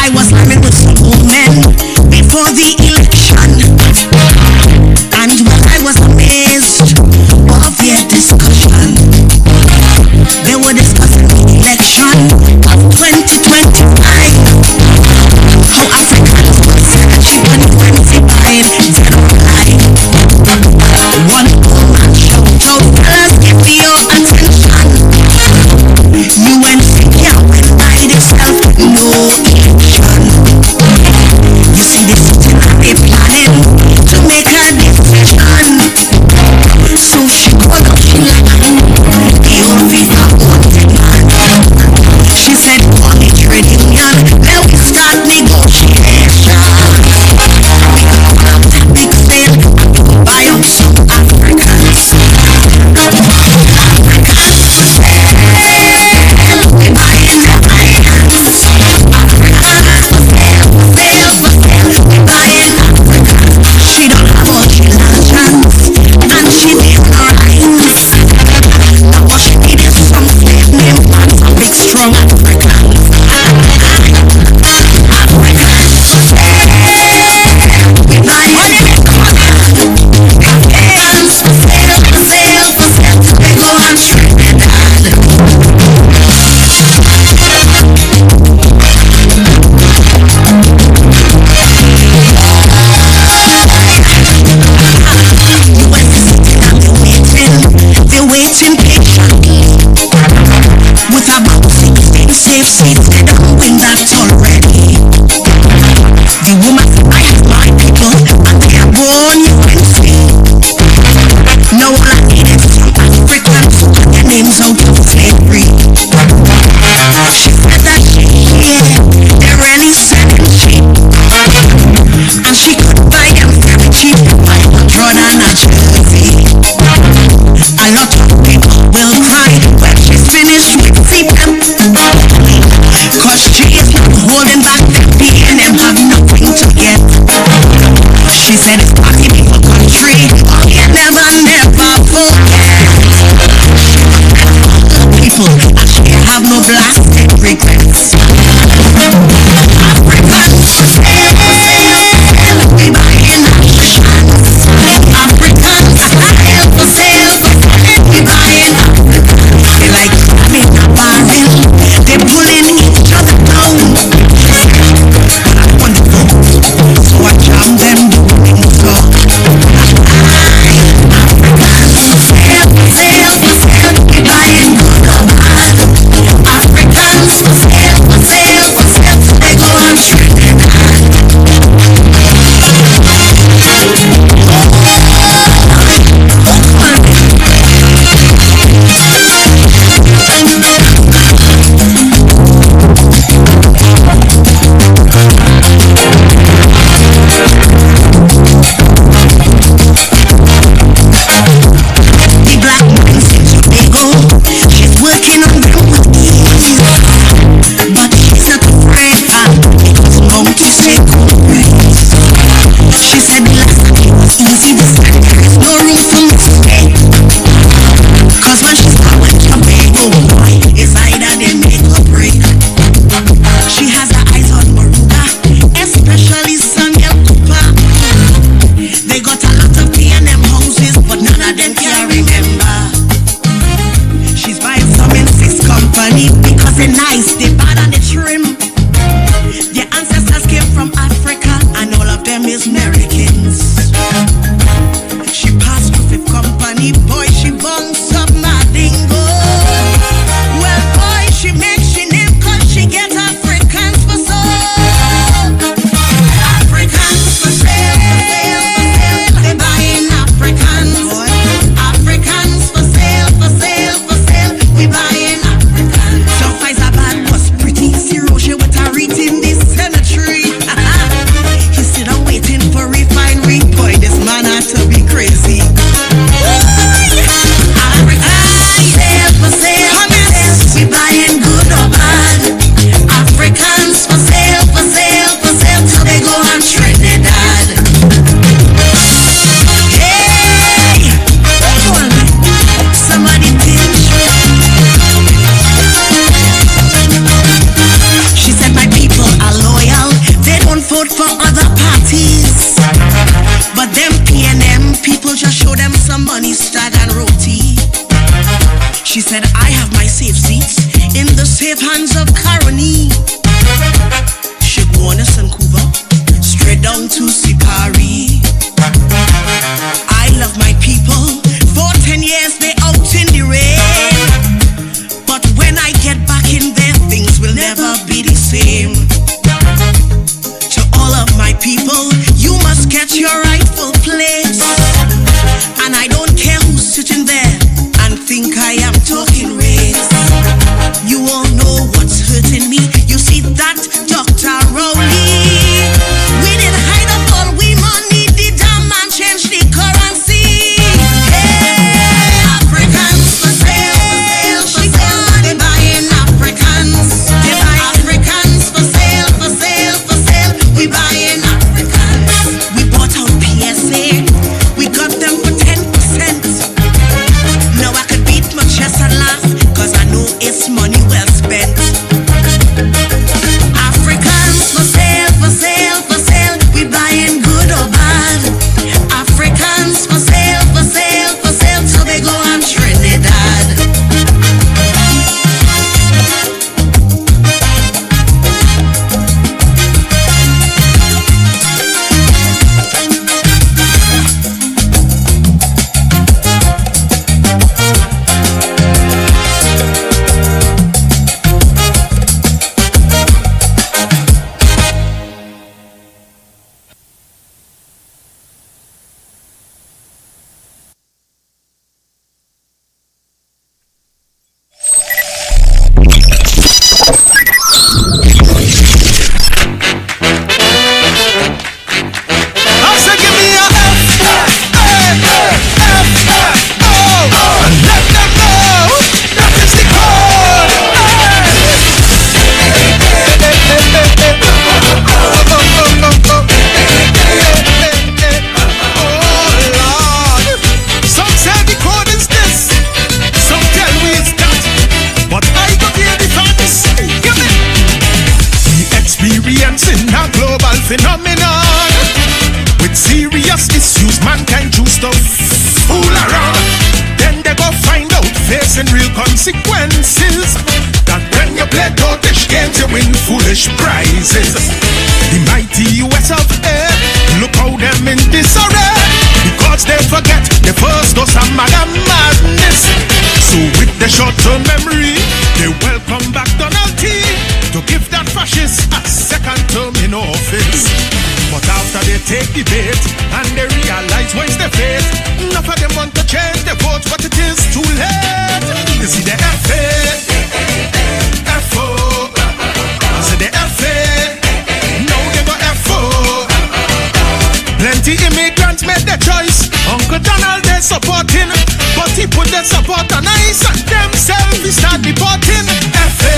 I was having with some women before the election, and well, I was amazed of their discussion. They were discussing the election of 2025, how Africans were searching on 25 dead or alive. One woman shouted out, fellas, give me your attention. UNC can't win by itself, no election. You see this sitting She said, I have my safe seats in the safe hands of Caroni. Shipwana Vancouver, straight down to Sipari. I love my people. For 10 years they out in the rain. But when I get back in there, things will never be the same. To all of my people, you must get your rightful place. And I don't care who's sitting there and think I am talking race. You all know what's hurting me. You see that Dr. Rowley? We didn't hide up all we money. The damn man changed the currency. Hey, Africans for sale, for sale. They buying Africans. They buy Africans for sale, for sale, for sale. We buying Africans. We bought out PSA. We got them for 10%. Now I could beat my chest and laugh, cause I know it's money well spent. Africans for sale, for sale, for sale. We buying good or bad. Africans for sale, for sale, for sale. Tobago and Trinidad. Phenomenon with serious issues, mankind choose to fool around. Then they go find out, facing real consequences, that when you play totish games, you win foolish prizes. The mighty US of A, look how them in disarray, because they forget the first dose of madness. So with the short-term memory, they welcome back Donald T to give that fascist a second term in office. But after they take the bait and they realize what's the fate, enough of them want to change their votes, but it is too late. You see the FA, FO, I see the FA, now they go FO. Plenty immigrants made their choice. Uncle Donald they supporting, but he put their support on ice and themselves he start deporting. FA,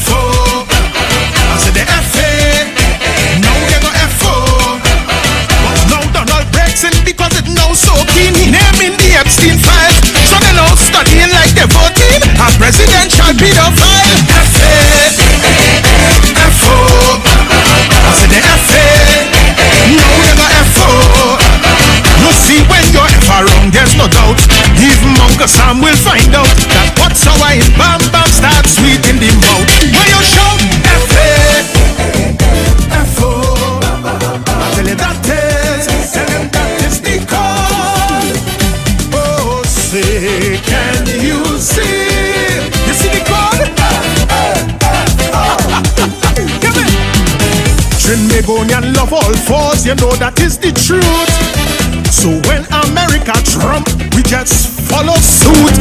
FO, I said the FA, now they go FO. But now Donald breaks in because it now so keen. He naming the Epstein file, so they now studying like they voting a presidential pedophile. FA, FO, I said the FA, now they go FO. You see when you're ever wrong, there's no doubt. Even Uncle Sam will find out that what's how I bam bam start sweet in the mouth. When you shout F.A. F.O. I tell you that is the call. Oh, say, can you see? You see the call? Give it. Trinidadian love all fours, you know that is the truth. So when America Trump, we just follow suit.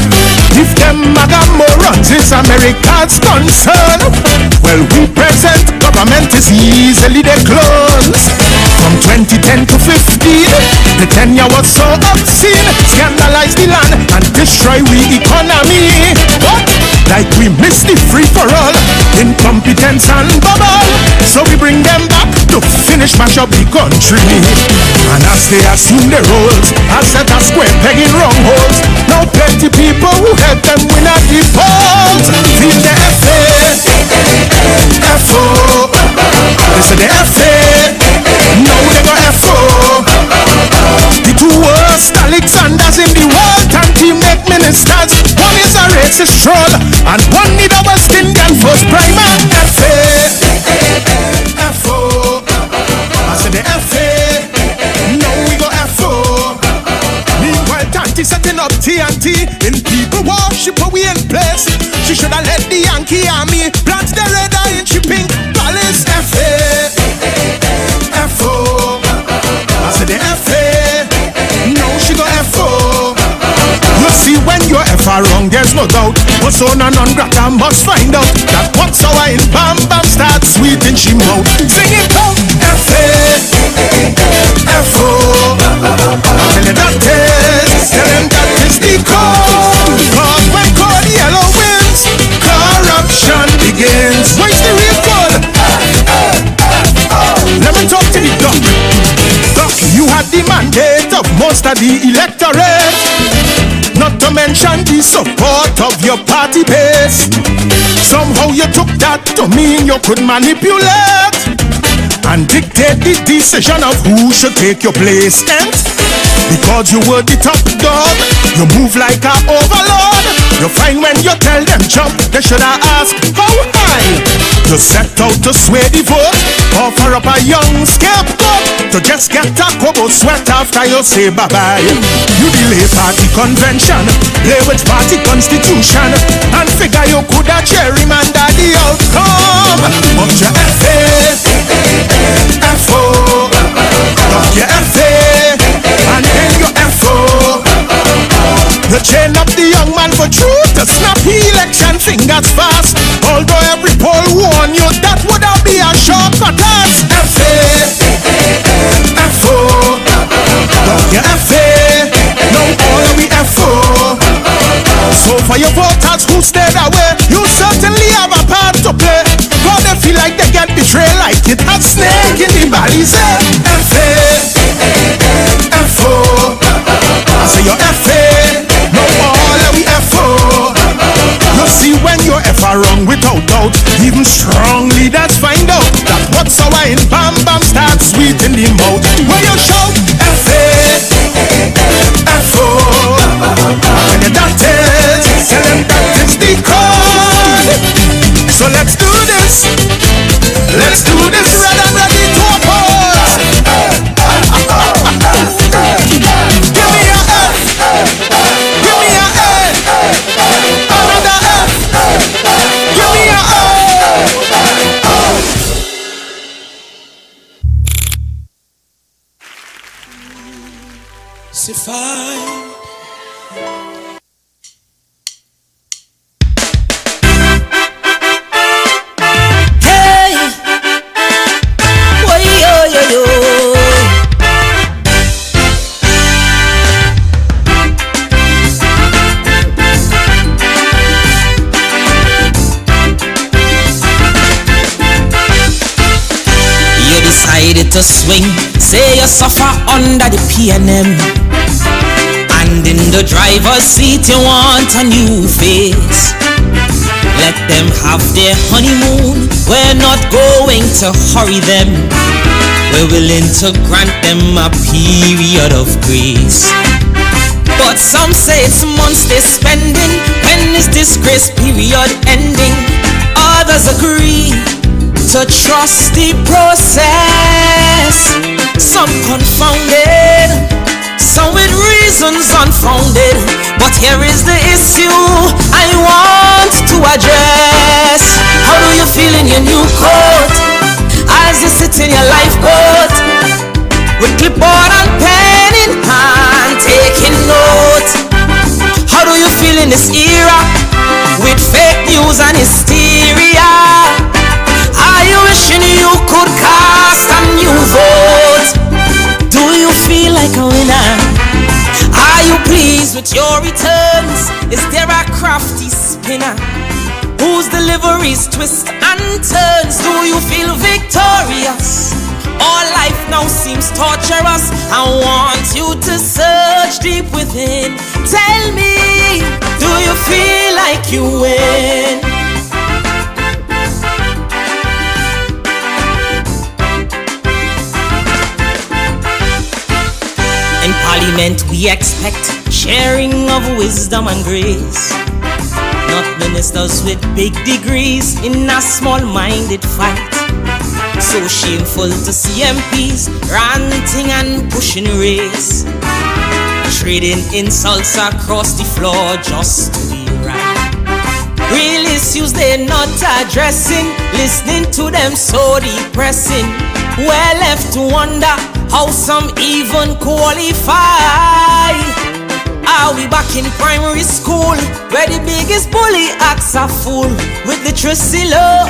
If them MAGA morons is America's concern, well, we present government is easily they close. From 2010 to 15, the tenure was so obscene, scandalize the land and destroy we economy. What? Like we miss the free for all, incompetence and bubble. So we bring them back to finish mash up the country. And as they assume their roles, I set a square peg in wrong holes. Now plenty people who help them win a default. Feel the FA, FO. They say the FA, now they go FO. The two worst Alexanders in the world and team make ministers. Mrs. Stroll, and one need our skin and first primer. F-A-F-O. I said the F-A, now we go F-O. Meanwhile, Tanti setting up TNT in people worship where we in place. She should have let the Yankee army plant the red eye in shipping palace. F-A-F-O. I said the F-A, now she go F-O. You see when you're F wrong, there's no doubt. Persona non grata must find out that what's our in Bam Bam starts sweet in she mouth. Sing it out. F-A-F-O. Tell you that is, tell them that is the code. Cause when cold yellow wins, corruption begins. Where's the real code? Let me talk to the duck. Duck, you had the mandate of most of the electorate, not to mention the support of your party base. Somehow you took that to mean you could manipulate and dictate the decision of who should take your place. And because you were the top dog, you move like an overlord. You find when you tell them jump, they should have asked how high. You set out to sway the vote, offer up a young scapegoat to just get a kobo sweat after you say bye-bye. You delay party convention, play with party constitution, and figure you could have gerrymander the outcome. But your F-A-F-O, your F-A, and then your F-O. You chain up the young man for truth to snap the election fingers fast. Although every poll warn you that would have be a shortcut. That's F-A-F-O. Your F-A, now all of we F-O. So for your voters who stayed away, you certainly have a part to play. But they feel like they get betrayed, like it has snake in the belly. Say F-A-F-O. I say your F-A, now all of we F-O. You see when you're F wrong without doubt, even strong leaders find out that what's our in Bam Bam starts sweet in the mouth. When you shout F-A-F-O, and that is, tell them that is the code. So let's do this, let's do this, red and ready to oppose. Give me a F, give me a A, another F, give me a O. C'est fine. Hey, boy, yo, yo, yo. You decided to swing, say you suffer under the PNM. And in the driver's seat you want a new face. Let them have their honeymoon, we're not going to hurry them. We're willing to grant them a period of grace. But some say it's months they're spending. When is this grace period ending? Others agree to trust the process. Some confounded, some with reasons unfounded. But here is the issue I want to address. How do you feel in your new coat as you sit in your lifeboat with clipboard and pen in hand taking note? How do you feel in this era with fake news and hysteria? Are you wishing you could cast a new vote? Do you feel like a winner? Are you pleased with your returns? Is there a crafty spinner whose deliveries twist and turns? Do you feel victorious? All life now seems torturous. I want you to search deep within. Tell me, do you feel like you win? In Parliament we expect sharing of wisdom and grace. not ministers with big degrees in a small-minded fight. So shameful to see MPs ranting and pushing race, trading insults across the floor just to be right. Real issues they're not addressing, listening to them so depressing. We're left to wonder how some even qualify. Are we back in primary school, where the biggest bully acts a fool with literacy low,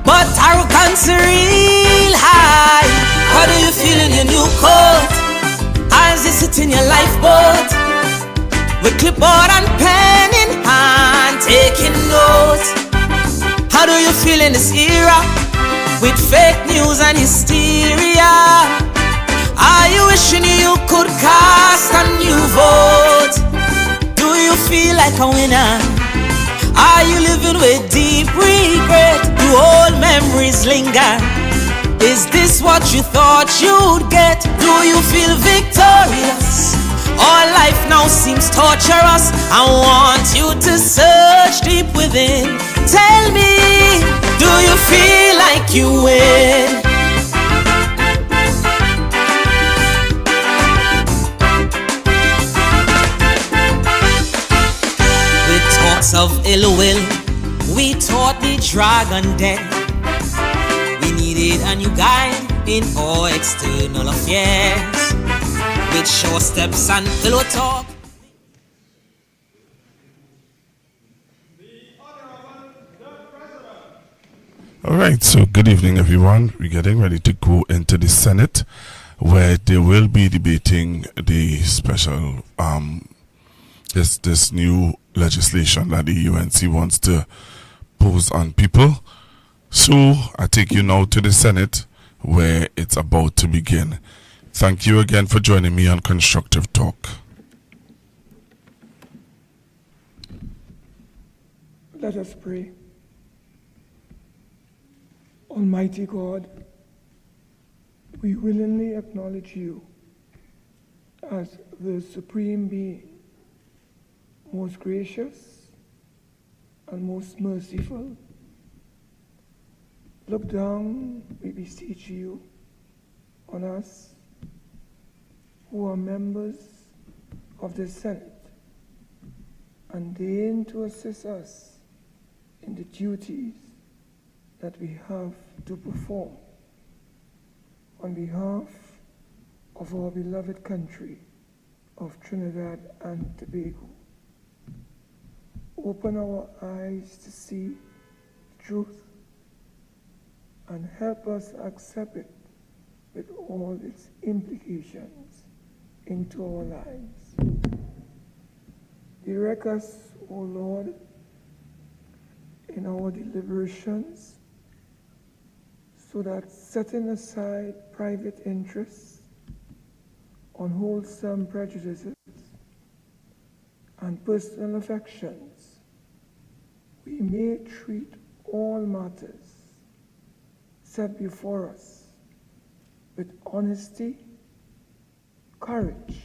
but arrogance real high? How do you feel in your new coat, as you sit in your lifeboat, with clipboard and pen in hand, taking notes? How do you feel in this era, with fake news and hysteria? Are you wishing you could cast a new vote? Do you feel like a winner? Are you living with deep regret? Do old memories linger? Is this what you thought you'd get? Do you feel victorious? All life now seems torturous. I want you to search deep within. Tell me, do you feel like you win? With talks of ill will, we taught the dragon dead. We needed a new guide in all external affairs, with short steps and pillow talk. All right, so good evening, everyone. We're getting ready to go into the Senate, where they will be debating the special, this new legislation that the UNC wants to pose on people. So I take you now to the Senate, where it's about to begin. Thank you again for joining me on Constructive Talk. Let us pray. Almighty God, we willingly acknowledge you as the supreme being, most gracious and most merciful. Look down, we beseech you, on us who are members of the Senate, and deign to assist us in the duties that we have to perform on behalf of our beloved country of Trinidad and Tobago. Open our eyes to see truth and help us accept it with all its implications into our lives. Direct us, O Lord, in our deliberations, so that setting aside private interests, unwholesome prejudices, and personal affections, we may treat all matters set before us with honesty, courage,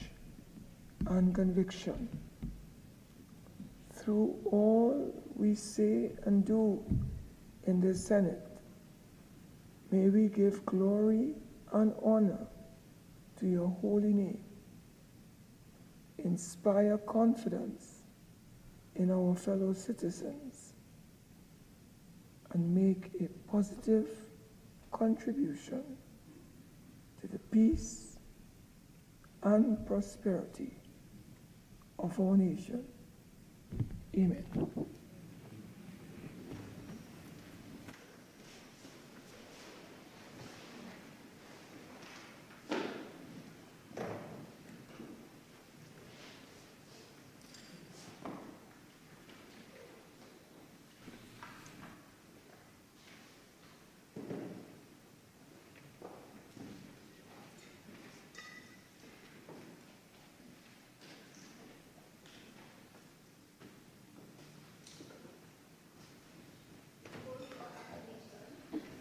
and conviction. Through all we say and do in the Senate, may we give glory and honor to your holy name, inspire confidence in our fellow citizens, and make a positive contribution to the peace and prosperity of our nation. Amen.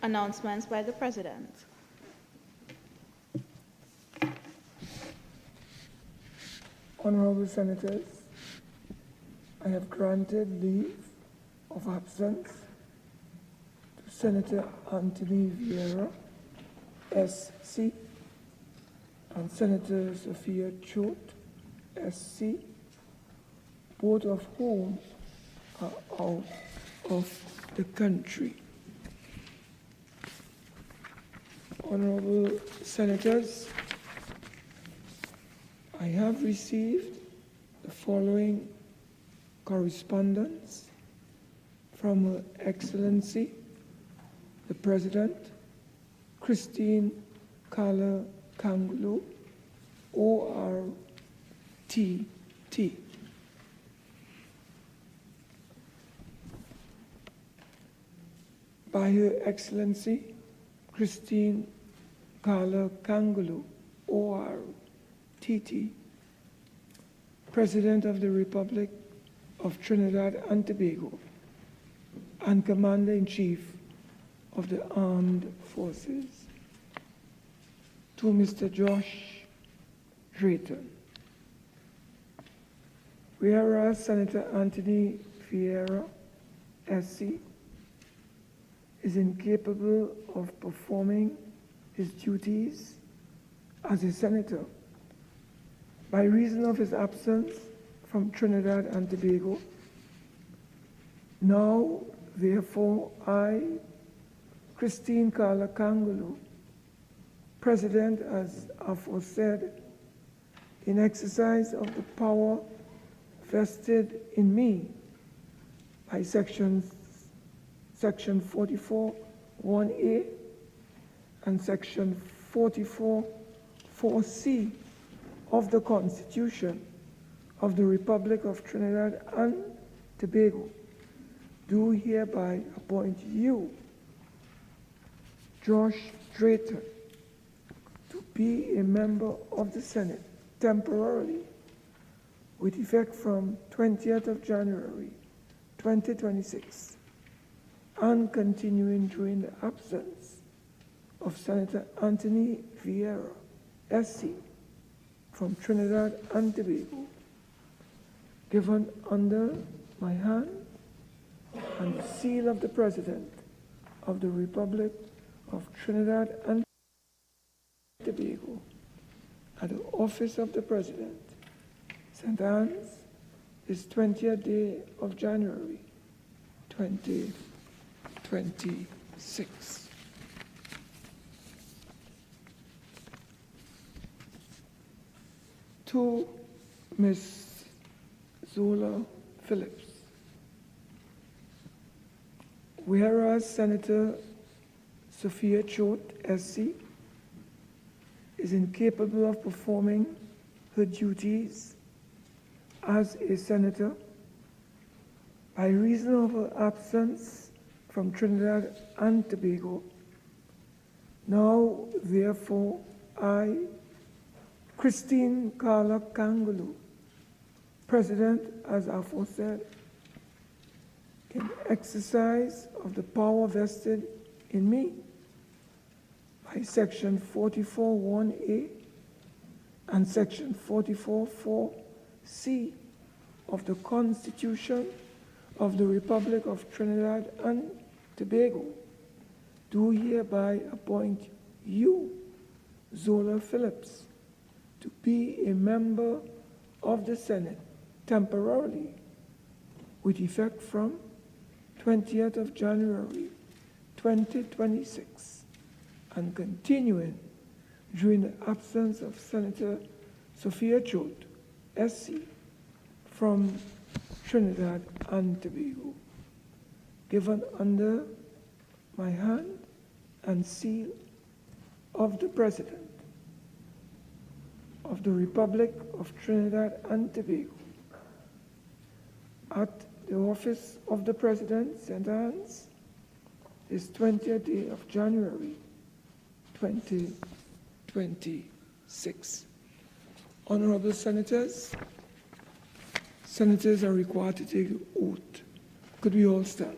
Announcements by the President. Honorable Senators, I have granted leave of absence to Senator Anthony Vieira, SC, and Senator Sophia Choate, SC, both of whom are out of the country. Honorable Senators, I have received the following correspondence from Her Excellency, the President, Christine Kala Kangulu, ORTT. By Her Excellency, Christine Kala Kangulu, ORTT, President of the Republic of Trinidad and Tobago, and Commander-in-Chief of the Armed Forces, to Mr. Josh Drayton. Whereas Senator Anthony Vieira, SC, is incapable of performing his duties as a senator by reason of his absence from Trinidad and Tobago. Now, therefore, I, Christine Kala Kangulu, President as aforesaid, in exercise of the power vested in me by Section 44(1)(a) and Section 44(4)(c) of the Constitution of the Republic of Trinidad and Tobago, do hereby appoint you, Josh Drayton, to be a member of the Senate temporarily with effect from 20th of January 2026 and continuing during the absence of Senator Anthony Vieira, SC, from Trinidad and Tobago, given under my hand and the seal of the President of the Republic of Trinidad and Tobago at the office of the President, St. Anne's, this 20th day of January 2026. To Ms. Zola Phillips. Whereas Senator Sophia Choate, SC, is incapable of performing her duties as a senator by reason of her absence from Trinidad and Tobago. Now, therefore, I, Christine Kala Kangulu, President as aforesaid, in exercise of the power vested in me by Section 44(1)(a) and Section 44(4)(c) of the Constitution of the Republic of Trinidad and Tobago, do hereby appoint you, Zola Phillips, to be a member of the Senate temporarily with effect from 20th of January 2026 and continuing during the absence of Senator Sophia Choate, SC, from Trinidad and Tobago, given under my hand and seal of the President of the Republic of Trinidad and Tobago at the office of the President, St. Anne's, this 20th day of January 2026. Honorable Senators, Senators are required to take the oath. Could we all stand?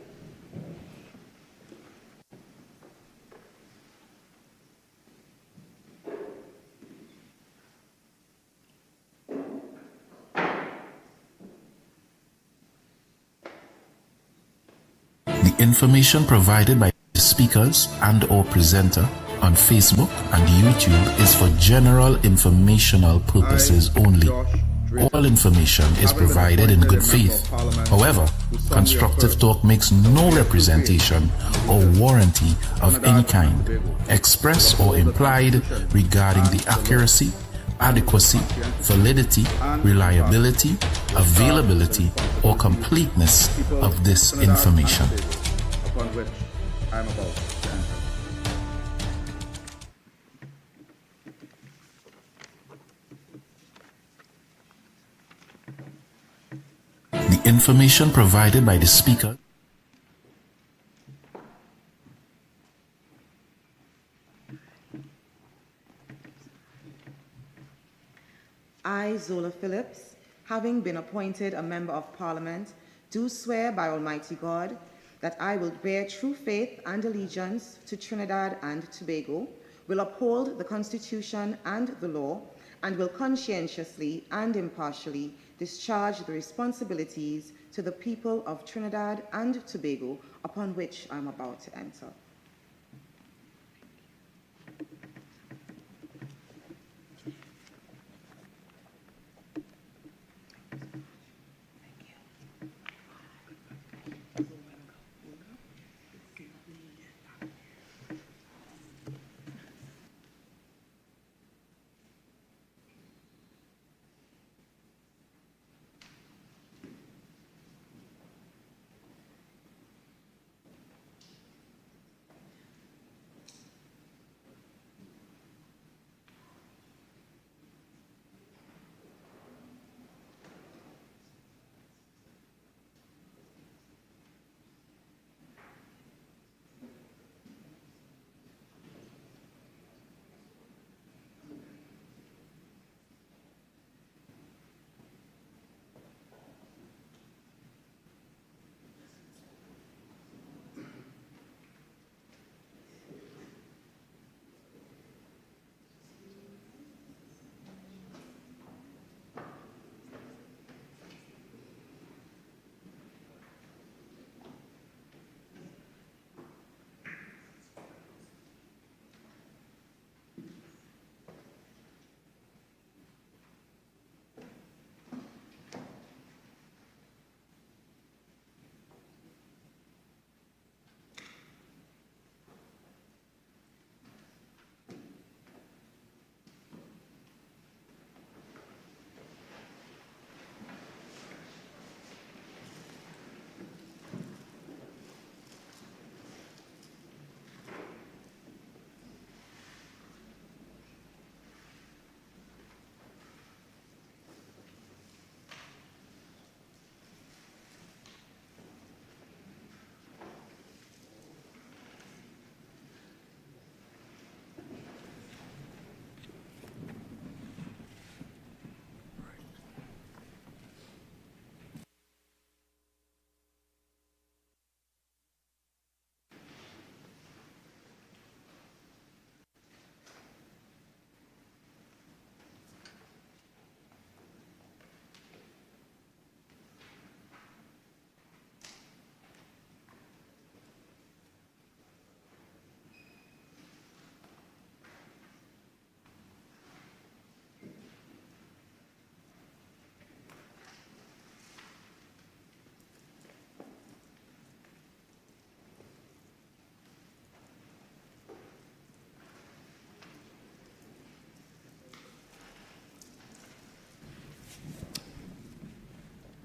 Information provided by speakers and/or presenter on Facebook and YouTube is for general informational purposes only. All information is provided in good faith. However, constructive talk makes no representation or warranty of any kind, express or implied, regarding the accuracy, adequacy, validity, reliability, availability, or completeness of this information. Upon which I am about to enter. The information provided by the speaker. I, Zola Phillips, having been appointed a Member of Parliament, do swear by Almighty God that I will bear true faith and allegiance to Trinidad and Tobago, will uphold the Constitution and the law, and will conscientiously and impartially discharge the responsibilities to the people of Trinidad and Tobago upon which I am about to enter.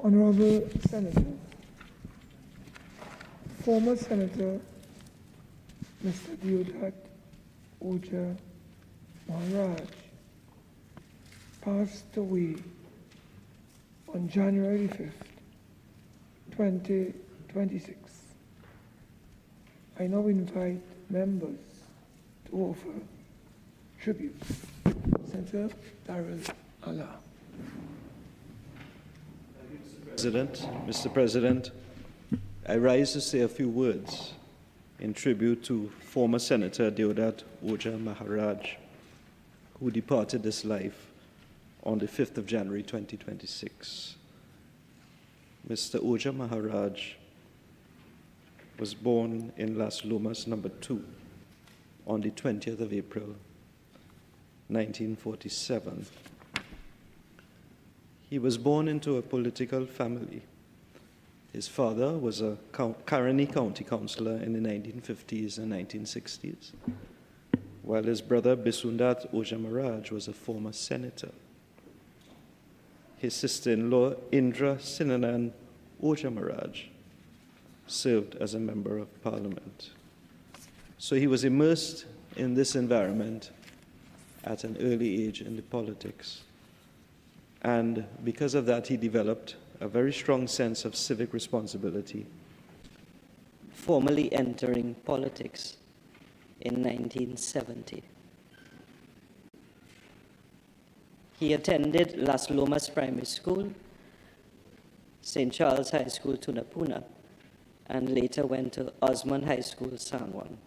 Honorable Senator, former Senator Mr. Deodat Oja Maharaj passed away on January 5th, 2026. I now invite members to offer tribute. Senator Darrell Allah. Mr. President, I rise to say a few words in tribute to former Senator Deodat Oja Maharaj, who departed this life on the 5th of January 2026. Mr. Oja Maharaj was born in Las Lomas No. 2 on the 20th of April, 1947. He was born into a political family. His father was a Caroni County councillor in the 1950s and 1960s, while his brother Bisundat Ojamaraj was a former senator. His sister-in-law Indra Sinanan Ojamaraj served as a member of parliament. So he was immersed in this environment at an early age in the politics. And because of that, he developed a very strong sense of civic responsibility. Formally entering politics in 1970. He attended Las Lomas Primary School, St. Charles High School, Tunapuna, and later went to Osmond High School, San Juan.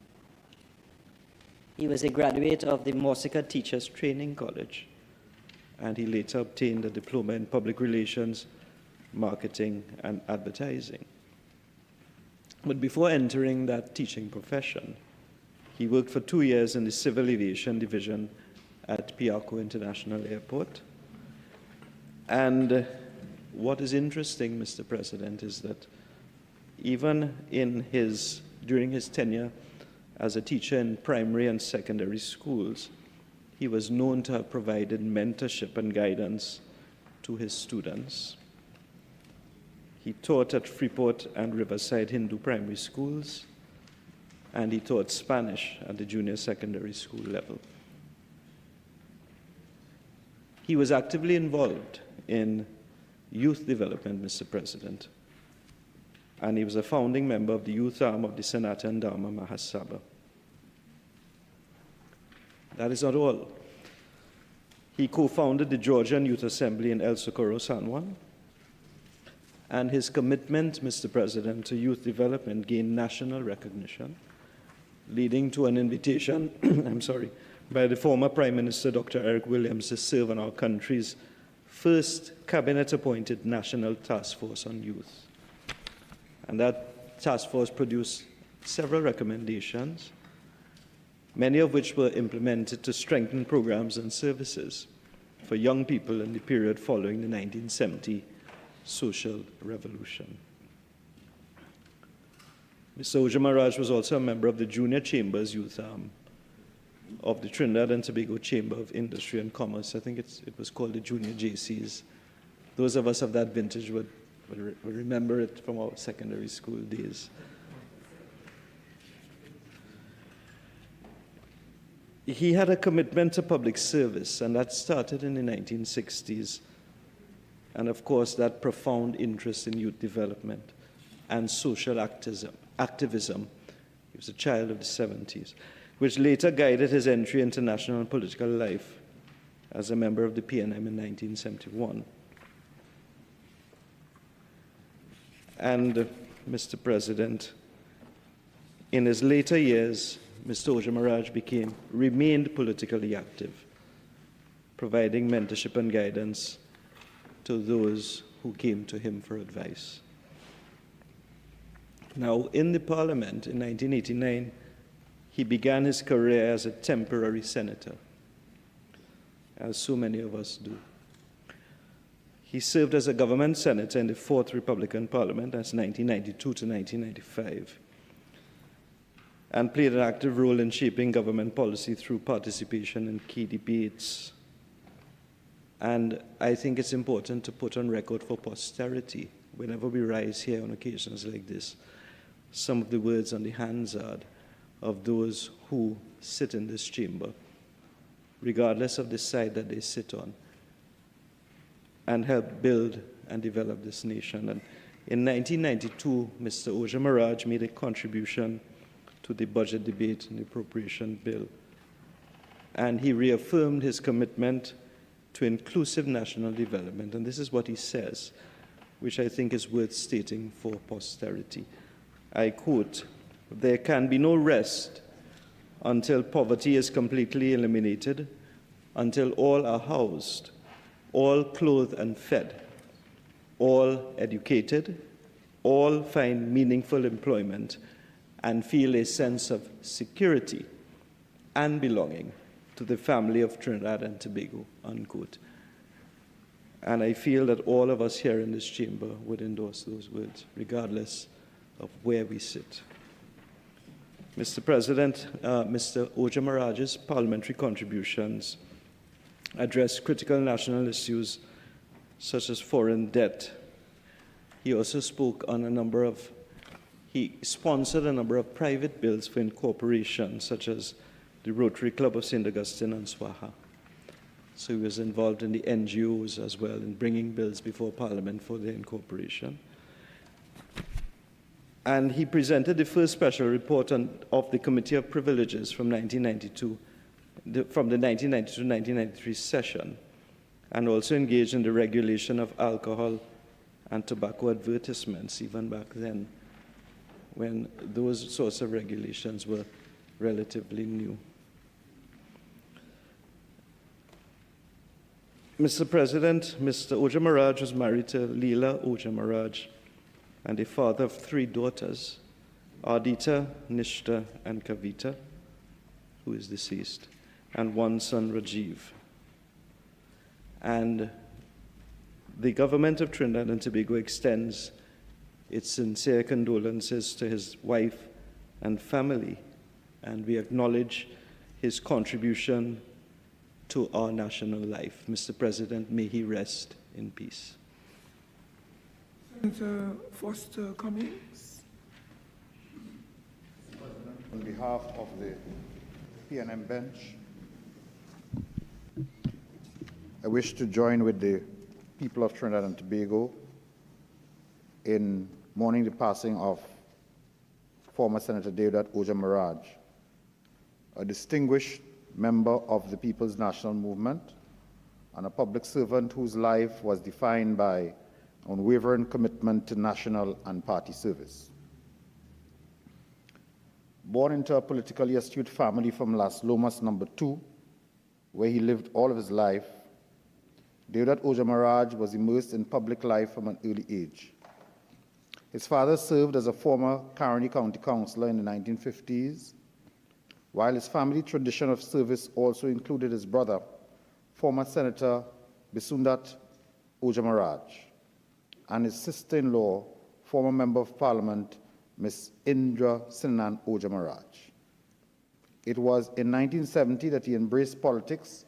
He was a graduate of the Morsica Teachers Training College, and he later obtained a diploma in public relations, marketing, and advertising. But before entering that teaching profession, he worked for 2 years in the Civil Aviation Division at Piarco International Airport. And what is interesting, Mr. President, is that even during his tenure as a teacher in primary and secondary schools, he was known to have provided mentorship and guidance to his students. He taught at Freeport and Riverside Hindu primary schools, and he taught Spanish at the junior secondary school level. He was actively involved in youth development, Mr. President, and he was a founding member of the youth arm of the Sanatana Dharma Mahasabha. That is not all. He co-founded the Georgian Youth Assembly in El Socorro, San Juan, and his commitment, Mr. President, to youth development gained national recognition, leading to an invitation, by the former Prime Minister, Dr. Eric Williams, to serve on our country's first cabinet-appointed National Task Force on Youth. And that task force produced several recommendations, many of which were implemented to strengthen programs and services for young people in the period following the 1970 social revolution. Mr. Ojamaraj was also a member of the Junior Chambers Youth Arm of the Trinidad and Tobago Chamber of Industry and Commerce. I think it was called the Junior JCs. Those of us of that vintage would remember it from our secondary school days. He had a commitment to public service, and that started in the 1960s. And of course, that profound interest in youth development and social activism. He was a child of the 70s, which later guided his entry into national and political life as a member of the PNM in 1971. And, Mr. President, in his later years, Mr. Ojamaraj remained politically active, providing mentorship and guidance to those who came to him for advice. Now, in the Parliament in 1989, he began his career as a temporary senator, as so many of us do. He served as a government senator in the 4th Republican Parliament, that's 1992 to 1995, and played an active role in shaping government policy through participation in key debates. And I think it's important to put on record for posterity, whenever we rise here on occasions like this, some of the words on the Hansard of those who sit in this chamber, regardless of the side that they sit on, and help build and develop this nation. And in 1992, Mr. Ojamaraj made a contribution to the budget debate and the appropriation bill. And he reaffirmed his commitment to inclusive national development. And this is what he says, which I think is worth stating for posterity. I quote, "There can be no rest until poverty is completely eliminated, until all are housed, all clothed and fed, all educated, all find meaningful employment, and feel a sense of security and belonging to the family of Trinidad and Tobago, unquote. And I feel that all of us here in this chamber would endorse those words, regardless of where we sit. Mr. President, Mr. Oja Maraj's parliamentary contributions address critical national issues such as foreign debt. He also spoke on he sponsored a number of private bills for incorporation, such as the Rotary Club of St. Augustine and Swaha. So he was involved in the NGOs as well in bringing bills before Parliament for their incorporation. And he presented the first special report of the Committee of Privileges from 1992, from the 1992-1993 session, and also engaged in the regulation of alcohol and tobacco advertisements, even back then, when those sorts of regulations were relatively new. Mr. President, Mr. Oja Maraj was married to Leela Oja Maraj and a father of 3 daughters, Ardita, Nishta, and Kavita, who is deceased, and 1 son, Rajiv. And the government of Trinidad and Tobago extends its sincere condolences to his wife and family, and we acknowledge his contribution to our national life. Mr. President, may he rest in peace. Senator Foster Cummings. On behalf of the PNM bench, I wish to join with the people of Trinidad and Tobago in mourning the passing of former Senator Deodat Oja Maraj, a distinguished member of the People's National Movement and a public servant whose life was defined by unwavering commitment to national and party service. Born into a politically astute family from Las Lomas No. 2, where he lived all of his life, Deodat Oja Maraj was immersed in public life from an early age. His father served as a former Caroni County Councillor in the 1950s, while his family tradition of service also included his brother, former Senator Bisundat Oja Maraj, and his sister-in-law, former Member of Parliament, Ms. Indra Sinan Oja Maraj. It was in 1970 that he embraced politics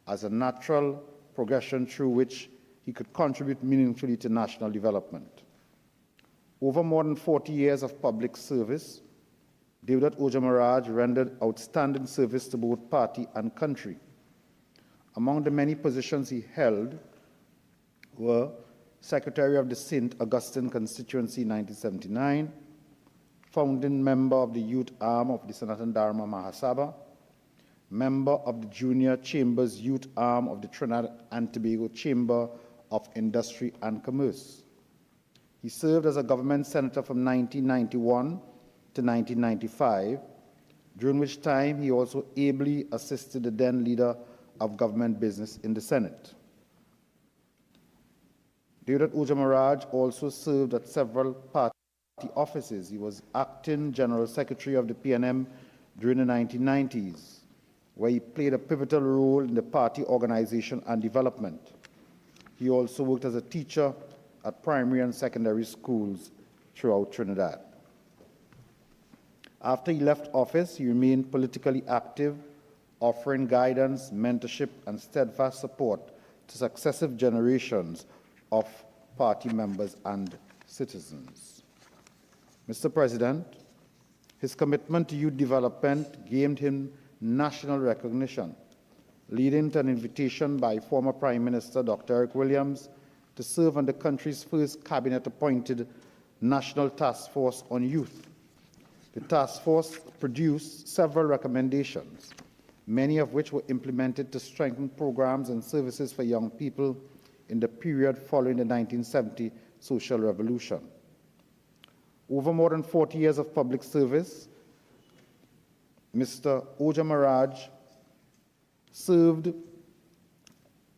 as a natural progression through which he could contribute meaningfully to national development. Over more than 40 years of public service, Deodat Oja Maraj rendered outstanding service to both party and country. Among the many positions he held were Secretary of the St. Augustine Constituency 1979, founding member of the youth arm of the Sanatan Dharma Mahasabha, member of the Junior Chambers Youth Arm of the Trinidad and Tobago Chamber of Industry and Commerce. He served as a government senator from 1991 to 1995, during which time he also ably assisted the then leader of government business in the Senate. Deodat Oja Maraj also served at several party offices. He was acting General Secretary of the PNM during the 1990s, where he played a pivotal role in the party organization and development. He also worked as a teacher at primary and secondary schools throughout Trinidad. After he left office, he remained politically active, offering guidance, mentorship, and steadfast support to successive generations of party members and citizens. Mr. President, his commitment to youth development gained him national recognition, leading to an invitation by former Prime Minister Dr. Eric Williams to serve on the country's first cabinet-appointed National Task Force on Youth. The task force produced several recommendations, many of which were implemented to strengthen programs and services for young people in the period following the 1970 social revolution. Over more than 40 years of public service, Mr. Oja Maraj served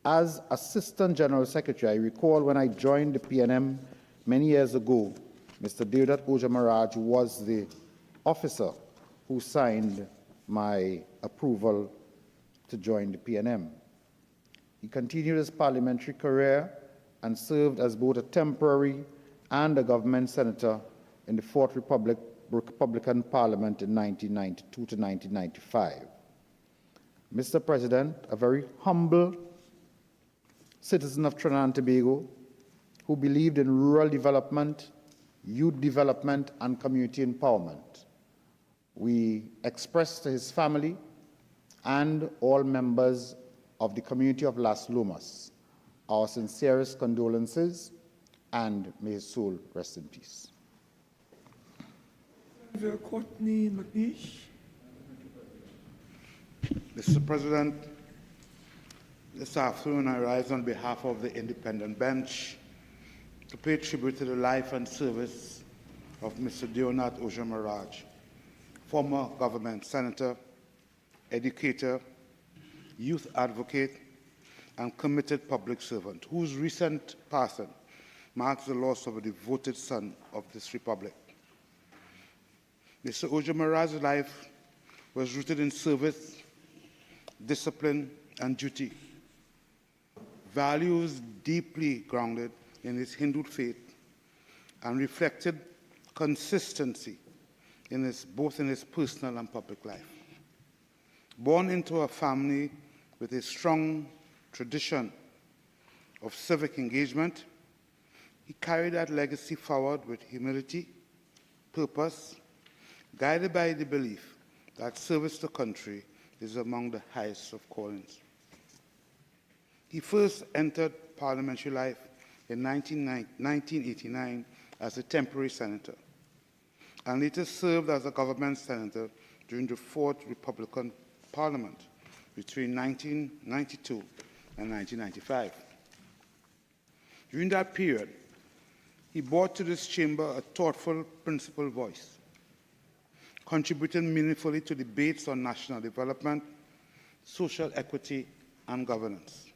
as Assistant General Secretary. I recall when I joined the PNM many years ago, Mr. Deodat Oja Maraj was the officer who signed my approval to join the PNM. He continued his parliamentary career and served as both a temporary and a government senator in the Fourth Republican Parliament in 1992 to 1995. Mr. President, a very humble citizen of Trinidad and Tobago who believed in rural development, youth development, and community empowerment. We express to his family and all members of the community of Las Lomas our sincerest condolences, and may his soul rest in peace. Courtney McNeish. Mr. President, this afternoon I rise on behalf of the independent bench to pay tribute to the life and service of Mr. Deonath Oja Maraj, former government senator, educator, youth advocate, and committed public servant, whose recent passing marks the loss of a devoted son of this republic. Mr. Oja Maraj's life was rooted in service, discipline, and duty, values deeply grounded in his Hindu faith and reflected consistency in both in his personal and public life. Born into a family with a strong tradition of civic engagement, he carried that legacy forward with humility, purpose, guided by the belief that service to country is among the highest of callings. He first entered parliamentary life in 1989 as a temporary senator, and later served as a government senator during the Fourth Republican Parliament between 1992 and 1995. During that period, he brought to this chamber a thoughtful, principled voice, contributing meaningfully to debates on national development, social equity, and governance.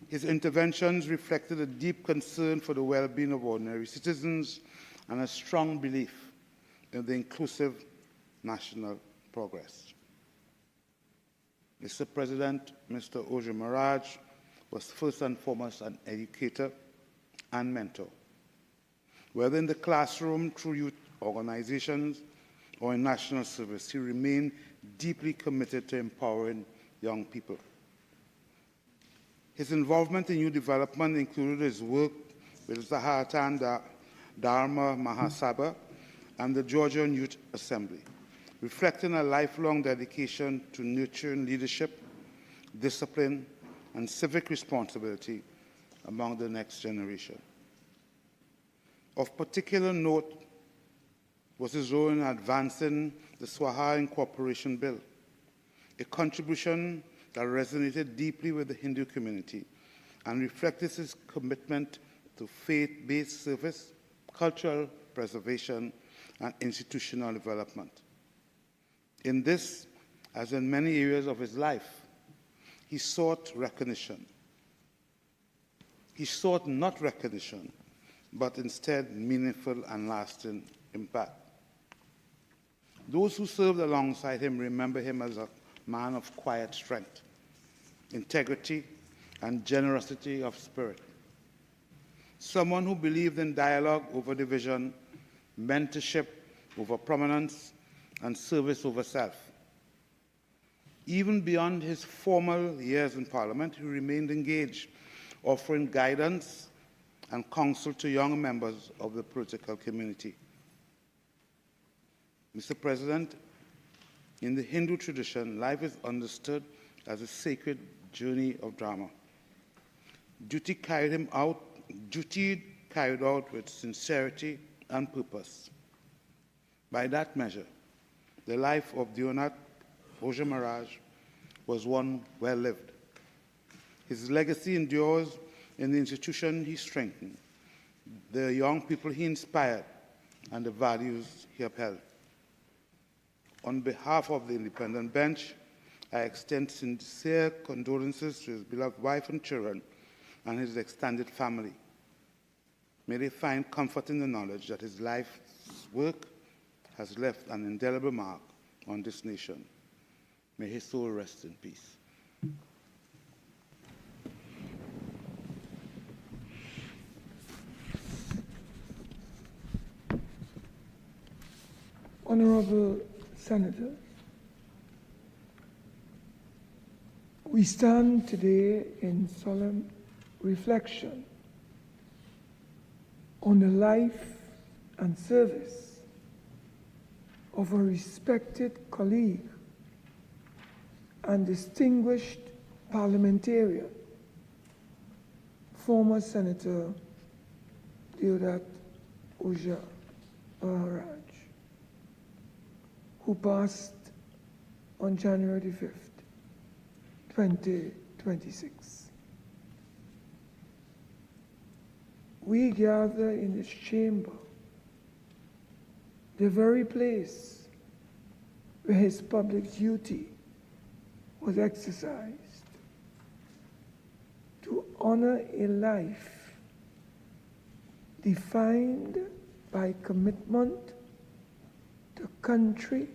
His interventions reflected a deep concern for the well-being of ordinary citizens and a strong belief in the inclusive national progress. Mr. President, Mr. Oja Maraj was first and foremost an educator and mentor. Whether in the classroom, through youth organizations, or in national service, he remained deeply committed to empowering young people. His involvement in youth development included his work with Zahatan Dharma Mahasabha and the Georgian Youth Assembly, reflecting a lifelong dedication to nurturing leadership, discipline, and civic responsibility among the next generation. Of particular note was his role in advancing the Swaha Incorporation Bill, a contribution that resonated deeply with the Hindu community and reflected his commitment to faith-based service, cultural preservation, and institutional development. In this, as in many areas of his life, he sought recognition. He sought not recognition, but instead meaningful and lasting impact. Those who served alongside him remember him as a man of quiet strength, integrity, and generosity of spirit. Someone who believed in dialogue over division, mentorship over prominence, and service over self. Even beyond his formal years in Parliament, he remained engaged, offering guidance and counsel to young members of the political community. Mr. President, in the Hindu tradition, life is understood as a sacred journey of drama. Duty carried out with sincerity and purpose. By that measure, the life of Deonath Oja Maraj was one well lived. His legacy endures in the institution he strengthened, the young people he inspired, and the values he upheld. On behalf of the independent bench, I extend sincere condolences to his beloved wife and children and his extended family. May they find comfort in the knowledge that his life's work has left an indelible mark on this nation. May his soul rest in peace. Honorable Senators, we stand today in solemn reflection on the life and service of a respected colleague and distinguished parliamentarian, former Senator Deodat Oja Maharaj, who passed on January 5th, 2026. We gather in this chamber, the very place where his public duty was exercised, to honor a life defined by commitment to country,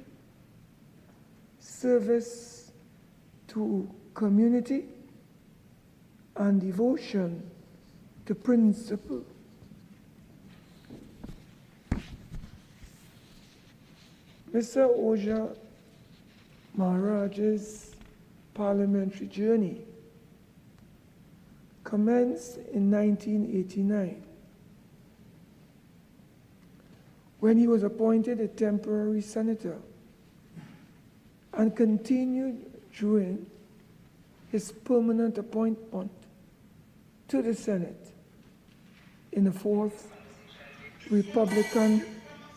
service to community, and devotion to principle. Mr. Oja Maharaj's parliamentary journey commenced in 1989 when he was appointed a temporary senator and continued during his permanent appointment to the Senate in the 4th Republican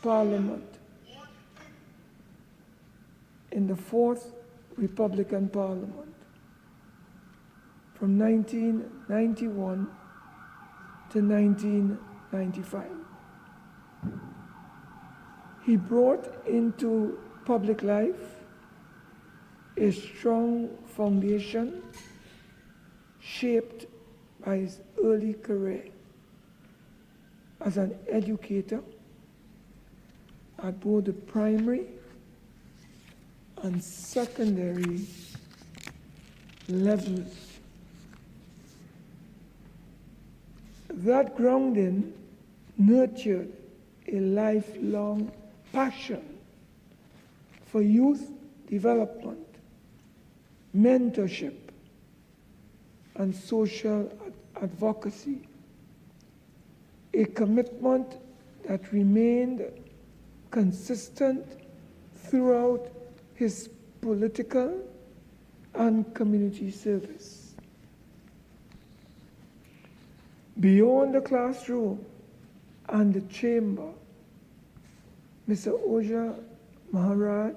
Parliament. In the 4th Republican Parliament from 1991 to 1995. He brought into public life a strong foundation shaped by his early career as an educator at both the primary and secondary levels. That grounding nurtured a lifelong passion for youth development, mentorship, and social advocacy, a commitment that remained consistent throughout his political and community service. Beyond the classroom and the chamber, Mr. Oja Maharaj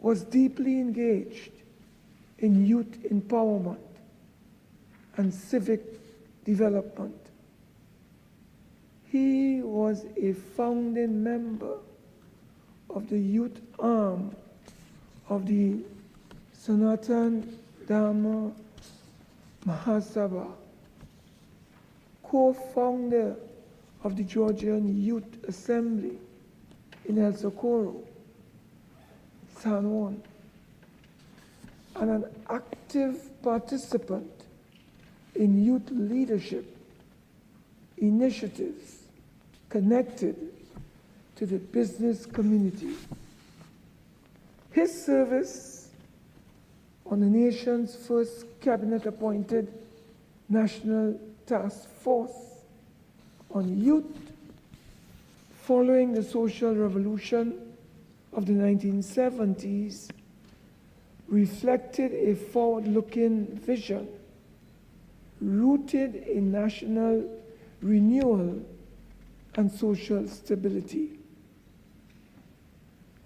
was deeply engaged in youth empowerment and civic development. He was a founding member of the youth arm of the Sanatan Dharma Mahasabha, co-founder of the Georgian Youth Assembly in El Socorro, San Juan, and an active participant in youth leadership initiatives connected to the business community. His service on the nation's first cabinet-appointed National Task Force on Youth following the social revolution of the 1970s reflected a forward-looking vision rooted in national renewal and social stability.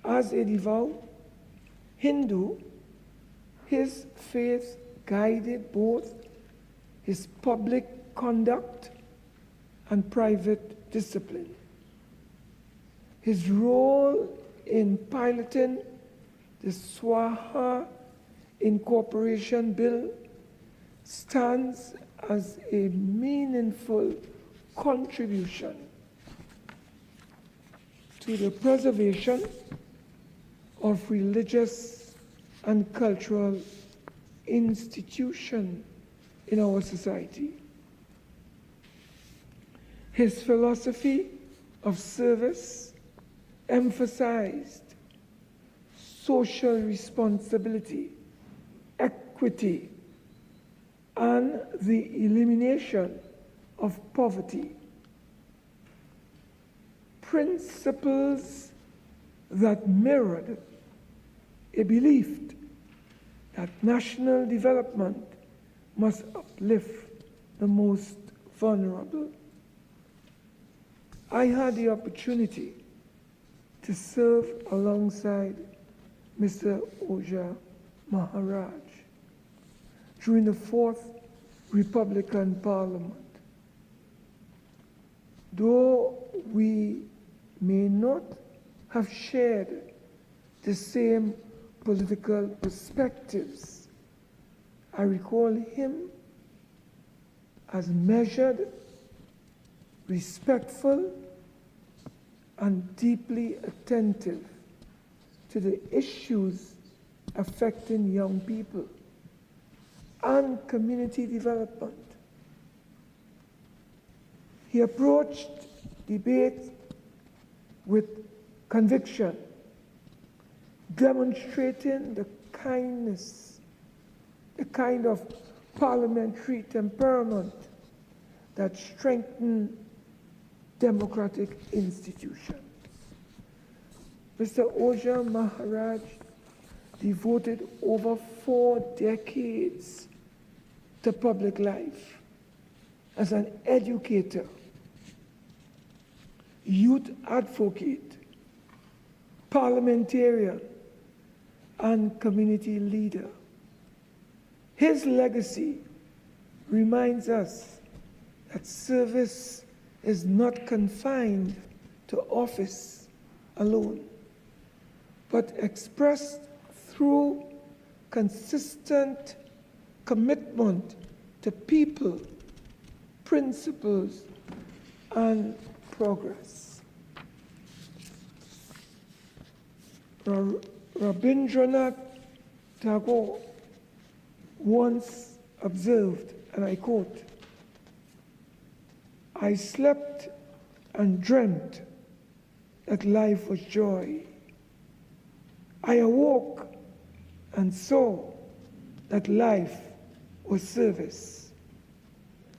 As a devout Hindu, his faith guided both his public conduct and private discipline. His role in piloting the Swaha Incorporation Bill stands as a meaningful contribution to the preservation of religious and cultural institutions in our society. His philosophy of service emphasized social responsibility, equity, and the elimination of poverty. Principles that mirrored a belief that national development must uplift the most vulnerable. I had the opportunity to serve alongside Mr. Oja Maharaj during the 4th Republican Parliament. Though we may not have shared the same political perspectives, I recall him as measured, respectful, and deeply attentive to the issues affecting young people and community development. He approached debate with conviction, demonstrating the kindness, the kind of parliamentary temperament that strengthens democratic institutions. Mr. Oja Maharaj devoted over 4 decades to public life as an educator, youth advocate, parliamentarian, and community leader. His legacy reminds us that service is not confined to office alone, but expressed through consistent commitment to people, principles, and progress. Rabindranath Tagore once observed, and I quote, "I slept and dreamt that life was joy. I awoke and saw that life was service.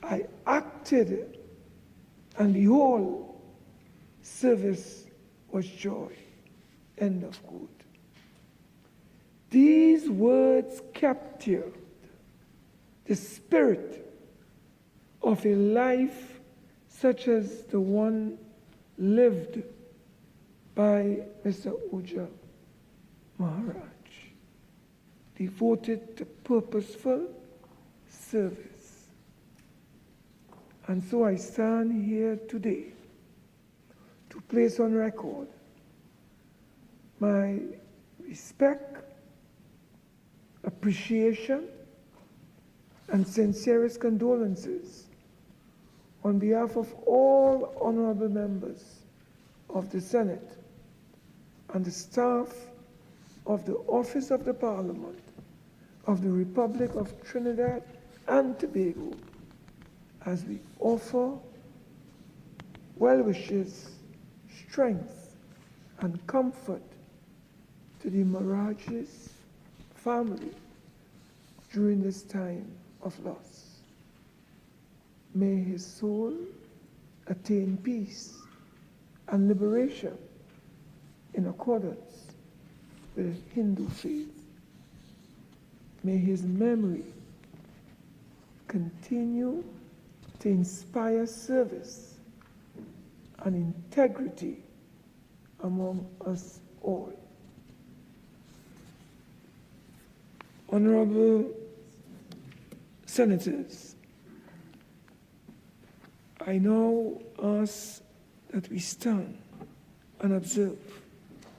I acted and behold, service was joy." End of quote. These words captured the spirit of a life such as the one lived by Mr. Oja Maharaj, devoted to purposeful service. And so I stand here today to place on record my respect, appreciation, and sincerest condolences on behalf of all honorable members of the Senate and the staff of the Office of the Parliament of the Republic of Trinidad and Tobago, as we offer well wishes, strength, and comfort to the Maharaj's family during this time of loss. May his soul attain peace and liberation in accordance with Hindu faith. May his memory continue to inspire service and integrity among us all. Honorable Senators, I now ask that we stand and observe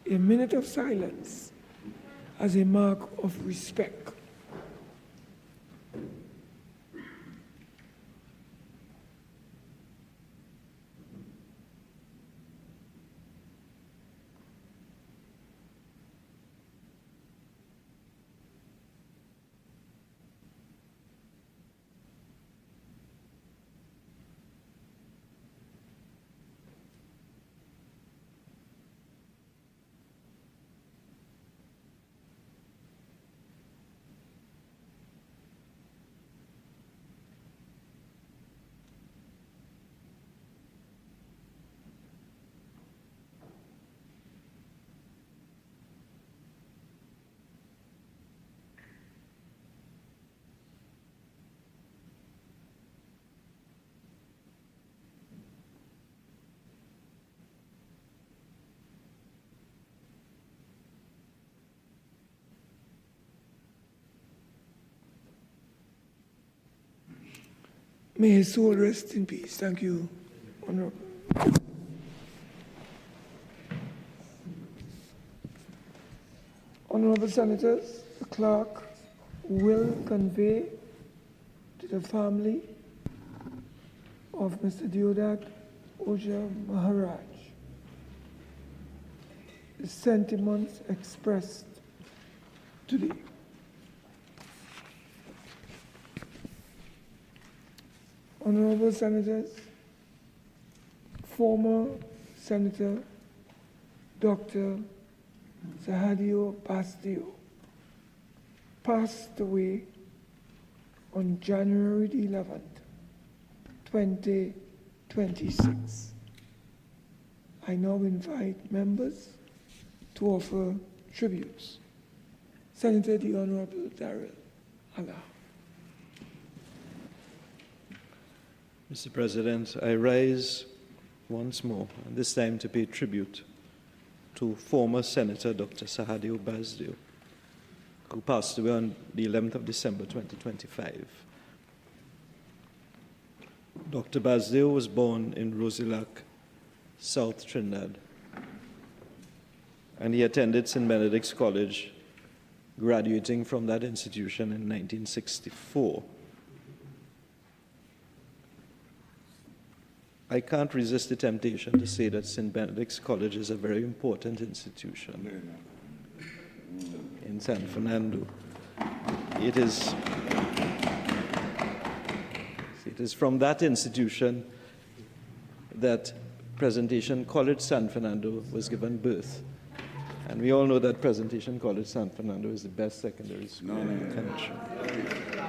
a minute of silence as a mark of respect. May his soul rest in peace. Thank you, Honorable. Honorable Senators, the clerk will convey to the family of Mr. Deodat Oja Maharaj the sentiments expressed today. Honorable Senators, former Senator Dr. Sahadio Basdio passed away on January the 11th, 2026. I now invite members to offer tributes. Senator the Honorable Darrell Allah. Mr. President, I rise once more, and this time to pay tribute to former Senator Dr. Sahadio Basdio, who passed away on the 11th of December 2025. Dr. Basdio was born in Rosilac, South Trinidad, and he attended St. Benedict's College, graduating from that institution in 1964. I can't resist the temptation to say that St. Benedict's College is a very important institution in San Fernando. It is from that institution that Presentation College San Fernando was given birth. And we all know that Presentation College San Fernando is the best secondary school in the country.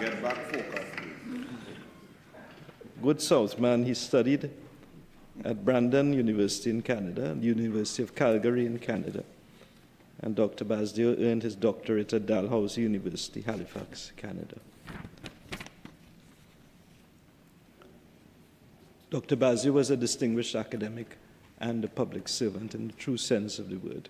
Get back focused. Good Southman, he studied at Brandon University in Canada, and the University of Calgary in Canada. And Dr. Basdio earned his doctorate at Dalhousie University, Halifax, Canada. Dr. Basdio was a distinguished academic and a public servant in the true sense of the word.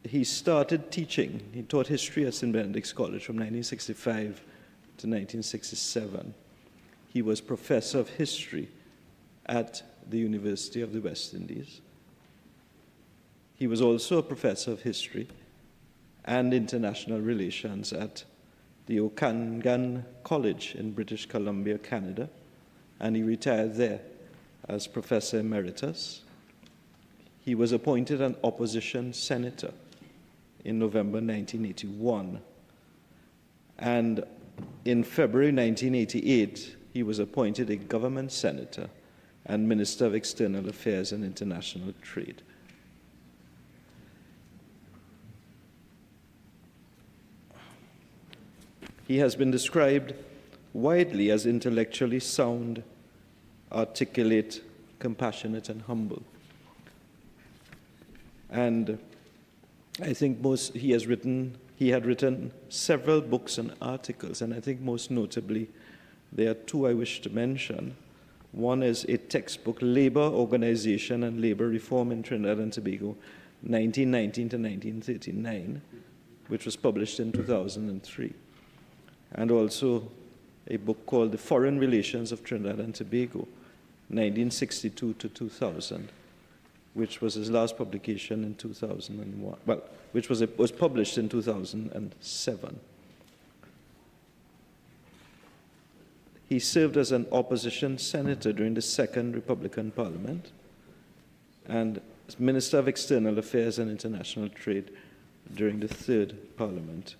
He started teaching. He taught history at St. Benedict's College from 1965 to 1967. He was professor of history at the University of the West Indies. He was also a professor of history and international relations at the Okanagan College in British Columbia, Canada, and he retired there as Professor Emeritus. He was appointed an opposition senator in November 1981, and in February 1988, he was appointed a government senator and Minister of External Affairs and International Trade. He has been described widely as intellectually sound, articulate, compassionate, and humble. And I think he had written several books and articles, and I think most notably, there are two I wish to mention. One is a textbook, Labor Organization and Labor Reform in Trinidad and Tobago, 1919 to 1939, which was published in 2003. And also a book called The Foreign Relations of Trinidad and Tobago, 1962 to 2000, which was his last publication in 2001, well, which was published in 2007. He served as an opposition senator during the second Republican Parliament and as Minister of External Affairs and International Trade during the third Parliament.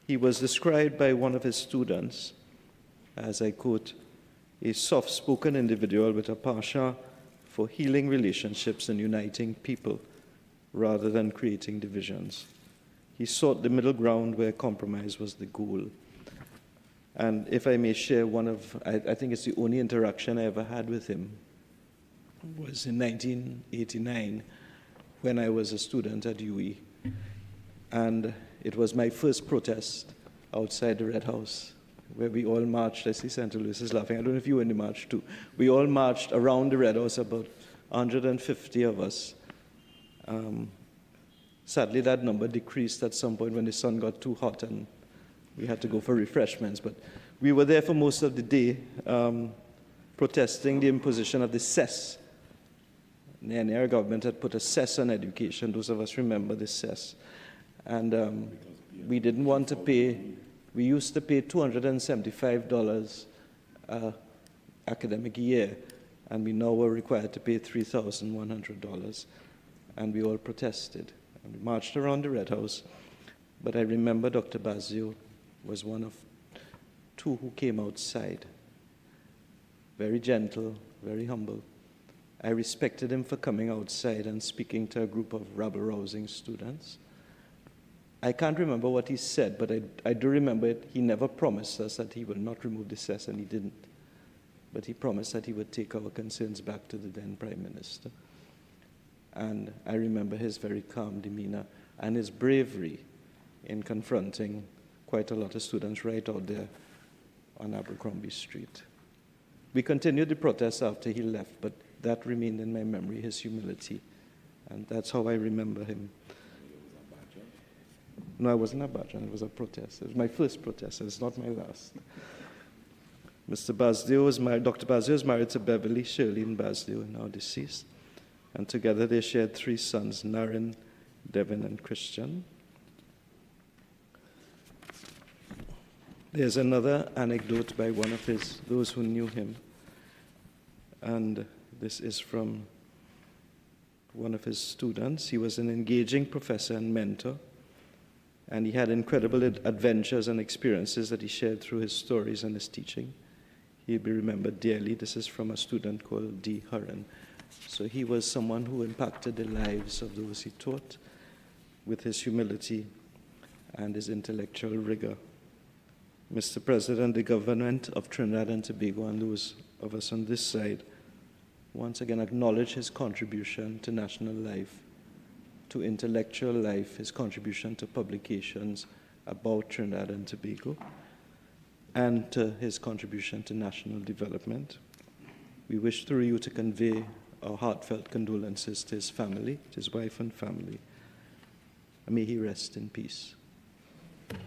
He was described by one of his students as, I quote, a soft-spoken individual with a passion for healing relationships and uniting people rather than creating divisions. He sought the middle ground where compromise was the goal. And if I may share I think it's the only interaction I ever had with him, was in 1989 when I was a student at UE. And it was my first protest outside the Red House, where we all marched. I see Santa Louis is laughing. I don't know if you were in the march too. We all marched around the Red House, about 150 of us. Sadly, that number decreased at some point when the sun got too hot and we had to go for refreshments. But we were there for most of the day protesting the imposition of the cess. The NAR government had put a cess on education. Those of us remember the cess. And we didn't want to pay. We used to pay $275 academic year, and we now were required to pay $3,100. And we all protested. And we marched around the Red House. But I remember Dr. Basio was one of two who came outside. Very gentle, very humble. I respected him for coming outside and speaking to a group of rabble-rousing students. I can't remember what he said, but I do remember it. He never promised us that he would not remove the cess, and he didn't. But he promised that he would take our concerns back to the then Prime Minister. And I remember his very calm demeanor and his bravery in confronting quite a lot of students right out there on Abercrombie Street. We continued the protest after he left, but that remained in my memory, his humility. And that's how I remember him. No, I wasn't a Bajan, it was a protest. It was my first protest, it's not my last. Mr. Basdio was married, Dr. Basdio is married to Beverly Shirlene Basdio, now deceased. And together they shared 3 sons, Naren, Devin, and Christian. There's another anecdote by one of those who knew him. And this is from one of his students. He was an engaging professor and mentor, and he had incredible adventures and experiences that he shared through his stories and his teaching. He'll be remembered dearly. This is from a student called D. Hurren. So he was someone who impacted the lives of those he taught with his humility and his intellectual rigor. Mr. President, the government of Trinidad and Tobago and those of us on this side once again acknowledge his contribution to national life, to intellectual life, his contribution to publications about Trinidad and Tobago, and to his contribution to national development. We wish through you to convey our heartfelt condolences to his family, to his wife and family. And may he rest in peace. Thank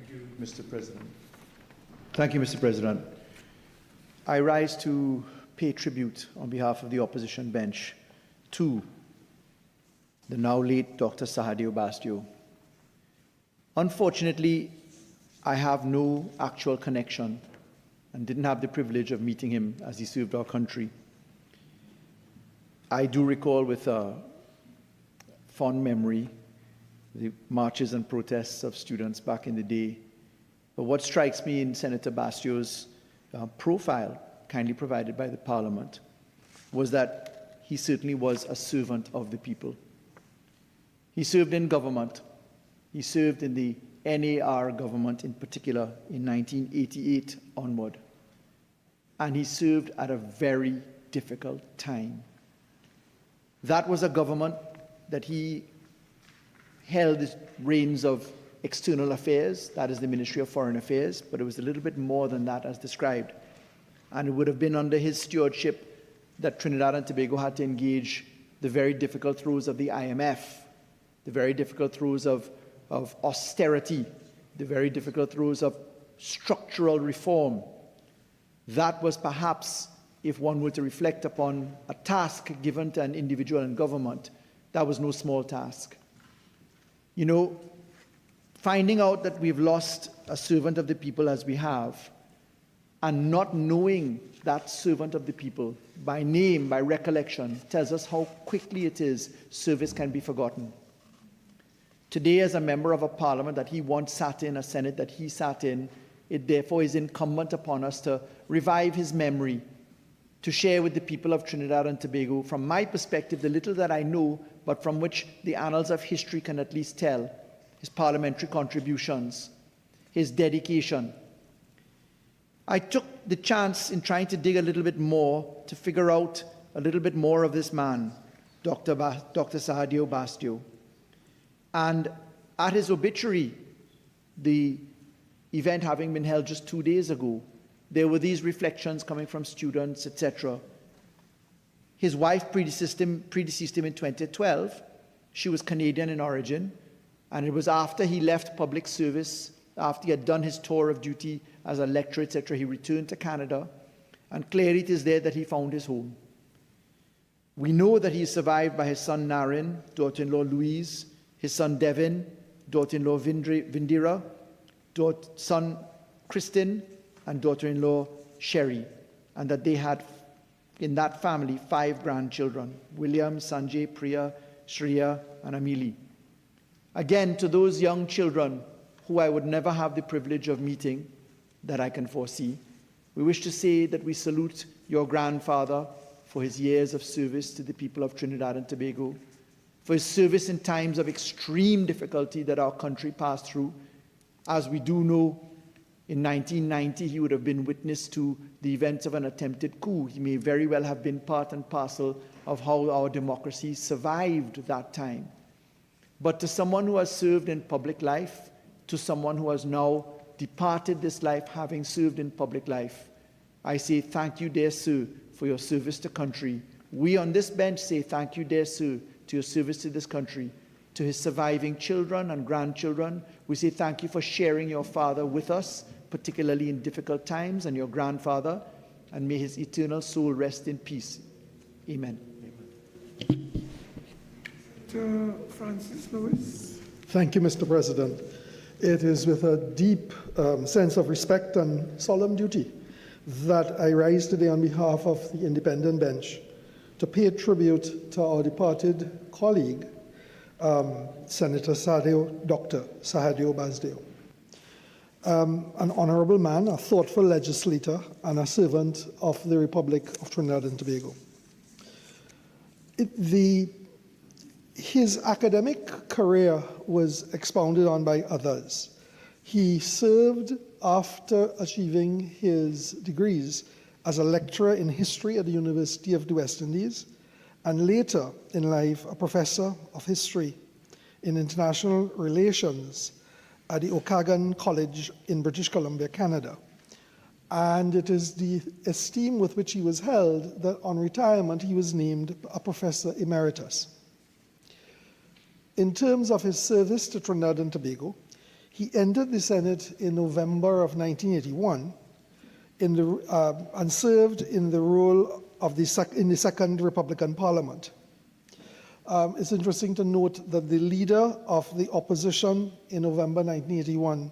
you, Mr. President. Thank you, Mr. President. I rise to pay tribute on behalf of the opposition bench to the now late Dr. Sahadev Bastio. Unfortunately, I have no actual connection and didn't have the privilege of meeting him as he served our country. I do recall with a fond memory the marches and protests of students back in the day. But what strikes me in Senator Bastio's profile, kindly provided by the Parliament, was that he certainly was a servant of the people. He served in government. He served in the NAR government in particular in 1988 onward. And he served at a very difficult time. That was a government that he held the reins of external affairs, that is the Ministry of Foreign Affairs, but it was a little bit more than that as described. And it would have been under his stewardship that Trinidad and Tobago had to engage the very difficult throes of the IMF, the very difficult throes of austerity, the very difficult throes of structural reform. That was perhaps, if one were to reflect upon a task given to an individual in government, that was no small task. You know, finding out that we've lost a servant of the people as we have, and not knowing that servant of the people by name, by recollection, tells us how quickly it is service can be forgotten. Today, as a member of a parliament that he once sat in, a Senate that he sat in, it therefore is incumbent upon us to revive his memory, to share with the people of Trinidad and Tobago, from my perspective, the little that I know, but from which the annals of history can at least tell, his parliamentary contributions, his dedication. I took the chance in trying to dig a little bit more to figure out a little bit more of this man, Dr. Sahadev Bastio. And at his obituary, the event having been held just 2 days ago, there were these reflections coming from students, etc. His wife predeceased him in 2012. She was Canadian in origin, and it was after he left public service, after he had done his tour of duty as a lecturer, etc., he returned to Canada, and clearly it is there that he found his home. We know that he is survived by his son Naren, daughter-in-law Louise, his son Devin, daughter-in-law Vindira, son Kristen, and daughter-in-law Sherry, and that they had in that family 5 grandchildren: William, Sanjay, Priya, Shreya, and Amili. Again, to those young children who I would never have the privilege of meeting that I can foresee, we wish to say that we salute your grandfather for his years of service to the people of Trinidad and Tobago, for his service in times of extreme difficulty that our country passed through. As we do know, in 1990, he would have been witness to the events of an attempted coup. He may very well have been part and parcel of how our democracy survived that time. But to someone who has served in public life, to someone who has now departed this life having served in public life, I say thank you, dear sir, for your service to country. We on this bench say thank you, dear sir, to your service to this country. To his surviving children and grandchildren, we say thank you for sharing your father with us, particularly in difficult times, and your grandfather, and may his eternal soul rest in peace. Amen. To Francis Lewis. Thank you, Mr. President. It is with a deep sense of respect and solemn duty that I rise today on behalf of the independent bench to pay tribute to our departed colleague, Senator Dr. Sahadio Basdeo. An honorable man, a thoughtful legislator, and a servant of the Republic of Trinidad and Tobago. His academic career was expounded on by others. He served after achieving his degrees as a lecturer in history at the University of the West Indies, and later in life a professor of history in international relations at the Okanagan College in British Columbia, Canada. And it is the esteem with which he was held that on retirement he was named a professor emeritus. In terms of his service to Trinidad and Tobago, he entered the Senate in November of 1981 and served in the role of in the second Republican Parliament. It's interesting to note that the leader of the opposition in November 1981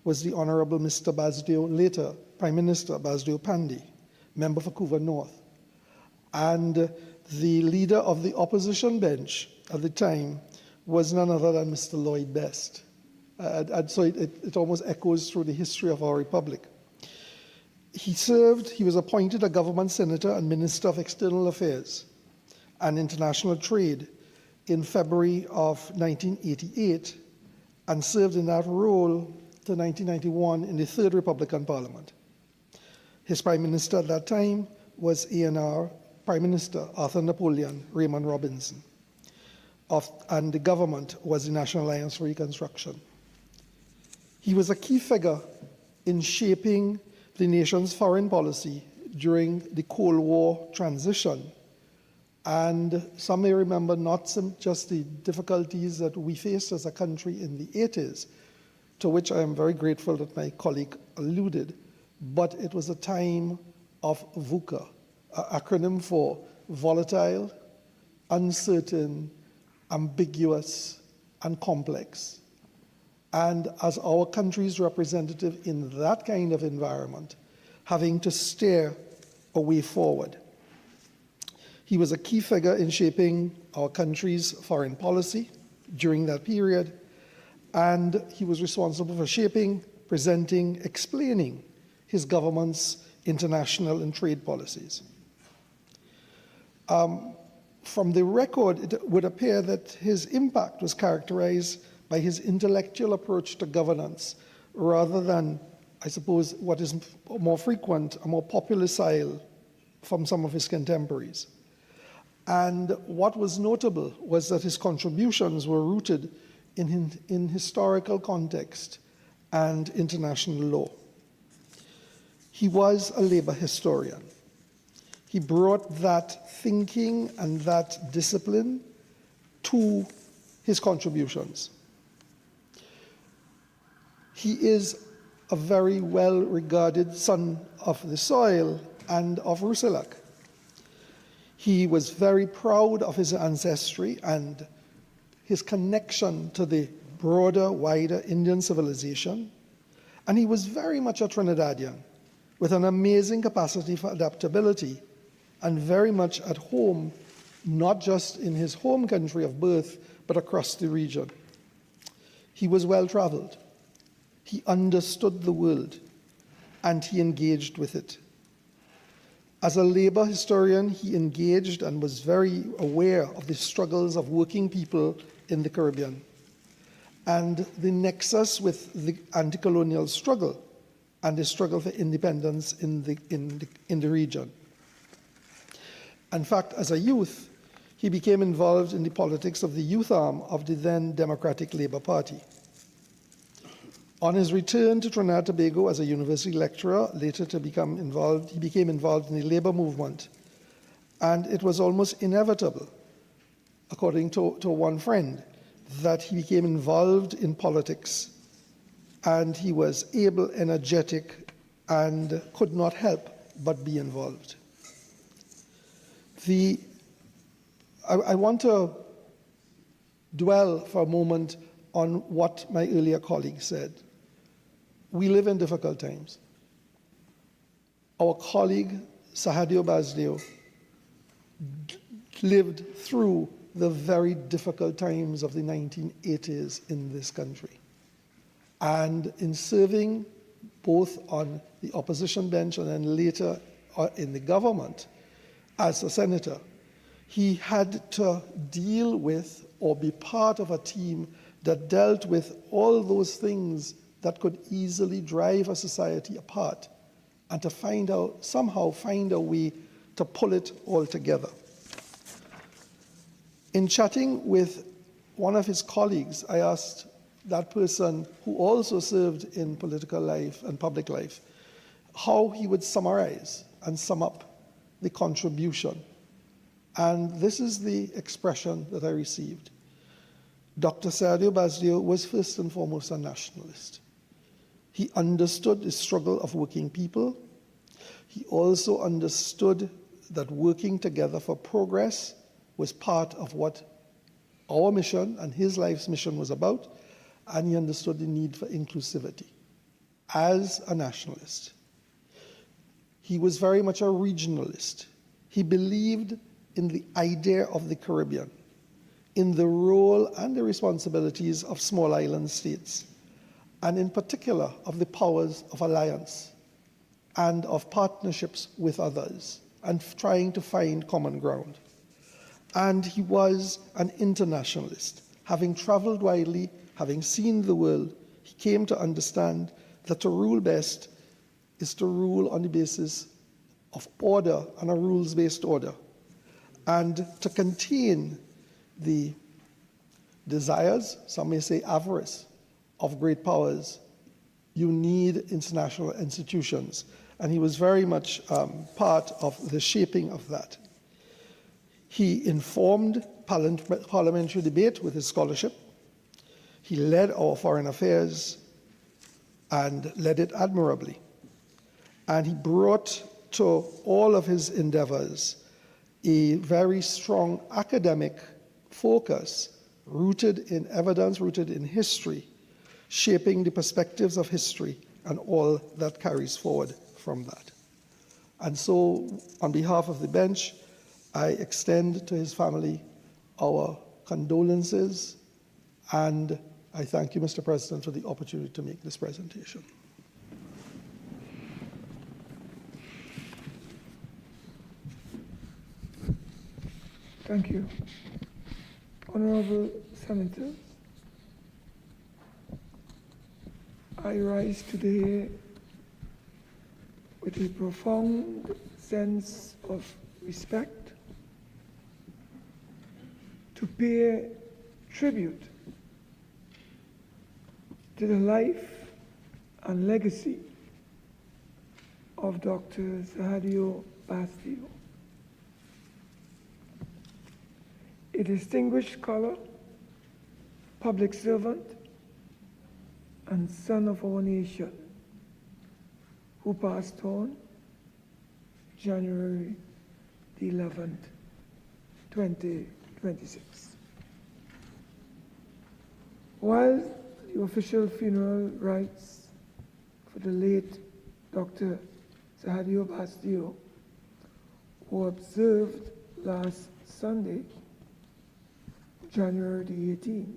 was the Honorable Mr. Basdeo, later Prime Minister Basdeo Pandy, member for Couva North. And the leader of the opposition bench at the time was none other than Mr. Lloyd Best. And so it almost echoes through the history of our republic. He was appointed a government senator and Minister of External Affairs and International Trade in February of 1988 and served in that role to 1991 in the third Republican Parliament. His Prime Minister at that time was ANR Prime Minister Arthur Napoleon Raymond Robinson, and the government was the National Alliance for Reconstruction. He was a key figure in shaping the nation's foreign policy during the Cold War transition. And some may remember not just the difficulties that we faced as a country in the 80s, to which I am very grateful that my colleague alluded, but it was a time of VUCA, an acronym for volatile, uncertain, ambiguous, and complex. And as our country's representative in that kind of environment, having to steer a way forward. He was a key figure in shaping our country's foreign policy during that period, and he was responsible for shaping, presenting, explaining his government's international and trade policies. From the record, it would appear that his impact was characterized by his intellectual approach to governance, rather than, I suppose, what is more frequent, a more popular style from some of his contemporaries. And what was notable was that his contributions were rooted in historical context and international law. He was a labor historian. He brought that thinking and that discipline to his contributions. He is a very well-regarded son of the soil and of Rusilak. He was very proud of his ancestry and his connection to the broader, wider Indian civilization, and he was very much a Trinidadian with an amazing capacity for adaptability and very much at home, not just in his home country of birth, but across the region. He was well-traveled. He understood the world, and he engaged with it. As a labor historian, he engaged and was very aware of the struggles of working people in the Caribbean and the nexus with the anti-colonial struggle and the struggle for independence in the region. In fact, as a youth, he became involved in the politics of the youth arm of the then Democratic Labour Party. On his return to Trinidad and Tobago as a university lecturer, later he became involved in the labor movement. And it was almost inevitable, according to one friend, that he became involved in politics, and he was able, energetic, and could not help but be involved. I want to dwell for a moment on what my earlier colleague said. We live in difficult times. Our colleague, Sahadio Basdeo, lived through the very difficult times of the 1980s in this country. And in serving both on the opposition bench and then later in the government as a senator, he had to deal with or be part of a team that dealt with all those things that could easily drive a society apart and to somehow find a way to pull it all together. In chatting with one of his colleagues, I asked that person who also served in political life and public life how he would summarize and sum up the contribution. And this is the expression that I received. Dr. Sahadio Basdeo was first and foremost a nationalist. He understood the struggle of working people. He also understood that working together for progress was part of what our mission and his life's mission was about, and he understood the need for inclusivity. As a nationalist, he was very much a regionalist. He believed in the idea of the Caribbean, in the role and the responsibilities of small island states, and in particular of the powers of alliance and of partnerships with others and trying to find common ground. And he was an internationalist. Having traveled widely, having seen the world, he came to understand that to rule best is to rule on the basis of order and a rules-based order, and to contain the desires, some may say avarice, of great powers, you need international institutions. And he was very much part of the shaping of that. He informed parliamentary debate with his scholarship. He led our foreign affairs and led it admirably. And he brought to all of his endeavors a very strong academic focus rooted in evidence, rooted in history, shaping the perspectives of history and all that carries forward from that. And so, on behalf of the bench, I extend to his family our condolences, and I thank you, Mr. President, for the opportunity to make this presentation. Thank you. Honorable Senators, I rise today with a profound sense of respect to pay tribute to the life and legacy of Dr. Sahadio Basdeo. a distinguished scholar, public servant, and son of our nation, who passed on January the 11th, 2026. While the official funeral rites for the late Dr. Sahadio Basdio were observed last Sunday, January the 18th,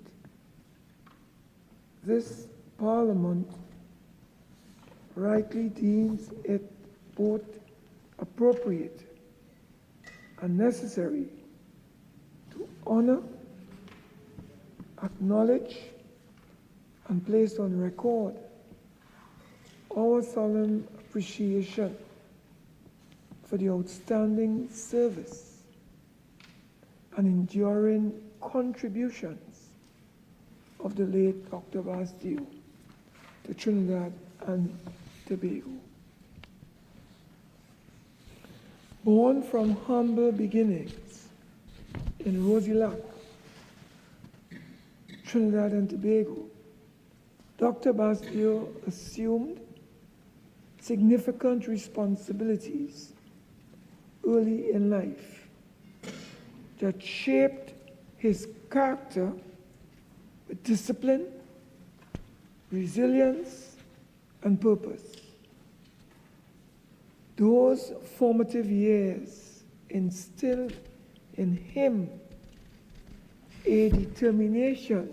this Parliament rightly deems it both appropriate and necessary to honor, acknowledge, and place on record our solemn appreciation for the outstanding service and enduring contributions of the late Dr. Basdio to Trinidad and Tobago. Born from humble beginnings in Rosilac, Trinidad and Tobago, Dr. Basdio assumed significant responsibilities early in life that shaped his character with discipline, resilience, and purpose. Those formative years instilled in him a determination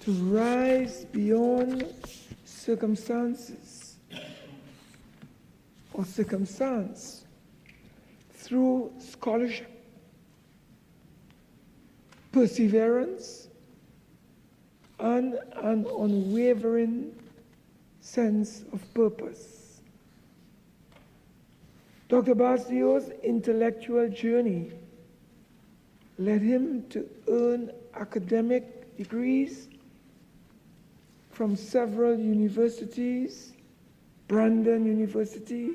to rise beyond circumstances or circumstance through scholarship, perseverance, and an unwavering sense of purpose. Dr. Basdio's intellectual journey led him to earn academic degrees from several universities, Brandon University,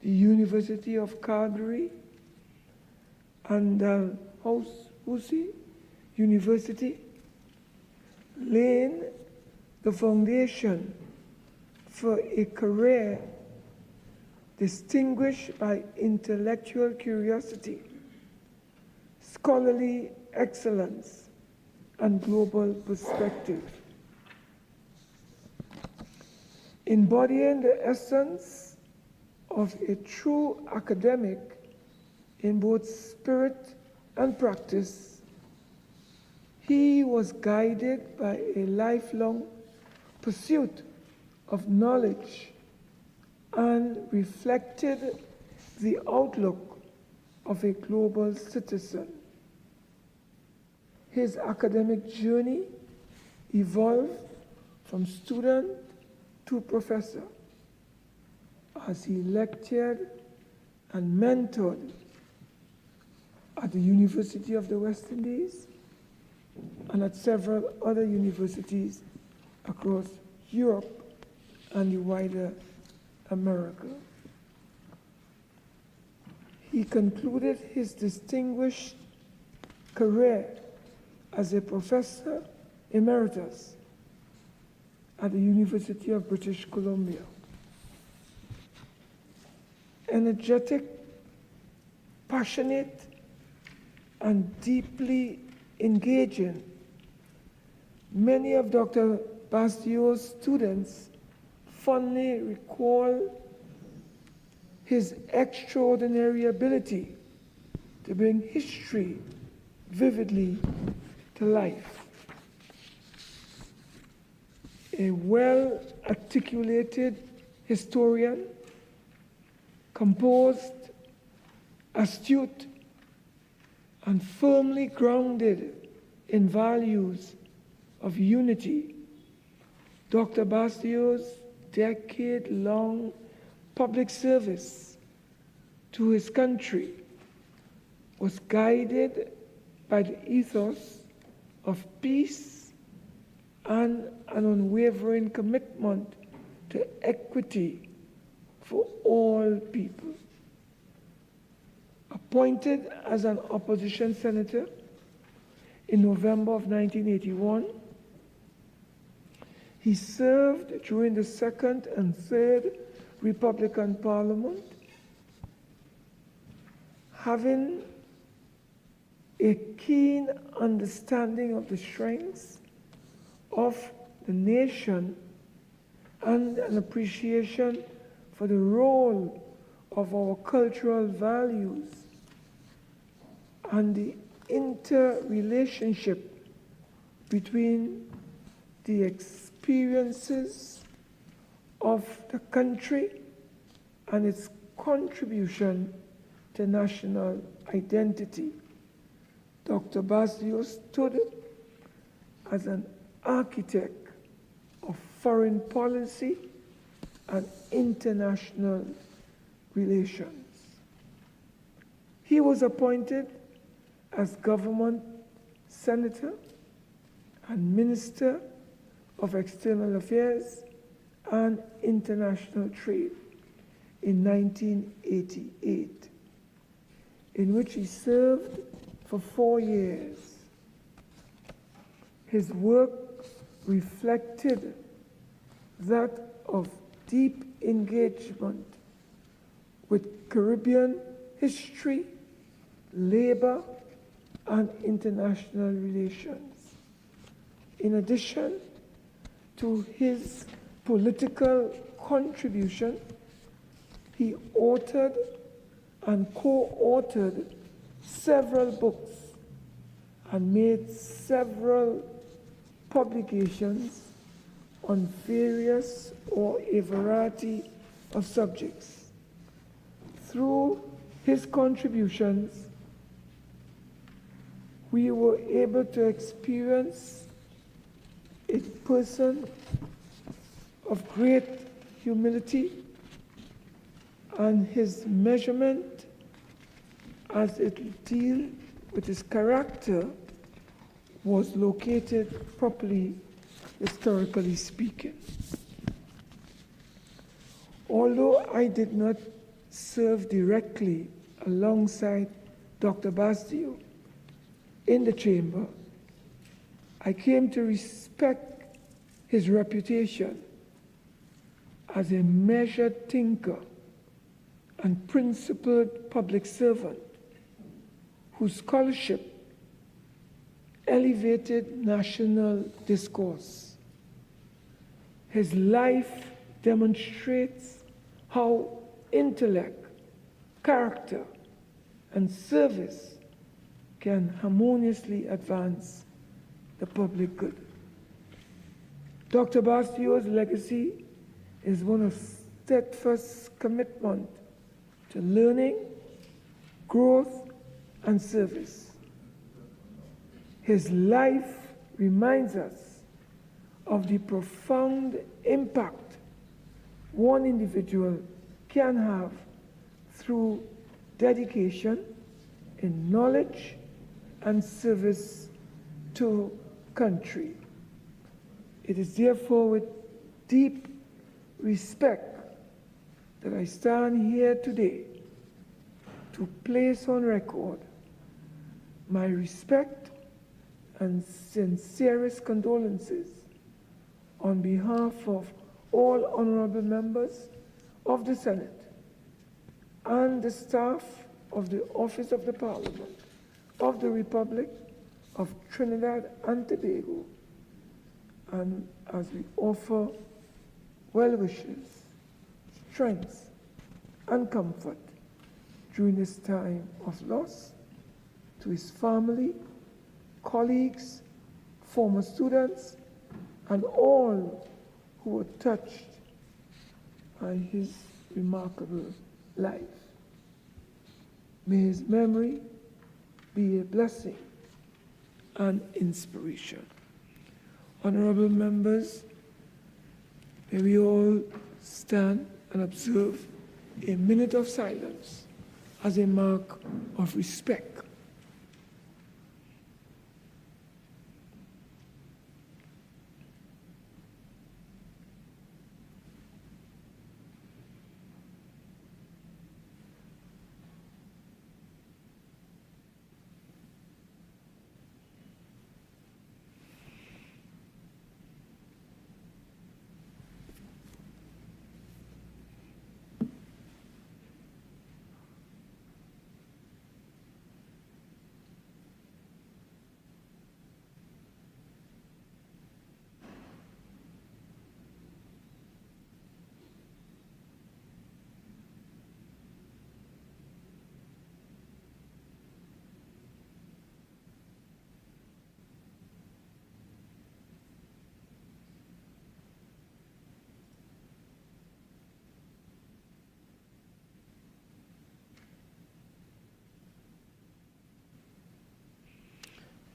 the University of Calgary, and Dalhousie University, laying the foundation for a career distinguished by intellectual curiosity, scholarly excellence, and global perspective. Embodying the essence of a true academic in both spirit and practice, he was guided by a lifelong pursuit of knowledge and reflected the outlook of a global citizen. His academic journey evolved from student to professor as he lectured and mentored at the University of the West Indies and at several other universities across Europe and the wider America. He concluded his distinguished career as a professor emeritus at the University of British Columbia. Energetic, passionate, and deeply engaging, many of Dr. Basdio's students fondly recall his extraordinary ability to bring history vividly to life. A well-articulated historian, composed, astute, and firmly grounded in values of unity, Dr. Basdio's decade-long public service to his country was guided by the ethos of peace and an unwavering commitment to equity for all people. A Appointed as an opposition senator in November of 1981, he served during the second and third Republican Parliament, having a keen understanding of the strengths of the nation and an appreciation for the role of our cultural values and the interrelationship between the experiences of the country and its contribution to national identity. Dr. Basdio stood as an architect of foreign policy and international relations. He was appointed as government senator and minister of external affairs and international trade in 1988, in which he served for 4 years. His work reflected that of deep engagement with Caribbean history, labor, and international relations. In addition to his political contribution, he authored and co-authored several books and made several publications on various or a variety of subjects. Through his contributions, we were able to experience a person of great humility, and his measurement as it deals with his character was located properly, historically speaking. Although I did not serve directly alongside Dr. Basdio in the chamber, I came to respect his reputation as a measured thinker and principled public servant whose scholarship elevated national discourse. His life demonstrates how intellect, character, and service can harmoniously advance the public good. Dr. Bastio's legacy is one of steadfast commitment to learning, growth, and service. His life reminds us of the profound impact one individual can have through dedication in knowledge and service to country. It is therefore with deep respect that I stand here today to place on record my respect and sincerest condolences on behalf of all honorable members of the Senate and the staff of the Office of the Parliament of the Republic of Trinidad and Tobago, and as we offer well wishes, strength, and comfort during this time of loss to his family, colleagues, former students, and all who were touched by his remarkable life. May his memory be a blessing and inspiration. Honorable members, may we all stand and observe a minute of silence as a mark of respect.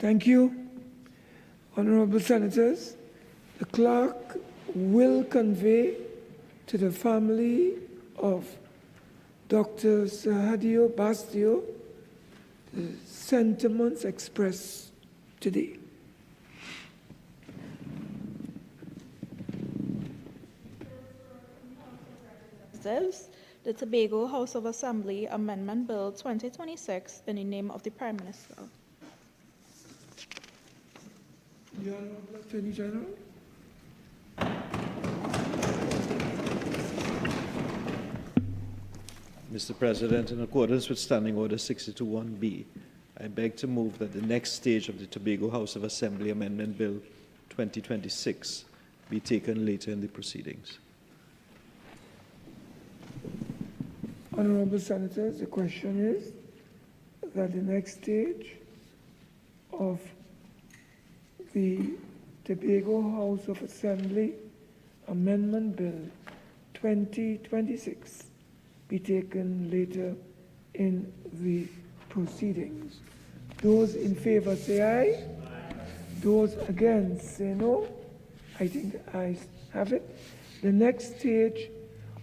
Thank you. Honorable Senators, the clerk will convey to the family of Dr. Sahadio Bastio the sentiments expressed today. The Tobago House of Assembly Amendment Bill 2026 in the name of the Prime Minister. The Honorable Attorney General. Mr. President, in accordance with Standing Order 621B, I beg to move that the next stage of the Tobago House of Assembly Amendment Bill 2026 be taken later in the proceedings. Honorable Senators, the question is that the next stage of the Tobago House of Assembly Amendment Bill 2026 be taken later in the proceedings. Those in favor say aye. Those against say no. I think the ayes have it. The next stage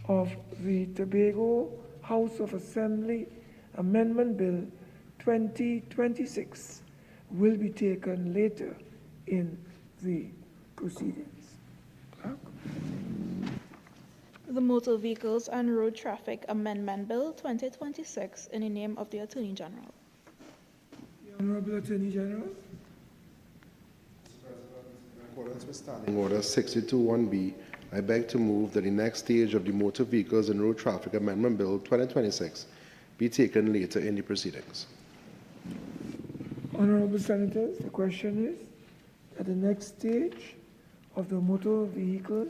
of the Tobago House of Assembly Amendment Bill 2026 will be taken later in the proceedings. Clerk. The Motor Vehicles and Road Traffic Amendment Bill 2026 in the name of the Attorney General. The Honorable Attorney General. In accordance with Standing Order 621B, I beg to move that the next stage of the Motor Vehicles and Road Traffic Amendment Bill 2026 be taken later in the proceedings. Honorable Senators, the question is that the next stage of the Motor Vehicles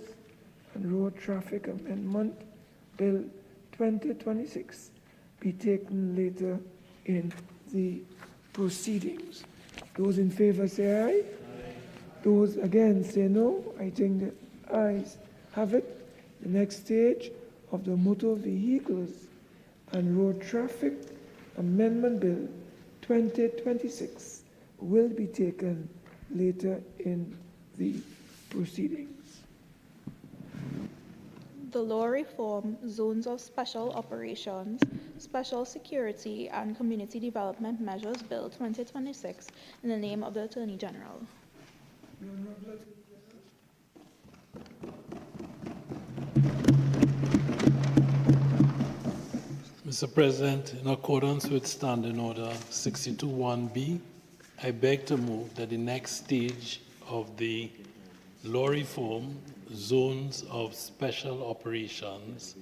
and Road Traffic Amendment Bill 2026 be taken later in the proceedings. Those in favor say aye. Those against say no. I think the ayes have it. The next stage of the Motor Vehicles and Road Traffic Amendment Bill 2026 will be taken later in the proceedings. The Law Reform, Zones of Special Operations, Special Security and Community Development Measures Bill 2026 in the name of the Attorney General. Mr. President, in accordance with Standing Order 621B, I beg to move that the next stage of the Law Reform, Zones of Special Operations,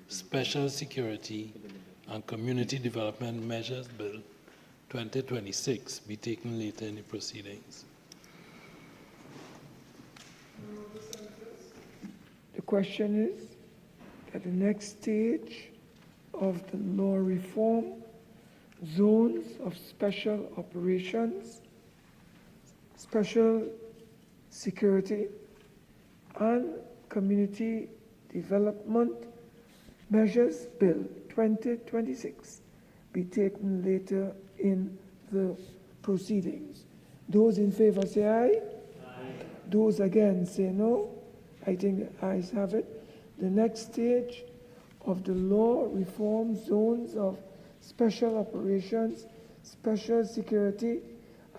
Special Security and Community Development Measures Bill 2026 be taken later in the proceedings. The question is that the next stage of the Law Reform, Zones of Special Operations, Special Security and Community Development Measures Bill 2026 be taken later in the proceedings. Those in favor say aye. Those against say no. I think the ayes have it. The next stage of the Law Reform, Zones of Special Operations, Special Security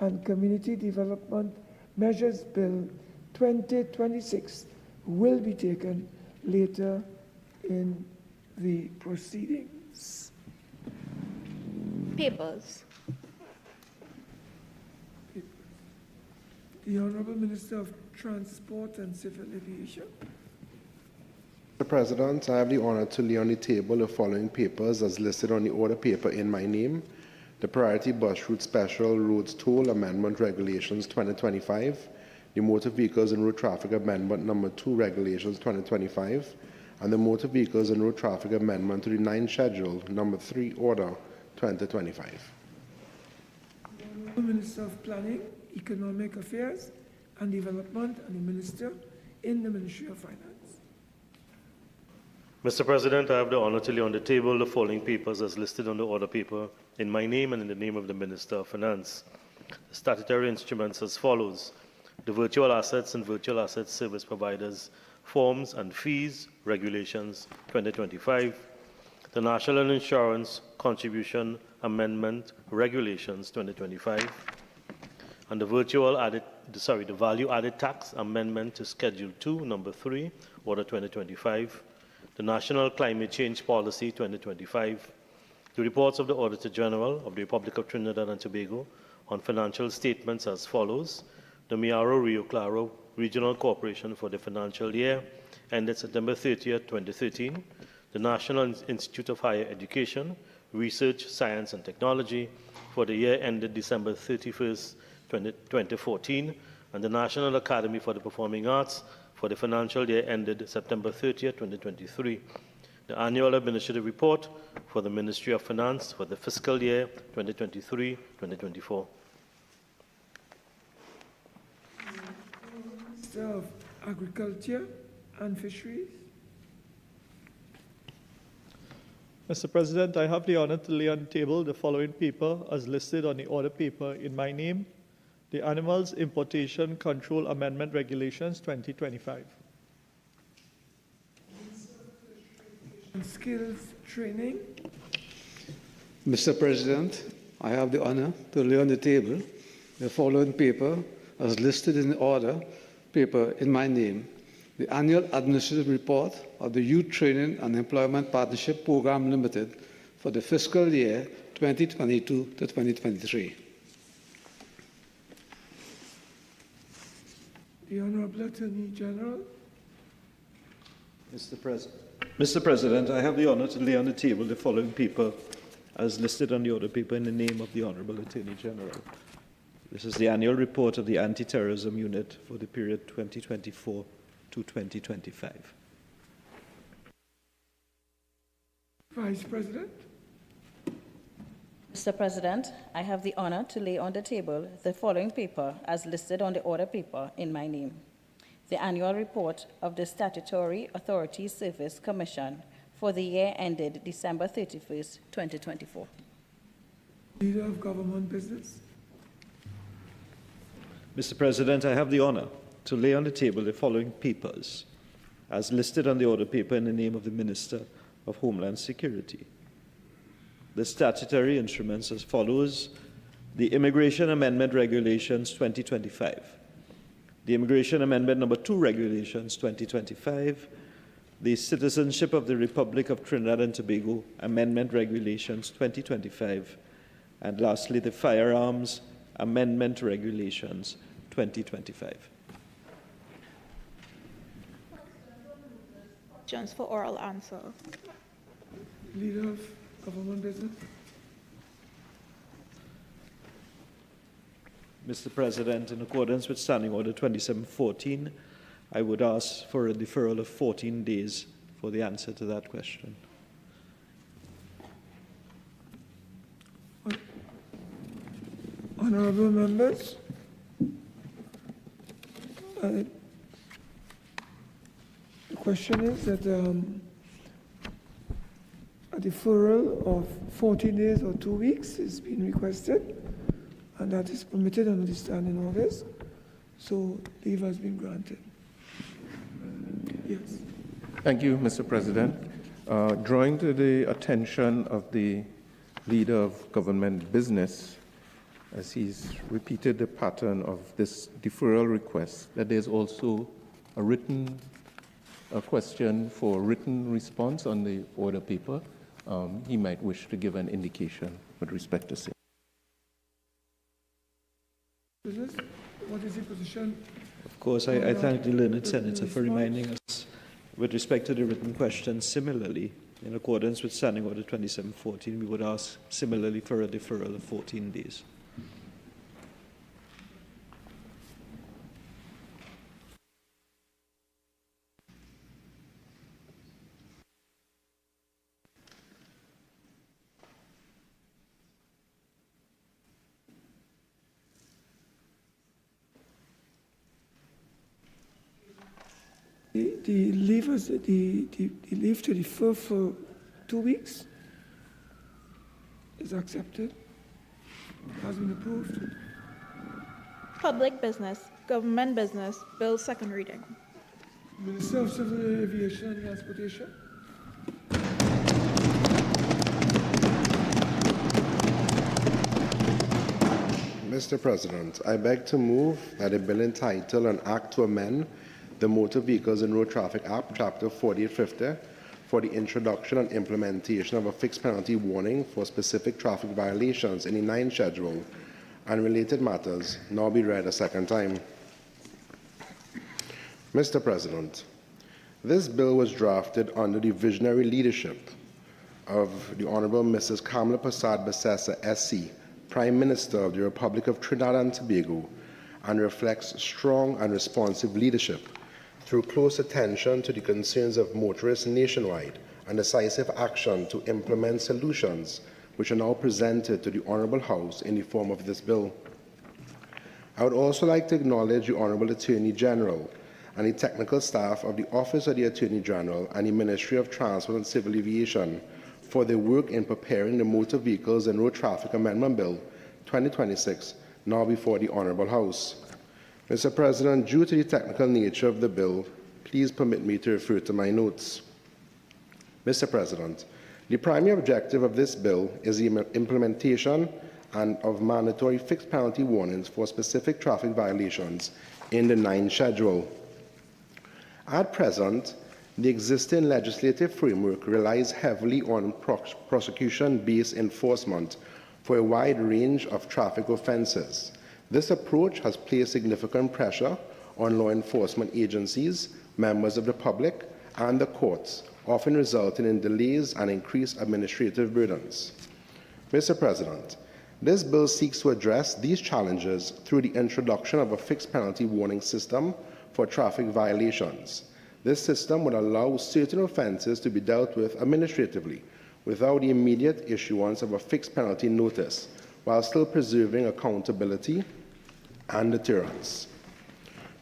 and Community Development Measures Bill 2026 will be taken later in the proceedings. Papers. The Honorable Minister of Transport and Civil Aviation. Mr. President, I have the honor to lay on the table the following papers as listed on the order paper in my name: the Priority Bus Route Special Roads Toll Amendment Regulations 2025, the Motor Vehicles and Road Traffic Amendment Number 2 Regulations 2025, and the Motor Vehicles and Road Traffic Amendment to the 9th Schedule Number 3 Order 2025. The Minister of Planning, Economic Affairs and Development, and the Minister in the Ministry of Finance. Mr. President, I have the honor to lay on the table the following papers as listed on the order paper in my name and in the name of the Minister of Finance. The statutory instruments as follows: the Virtual Assets and Virtual Assets Service Providers Forms and Fees Regulations 2025, the National Insurance Contribution Amendment Regulations 2025, and the Value Added Tax Amendment to Schedule 2, Number 3, Order 2025, the National Climate Change Policy 2025, the reports of the Auditor General of the Republic of Trinidad and Tobago on financial statements as follows: the Miaro Rio Claro Regional Corporation for the financial year ended September 30th, 2013, the National Institute of Higher Education, Research, Science and Technology for the year ended December 31st, 2014, and the National Academy for the Performing Arts for the financial year ended September 30th, 2023. The Annual Administrative Report for the Ministry of Finance for the fiscal year 2023-2024. Minister of Agriculture and Fisheries. Mr. President, I have the honor to lay on the table the following paper as listed on the order paper in my name: the Animals Importation Control Amendment Regulations 2025. And skills training. Mr. President, I have the honor to lay on the table the following paper as listed in the order paper in my name: the Annual Administrative Report of the Youth Training and Employment Partnership Program Limited for the fiscal year 2022 to 2023. The Honorable Attorney General. Mr. President, I have the honor to lay on the table the following paper as listed on the order paper in the name of the Honorable Attorney General. This is the annual report of the Anti-Terrorism Unit for the period 2024 to 2025. Vice President. Mr. President, I have the honor to lay on the table the following paper as listed on the order paper in my name: the annual report of the Statutory Authority Service Commission for the year ended December 31st, 2024. Leader of Government Business. Mr. President, I have the honor to lay on the table the following papers as listed on the order paper in the name of the Minister of Homeland Security. The statutory instruments as follows: the Immigration Amendment Regulations 2025, the Immigration Amendment Number 2 Regulations 2025, the Citizenship of the Republic of Trinidad and Tobago Amendment Regulations 2025, and lastly, the Firearms Amendment Regulations 2025. Questions for oral answer. Leader of Government Business. Mr. President, in accordance with Standing Order 2714, I would ask for a deferral of 14 days for the answer to that question. Honorable members, the question is that a deferral of 14 days or 2 weeks is being requested, and that is permitted under the standing orders. So leave has been granted. Yes. Thank you, Mr. President. Drawing to the attention of the Leader of Government Business, as he's repeated the pattern of this deferral request, that there's also a question for written response on the order paper. He might wish to give an indication with respect to same. What is the position? Of course, I thank the learned Senator for reminding us with respect to the written question. Similarly, in accordance with Standing Order 2714, we would ask similarly for a deferral of 14 days. The leave to defer for 2 weeks is accepted, has been approved. Public Business, Government Business, Bill second reading. Minister of Civil Aviation and Transportation. Mr. President, I beg to move that a bill entitled An Act to Amend the Motor Vehicles and Road Traffic Act, Chapter 4850, for the introduction and implementation of a fixed penalty warning for specific traffic violations in the 9th schedule and related matters now be read a second time. Mr. President, this bill was drafted under the visionary leadership of the Honorable Mrs. Kamala Prasad Basessa, SC, Prime Minister of the Republic of Trinidad and Tobago, and reflects strong and responsive leadership through close attention to the concerns of motorists nationwide and decisive action to implement solutions which are now presented to the Honourable House in the form of this bill. I would also like to acknowledge the Honourable Attorney General and the technical staff of the Office of the Attorney General and the Ministry of Transport and Civil Aviation for their work in preparing the Motor Vehicles and Road Traffic Amendment Bill 2026, now before the Honourable House. Mr. President, due to the technical nature of the bill, please permit me to refer to my notes. Mr. President, the primary objective of this bill is the implementation of mandatory fixed penalty warnings for specific traffic violations in the 9th schedule. At present, the existing legislative framework relies heavily on prosecution-based enforcement for a wide range of traffic offences. This approach has placed significant pressure on law enforcement agencies, members of the public, and the courts, often resulting in delays and increased administrative burdens. Mr. President, this bill seeks to address these challenges through the introduction of a fixed penalty warning system for traffic violations. This system would allow certain offences to be dealt with administratively without the immediate issuance of a fixed penalty notice, while still preserving accountability and deterrence.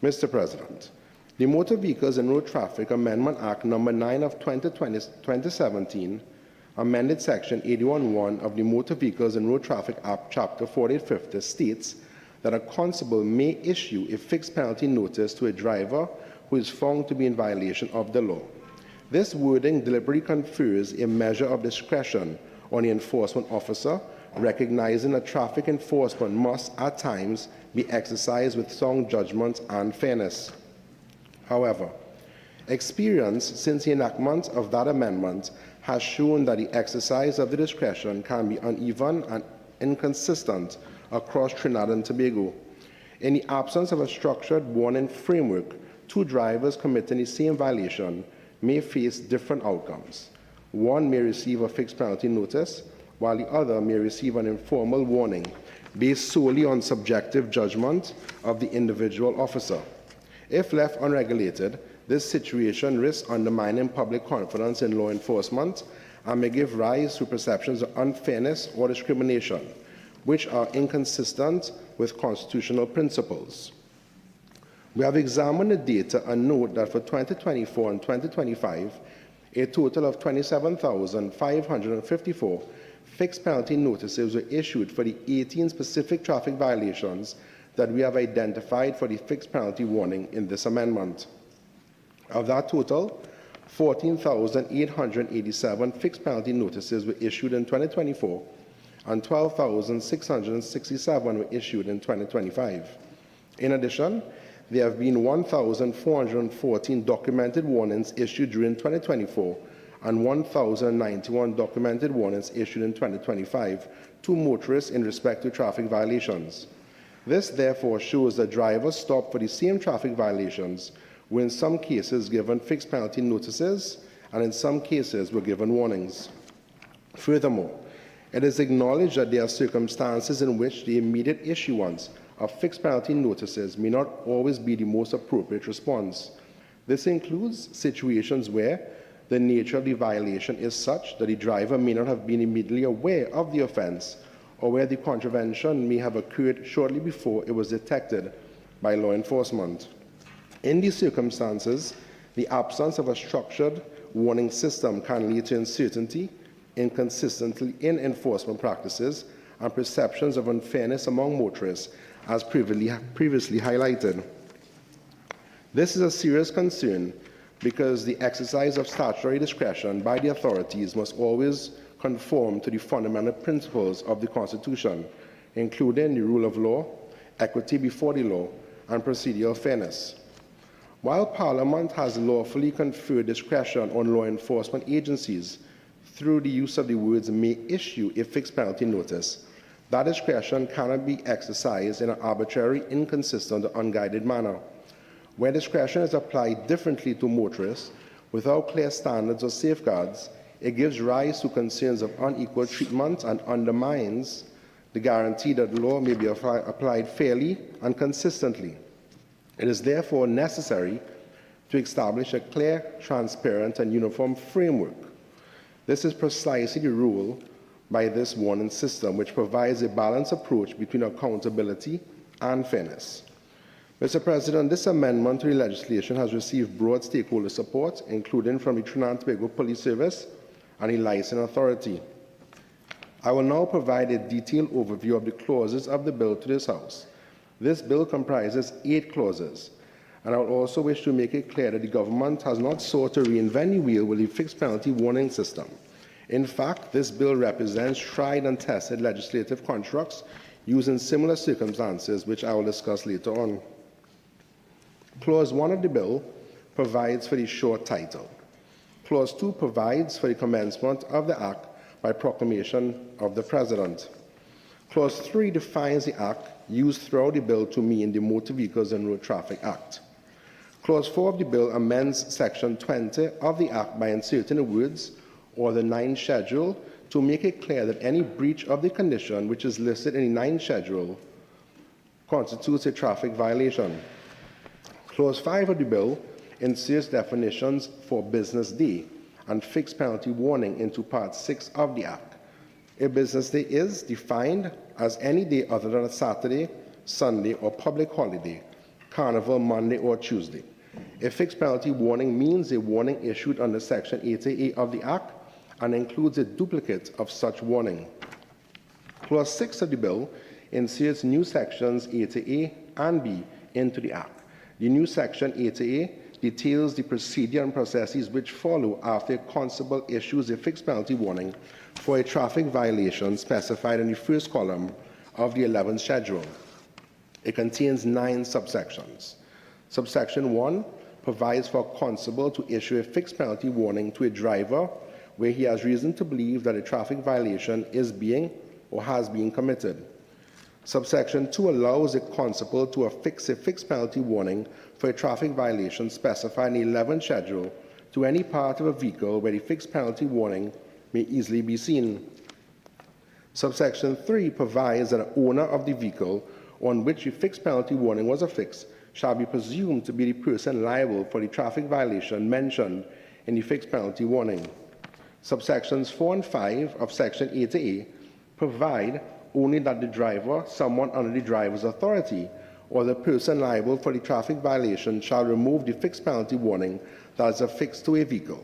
Mr. President, the Motor Vehicles and Road Traffic Amendment Act No. 9 of 2017 amended Section 81(1) of the Motor Vehicles and Road Traffic Act, Chapter 4850, states that a constable may issue a fixed penalty notice to a driver who is found to be in violation of the law. This wording deliberately confers a measure of discretion on the enforcement officer, recognizing that traffic enforcement must at times be exercised with sound judgment and fairness. However, experience since the enactment of that amendment has shown that the exercise of the discretion can be uneven and inconsistent across Trinidad and Tobago. In the absence of a structured warning framework, two drivers committing the same violation may face different outcomes. One may receive a fixed penalty notice, while the other may receive an informal warning based solely on subjective judgment of the individual officer. If left unregulated, this situation risks undermining public confidence in law enforcement and may give rise to perceptions of unfairness or discrimination, which are inconsistent with constitutional principles. We have examined the data and note that for 2024 and 2025, a total of 27,554 fixed penalty notices were issued for the 18 specific traffic violations that we have identified for the fixed penalty warning in this amendment. Of that total, 14,887 fixed penalty notices were issued in 2024 and 12,667 were issued in 2025. In addition, there have been 1,414 documented warnings issued during 2024 and 1,091 documented warnings issued in 2025 to motorists in respect to traffic violations. This therefore shows that drivers stopped for the same traffic violations were in some cases given fixed penalty notices and in some cases were given warnings. Furthermore, it is acknowledged that there are circumstances in which the immediate issuance of fixed penalty notices may not always be the most appropriate response. This includes situations where the nature of the violation is such that the driver may not have been immediately aware of the offense, or where the contravention may have occurred shortly before it was detected by law enforcement. In these circumstances, the absence of a structured warning system can lead to uncertainty, inconsistency in enforcement practices, and perceptions of unfairness among motorists, as previously highlighted. This is a serious concern because the exercise of statutory discretion by the authorities must always conform to the fundamental principles of the Constitution, including the rule of law, equity before the law, and procedural fairness. While Parliament has lawfully conferred discretion on law enforcement agencies through the use of the words may issue a fixed penalty notice, that discretion cannot be exercised in an arbitrary, inconsistent, or unguided manner. Where discretion is applied differently to motorists without clear standards or safeguards, it gives rise to concerns of unequal treatment and undermines the guarantee that the law may be applied fairly and consistently. It is therefore necessary to establish a clear, transparent, and uniform framework. This is precisely the rule by this warning system, which provides a balanced approach between accountability and fairness. Mr. President, this amendment to the legislation has received broad stakeholder support, including from the Trinidad and Tobago Police Service and the Licensing Authority. I will now provide a detailed overview of the clauses of the bill to this House. This bill comprises 8 clauses, and I would also wish to make it clear that the government has not sought to reinvent the wheel with the fixed penalty warning system. In fact, this bill represents tried and tested legislative constructs used in similar circumstances, which I will discuss later on. Clause 1 of the bill provides for the short title. Clause 2 provides for the commencement of the Act by proclamation of the President. Clause 3 defines the Act used throughout the bill to mean the Motor Vehicles and Road Traffic Act. Clause 4 of the bill amends Section 20 of the Act by inserting the words or the 9th schedule to make it clear that any breach of the condition which is listed in the 9th schedule constitutes a traffic violation. Clause 5 of the bill inserts definitions for business day and fixed penalty warning into Part 6 of the Act. A business day is defined as any day other than a Saturday, Sunday, or public holiday, carnival, Monday, or Tuesday. A fixed penalty warning means a warning issued under Section 80A of the Act and includes a duplicate of such warning. Clause 6 of the bill inserts new sections 80A and B into the Act. The new Section 80A details the procedure and processes which follow after a constable issues a fixed penalty warning for a traffic violation specified in the first column of the 11th schedule. It contains 9 subsections. Subsection 1 provides for a constable to issue a fixed penalty warning to a driver where he has reason to believe that a traffic violation is being or has been committed. Subsection 2 allows a constable to affix a fixed penalty warning for a traffic violation specified in the 11th schedule to any part of a vehicle where the fixed penalty warning may easily be seen. Subsection 3 provides that the owner of the vehicle on which the fixed penalty warning was affixed shall be presumed to be the person liable for the traffic violation mentioned in the fixed penalty warning. Subsections 4 and 5 of Section 80A provide only that the driver, someone under the driver's authority, or the person liable for the traffic violation shall remove the fixed penalty warning that is affixed to a vehicle.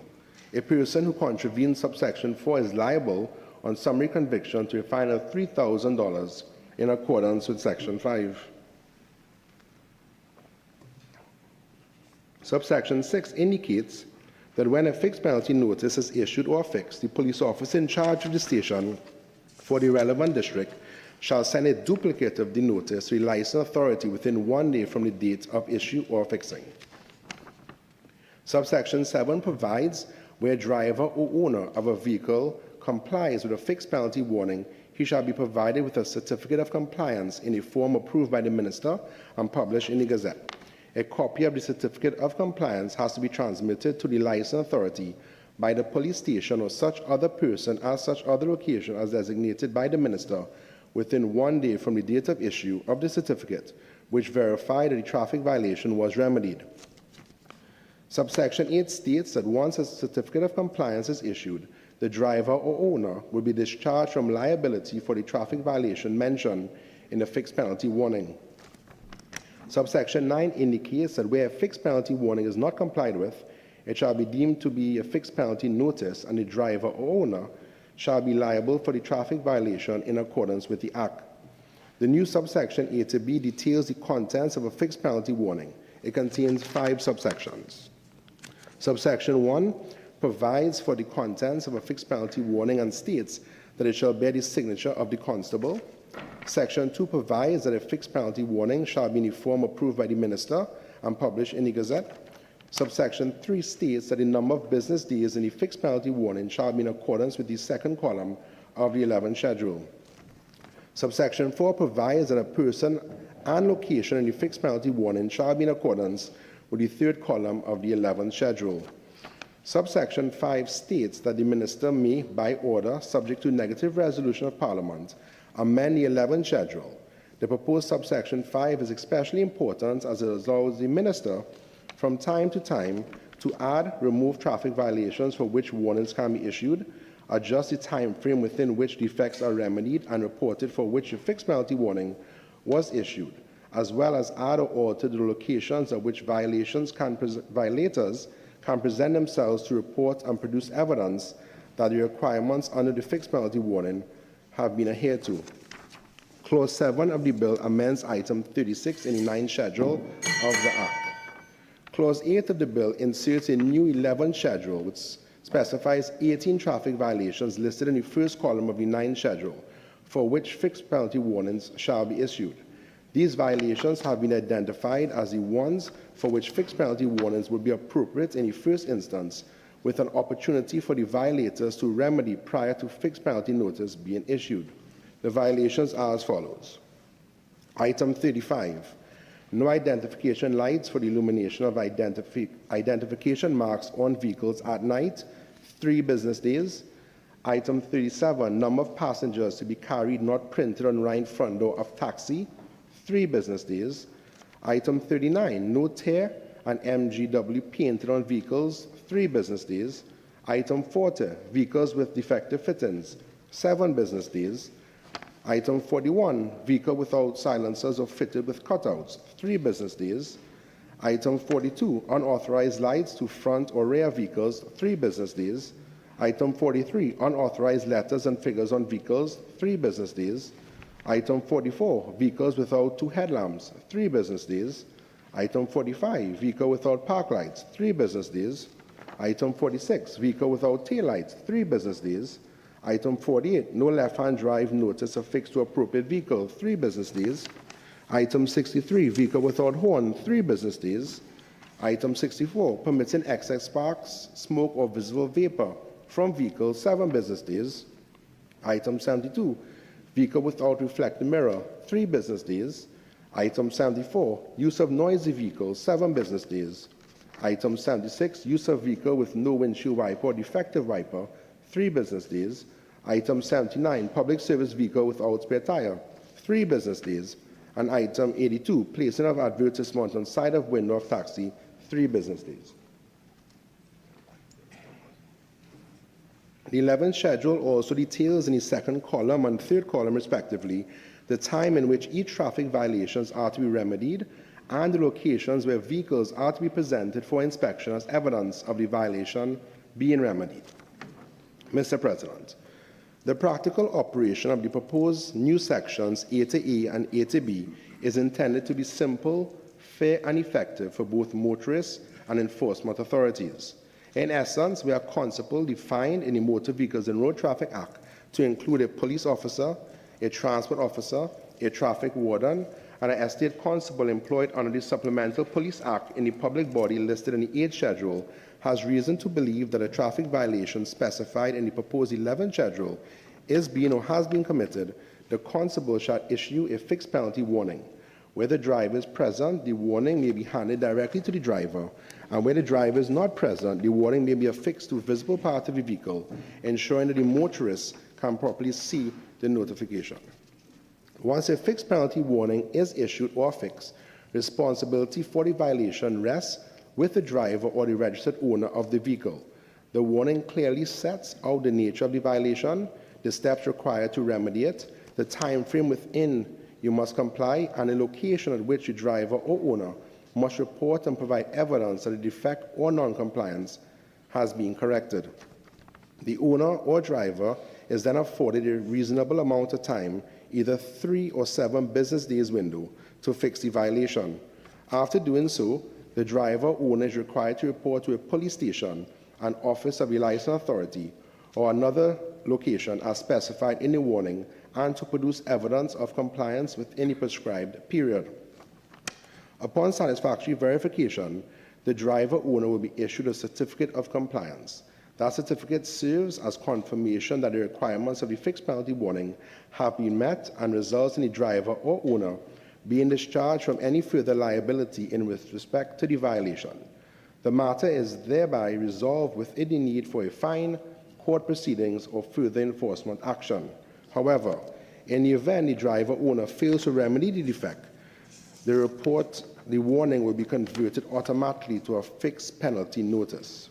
A person who contravenes subsection 4 is liable on summary conviction to a fine of $3,000 in accordance with Section 5. Subsection 6 indicates that when a fixed penalty notice is issued or affixed, the police officer in charge of the station for the relevant district shall send a duplicate of the notice to the licensing authority within 1 day from the date of issue or affixing. Subsection 7 provides where a driver or owner of a vehicle complies with a fixed penalty warning, he shall be provided with a certificate of compliance in a form approved by the minister and published in the Gazette. A copy of the certificate of compliance has to be transmitted to the licensing authority by the police station or such other person at such other location as designated by the minister within 1 day from the date of issue of the certificate, which verified that the traffic violation was remedied. Subsection 8 states that once a certificate of compliance is issued, the driver or owner will be discharged from liability for the traffic violation mentioned in the fixed penalty warning. Subsection 9 indicates that where a fixed penalty warning is not complied with, it shall be deemed to be a fixed penalty notice, and the driver or owner shall be liable for the traffic violation in accordance with the Act. The new subsection A to B details the contents of a fixed penalty warning. It contains 5 subsections. Subsection 1 provides for the contents of a fixed penalty warning and states that it shall bear the signature of the constable. Section 2 provides that a fixed penalty warning shall be in the form approved by the minister and published in the Gazette. Subsection 3 states that the number of business days in the fixed penalty warning shall be in accordance with the second column of the 11th schedule. Subsection 4 provides that a person and location in the fixed penalty warning shall be in accordance with the third column of the 11th schedule. Subsection 5 states that the minister may, by order, subject to negative resolution of Parliament, amend the 11th schedule. The proposed subsection 5 is especially important as it allows the minister from time to time to add, remove traffic violations for which warnings can be issued, adjust the time frame within which defects are remedied and reported for which a fixed penalty warning was issued, as well as add or alter the locations at which violators can present themselves to report and produce evidence that the requirements under the fixed penalty warning have been adhered to. Clause 7 of the bill amends item 36 in the 9th schedule of the Act. Clause 8 of the bill inserts a new 11th schedule which specifies 18 traffic violations listed in the first column of the 9th schedule for which fixed penalty warnings shall be issued. These violations have been identified as the ones for which fixed penalty warnings would be appropriate in the first instance, with an opportunity for the violators to remedy prior to fixed penalty notice being issued. The violations are as follows. Item 35, no identification lights for the illumination of identification marks on vehicles at night, 3 business days. Item 37, number of passengers to be carried not printed on right front door of taxi, 3 business days. Item 39, no tear and MGW painted on vehicles, 3 business days. Item 40, vehicles with defective fittings, 7 business days. Item 41, vehicle without silencers or fitted with cutouts, 3 business days. Item 42, unauthorized lights to front or rear vehicles, 3 business days. Item 43, unauthorized letters and figures on vehicles, 3 business days. Item 44, vehicles without 2 headlamps, 3 business days. Item 45, vehicle without park lights, 3 business days. Item 46, vehicle without tail lights, 3 business days. Item 48, no left-hand drive notice affixed to appropriate vehicle, 3 business days. Item 63, vehicle without horn, 3 business days. Item 64, permitting excess sparks, smoke or visible vapor from vehicles, 7 business days. Item 72, vehicle without reflecting mirror, 3 business days. Item 74, use of noisy vehicles, 7 business days. Item 76, use of vehicle with no windshield wiper or defective wiper, 3 business days. Item 79, public service vehicle without spare tire, 3 business days. And item 82, placing of advertisement on side of window of taxi, 3 business days. The 11th schedule also details in the second column and third column respectively the time in which each traffic violations are to be remedied and the locations where vehicles are to be presented for inspection as evidence of the violation being remedied. Mr. President, the practical operation of the proposed new sections A to A and A to B is intended to be simple, fair and effective for both motorists and enforcement authorities. In essence, we are constable defined in the Motor Vehicles and Road Traffic Act to include a police officer, a transport officer, a traffic warden, and an estate constable employed under the Supplemental Police Act in the public body listed in the 8th schedule has reason to believe that a traffic violation specified in the proposed 11th schedule is being or has been committed, the constable shall issue a fixed penalty warning. Where the driver is present, the warning may be handed directly to the driver, and where the driver is not present, the warning may be affixed to a visible part of the vehicle, ensuring that the motorist can properly see the notification. Once a fixed penalty warning is issued or affixed, responsibility for the violation rests with the driver or the registered owner of the vehicle. The warning clearly sets out the nature of the violation, the steps required to remedy it, the time frame within you must comply, and the location at which the driver or owner must report and provide evidence that the defect or non-compliance has been corrected. The owner or driver is then afforded a reasonable amount of time, either 3 or 7 business days window to fix the violation. After doing so, the driver or owner is required to report to a police station, an office of the licensing authority, or another location as specified in the warning, and to produce evidence of compliance within the prescribed period. Upon satisfactory verification, the driver owner will be issued a certificate of compliance. That certificate serves as confirmation that the requirements of the fixed penalty warning have been met and results in the driver or owner being discharged from any further liability in with respect to the violation. The matter is thereby resolved without the need for a fine, court proceedings, or further enforcement action. However, in the event the driver owner fails to remedy the defect, the warning will be converted automatically to a fixed penalty notice.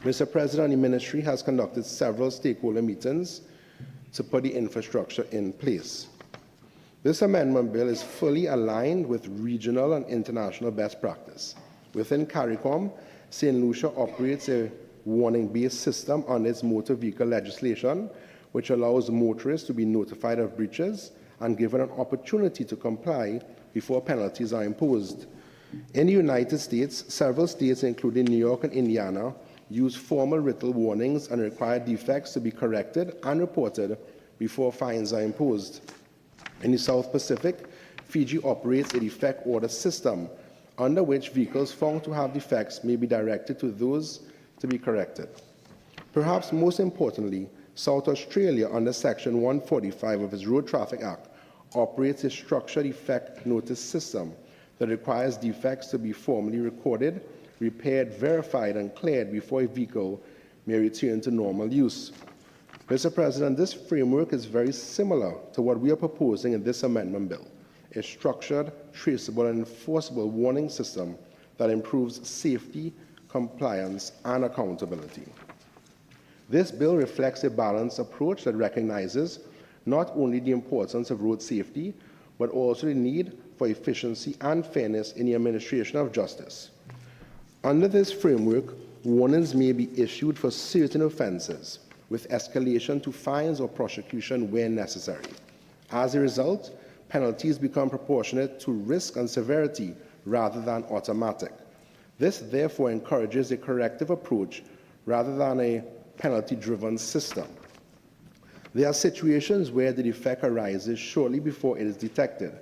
Mr. President, the Ministry has conducted several stakeholder meetings to put the infrastructure in place. This amendment bill is fully aligned with regional and international best practice. Within CARICOM, St. Lucia operates a warning-based system on its motor vehicle legislation, which allows motorists to be notified of breaches and given an opportunity to comply before penalties are imposed. In the United States, several states, including New York and Indiana, use formal written warnings and require defects to be corrected and reported before fines are imposed. In the South Pacific, Fiji operates a defect order system under which vehicles found to have defects may be directed to those to be corrected. Perhaps most importantly, South Australia, under Section 145 of its Road Traffic Act, operates a structured defect notice system that requires defects to be formally recorded, repaired, verified, and cleared before a vehicle may return to normal use. Mr. President, this framework is very similar to what we are proposing in this amendment bill, a structured, traceable, and enforceable warning system that improves safety, compliance, and accountability. This bill reflects a balanced approach that recognizes not only the importance of road safety, but also the need for efficiency and fairness in the administration of justice. Under this framework, warnings may be issued for certain offenses, with escalation to fines or prosecution where necessary. As a result, penalties become proportionate to risk and severity rather than automatic. This therefore encourages a corrective approach rather than a penalty-driven system. There are situations where the defect arises shortly before it is detected,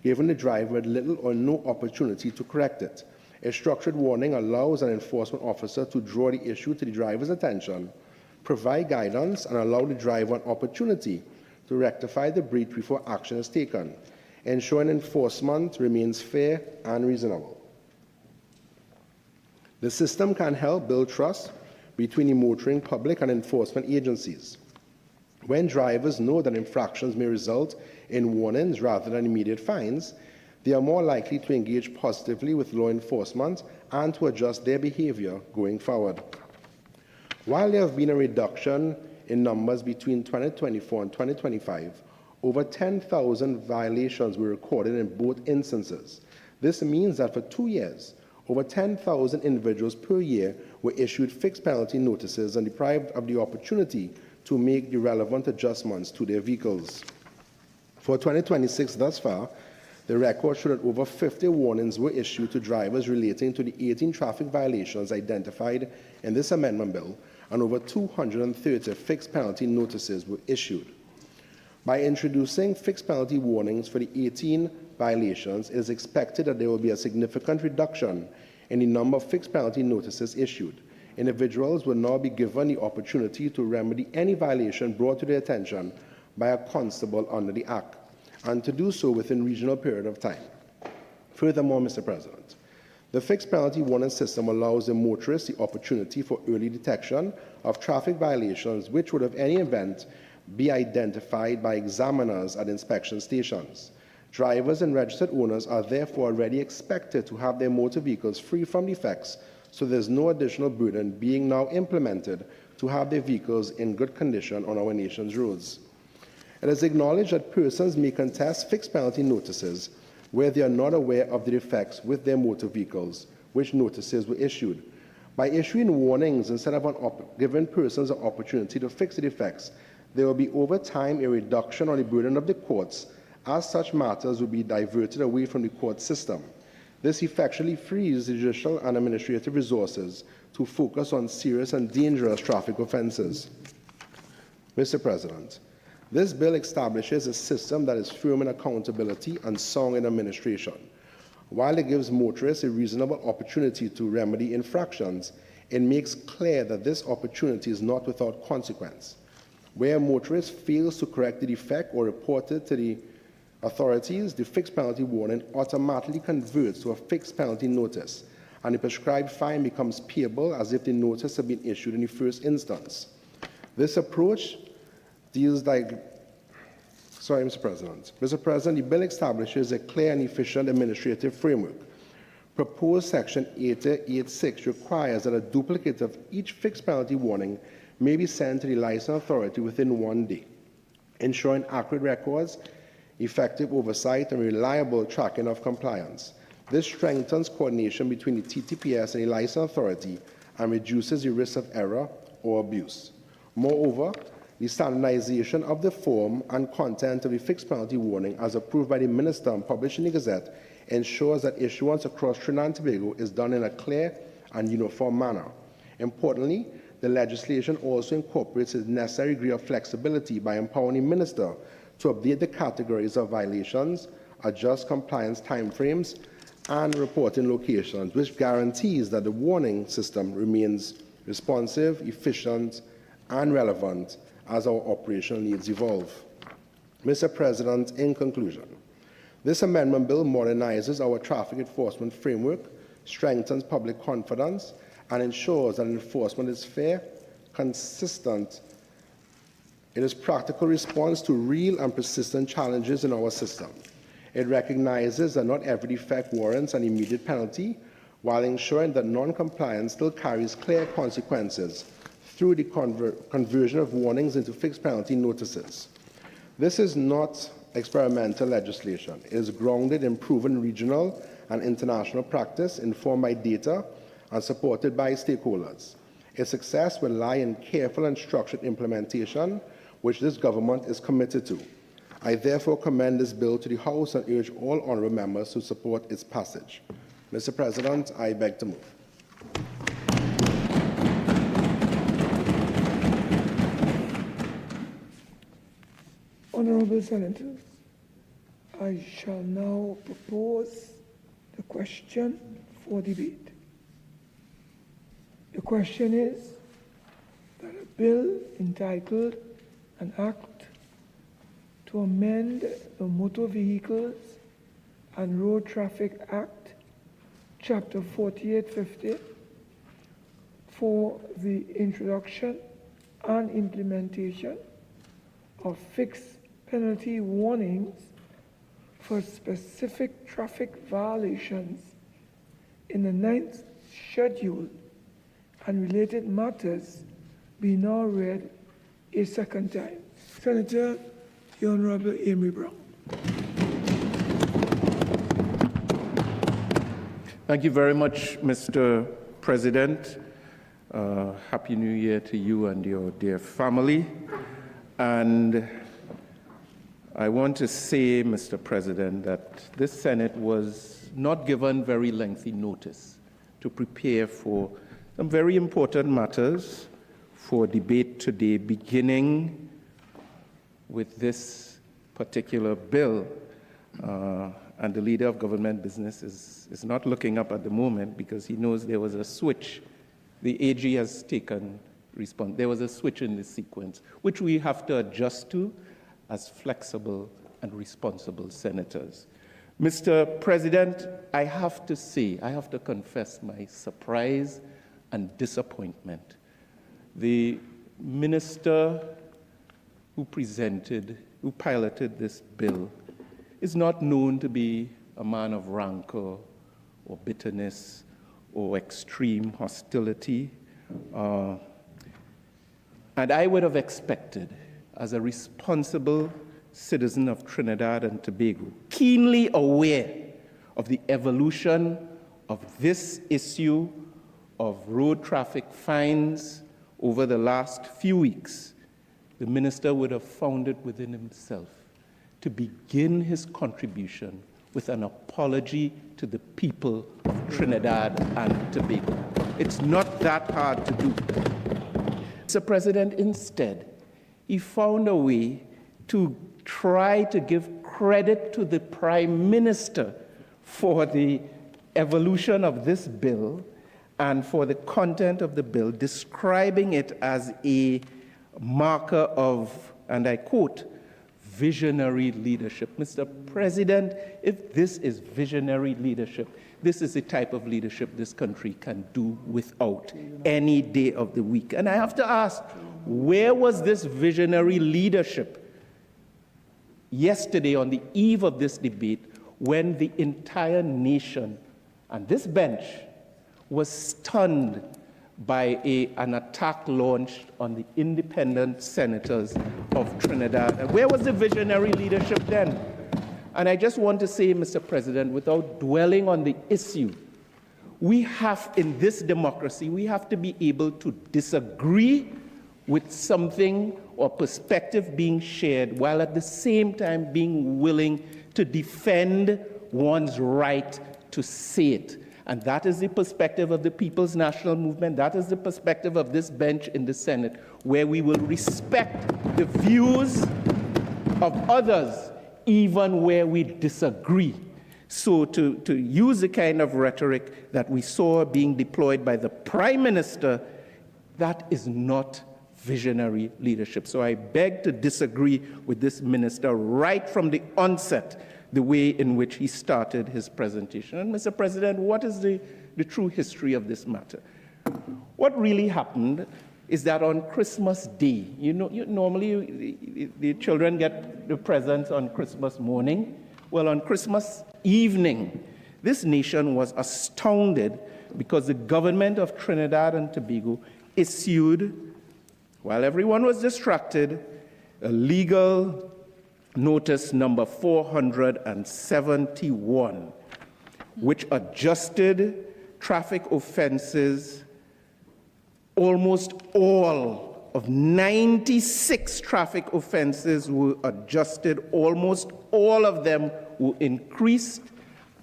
giving the driver little or no opportunity to correct it. A structured warning allows an enforcement officer to draw the issue to the driver's attention, provide guidance, and allow the driver an opportunity to rectify the breach before action is taken, ensuring enforcement remains fair and reasonable. The system can help build trust between the motoring public and enforcement agencies. When drivers know that infractions may result in warnings rather than immediate fines, they are more likely to engage positively with law enforcement and to adjust their behavior going forward. While there have been a reduction in numbers between 2024 and 2025, over 10,000 violations were recorded in both instances. This means that for 2 years, over 10,000 individuals per year were issued fixed penalty notices and deprived of the opportunity to make the relevant adjustments to their vehicles. For 2026 thus far, the record showed that over 50 warnings were issued to drivers relating to the 18 traffic violations identified in this amendment bill, and over 230 fixed penalty notices were issued. By introducing fixed penalty warnings for the 18 violations, it is expected that there will be a significant reduction in the number of fixed penalty notices issued. Individuals will now be given the opportunity to remedy any violation brought to their attention by a constable under the Act, and to do so within a reasonable period of time. Furthermore, Mr. President, the fixed penalty warning system allows the motorist the opportunity for early detection of traffic violations which would, in any event, be identified by examiners at inspection stations. Drivers and registered owners are therefore already expected to have their motor vehicles free from defects, so there's no additional burden being now implemented to have their vehicles in good condition on our nation's roads. It is acknowledged that persons may contest fixed penalty notices where they are not aware of the defects with their motor vehicles, which notices were issued. By issuing warnings instead of giving persons an opportunity to fix the defects, there will be over time a reduction on the burden of the courts, as such matters will be diverted away from the court system. This effectively frees the judicial and administrative resources to focus on serious and dangerous traffic offences. Mr. President, this bill establishes a system that is firm in accountability and sound in administration. While it gives motorists a reasonable opportunity to remedy infractions, it makes clear that this opportunity is not without consequence. Where a motorist fails to correct the defect or report it to the authorities, the fixed penalty warning automatically converts to a fixed penalty notice, and the prescribed fine becomes payable as if the notice had been issued in the first instance. This approach deals Mr. President. Mr. President, the bill establishes a clear and efficient administrative framework. Proposed Section 8086 requires that a duplicate of each fixed penalty warning may be sent to the licensing authority within 1 day, ensuring accurate records, effective oversight, and reliable tracking of compliance. This strengthens coordination between the TTPS and the licensing authority and reduces the risk of error or abuse. Moreover, the standardization of the form and content of the fixed penalty warning as approved by the Minister and published in the Gazette ensures that issuance across Trinidad and Tobago is done in a clear and uniform manner. Importantly, the legislation also incorporates a necessary degree of flexibility by empowering the Minister to update the categories of violations, adjust compliance timeframes, and reporting locations, which guarantees that the warning system remains responsive, efficient, and relevant as our operational needs evolve. Mr. President, in conclusion, this amendment bill modernizes our traffic enforcement framework, strengthens public confidence, and ensures that enforcement is fair, consistent. It is practical response to real and persistent challenges in our system. It recognizes that not every defect warrants an immediate penalty, while ensuring that non-compliance still carries clear consequences through the conversion of warnings into fixed penalty notices. This is not experimental legislation. It is grounded in proven regional and international practice, informed by data and supported by stakeholders. Its success will lie in careful and structured implementation, which this government is committed to. I therefore commend this bill to the House and urge all honourable members to support its passage. Mr. President, I beg to move. Honourable Senators, I shall now propose the question for debate. The question is that a bill entitled An Act to amend the Motor Vehicles and Road Traffic Act, Chapter 4850, for the introduction and implementation of fixed penalty warnings for specific traffic violations in the 9th schedule and related matters be now read a second time. Senator, the Honourable Amy Brown. Thank you very much, Mr. President. Happy New Year to you and your dear family. And I want to say, Mr. President, that this Senate was not given very lengthy notice to prepare for some very important matters for debate today, beginning with this particular bill. And the leader of government business is not looking up at the moment because he knows there was a switch. The AG has taken response. There was a switch in the sequence, which we have to adjust to as flexible and responsible senators. Mr. President, I have to say, I have to confess my surprise and disappointment. The minister who piloted this bill is not known to be a man of rancor or bitterness or extreme hostility. And I would have expected, as a responsible citizen of Trinidad and Tobago, keenly aware of the evolution of this issue of road traffic fines over the last few weeks, the minister would have found it within himself to begin his contribution with an apology to the people of Trinidad and Tobago. It's not that hard to do. Mr. President, instead, he found a way to try to give credit to the Prime Minister for the evolution of this bill and for the content of the bill, describing it as a marker of, and I quote, visionary leadership. Mr. President, if this is visionary leadership, this is the type of leadership this country can do without any day of the week. And I have to ask, where was this visionary leadership yesterday on the eve of this debate when the entire nation and this bench was stunned by an attack launched on the independent senators of Trinidad? And where was the visionary leadership then? And I just want to say, Mr. President, without dwelling on the issue, we have, in this democracy, we have to be able to disagree with something or perspective being shared, while at the same time being willing to defend one's right to say it. And that is the perspective of the People's National Movement. That is the perspective of this bench in the Senate, where we will respect the views of others, even where we disagree. So to use the kind of rhetoric that we saw being deployed by the Prime Minister, that is not visionary leadership. So I beg to disagree with this minister right from the onset, the way in which he started his presentation. And Mr. President, what is the true history of this matter? What really happened is that on Christmas Day, normally the children get the presents on Christmas morning. Well, on Christmas evening, this nation was astounded because the government of Trinidad and Tobago issued, while everyone was distracted, a legal notice number 471, which adjusted traffic offenses. Almost all of 96 traffic offenses were adjusted. Almost all of them were increased,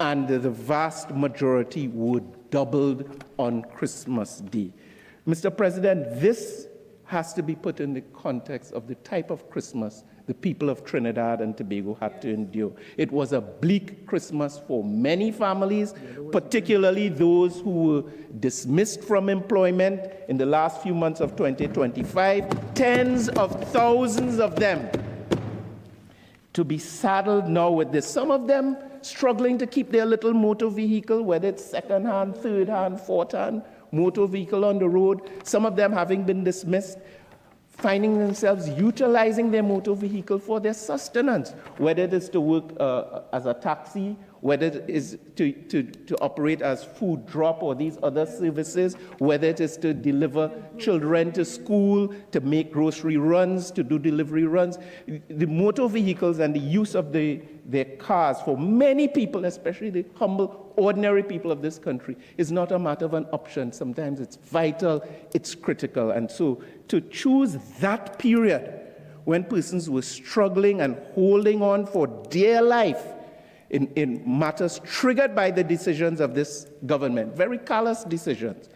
and the vast majority were doubled on Christmas Day. Mr. President, this has to be put in the context of the type of Christmas the people of Trinidad and Tobago had to endure. It was a bleak Christmas for many families, particularly those who were dismissed from employment in the last few months of 2025, tens of thousands of them to be saddled now with this. Some of them struggling to keep their little motor vehicle, whether it's second-hand, third-hand, fourth-hand motor vehicle on the road. Some of them having been dismissed, finding themselves utilizing their motor vehicle for their sustenance, whether it is to work as a taxi, whether it is to operate as food drop or these other services, whether it is to deliver children to school, to make grocery runs, to do delivery runs. The motor vehicles and the use of their cars for many people, especially the humble, ordinary people of this country, is not a matter of an option. Sometimes it's vital, it's critical. And so to choose that period when persons were struggling and holding on for dear life in matters triggered by the decisions of this government, very callous decisions,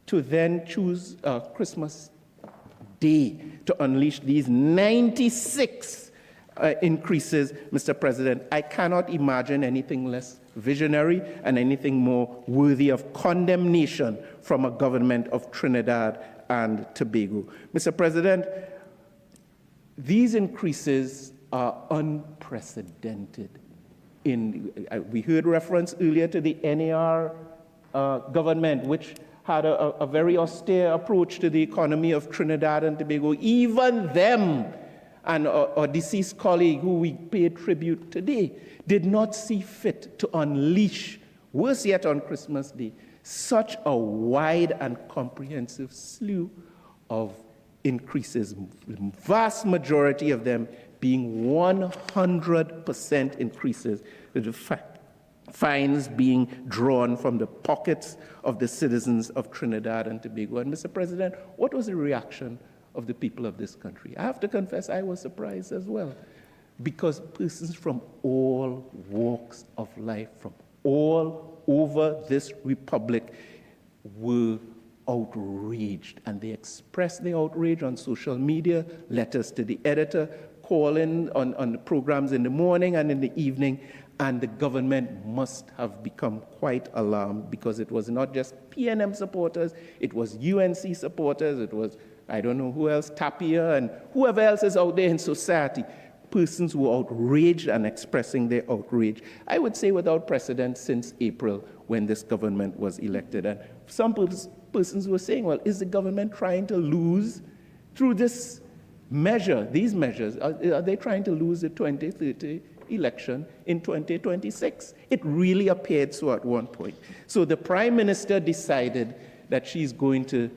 to then choose Christmas Day to unleash these 96 increases, Mr. President, I cannot imagine anything less visionary and anything more worthy of condemnation from a government of Trinidad and Tobago. Mr. President, these increases are unprecedented. We heard reference earlier to the NAR government, which had a very austere approach to the economy of Trinidad and Tobago. Even them and our deceased colleague, who we pay tribute today, did not see fit to unleash, worse yet on Christmas Day, such a wide and comprehensive slew of increases, the vast majority of them being 100% increases, the fines being drawn from the pockets of the citizens of Trinidad and Tobago. And Mr. President, what was the reaction of the people of this country. I have to confess, I was surprised as well, because persons from all walks of life, from all over this republic, were outraged, and they expressed their outrage on social media, letters to the editor, calling on the programs in the morning and in the evening, and the government must have become quite alarmed, because it was not just PNM supporters, it was UNC supporters, it was, I don't know who else, Tapia, and whoever else is out there in society. Persons were outraged and expressing their outrage, I would say without precedent, since April when this government was elected. And some persons were saying, well, is the government trying to lose through this measure, these measures? Are they trying to lose the 2030 election in 2026? It really appeared so at one point. So the Prime Minister decided that she's going to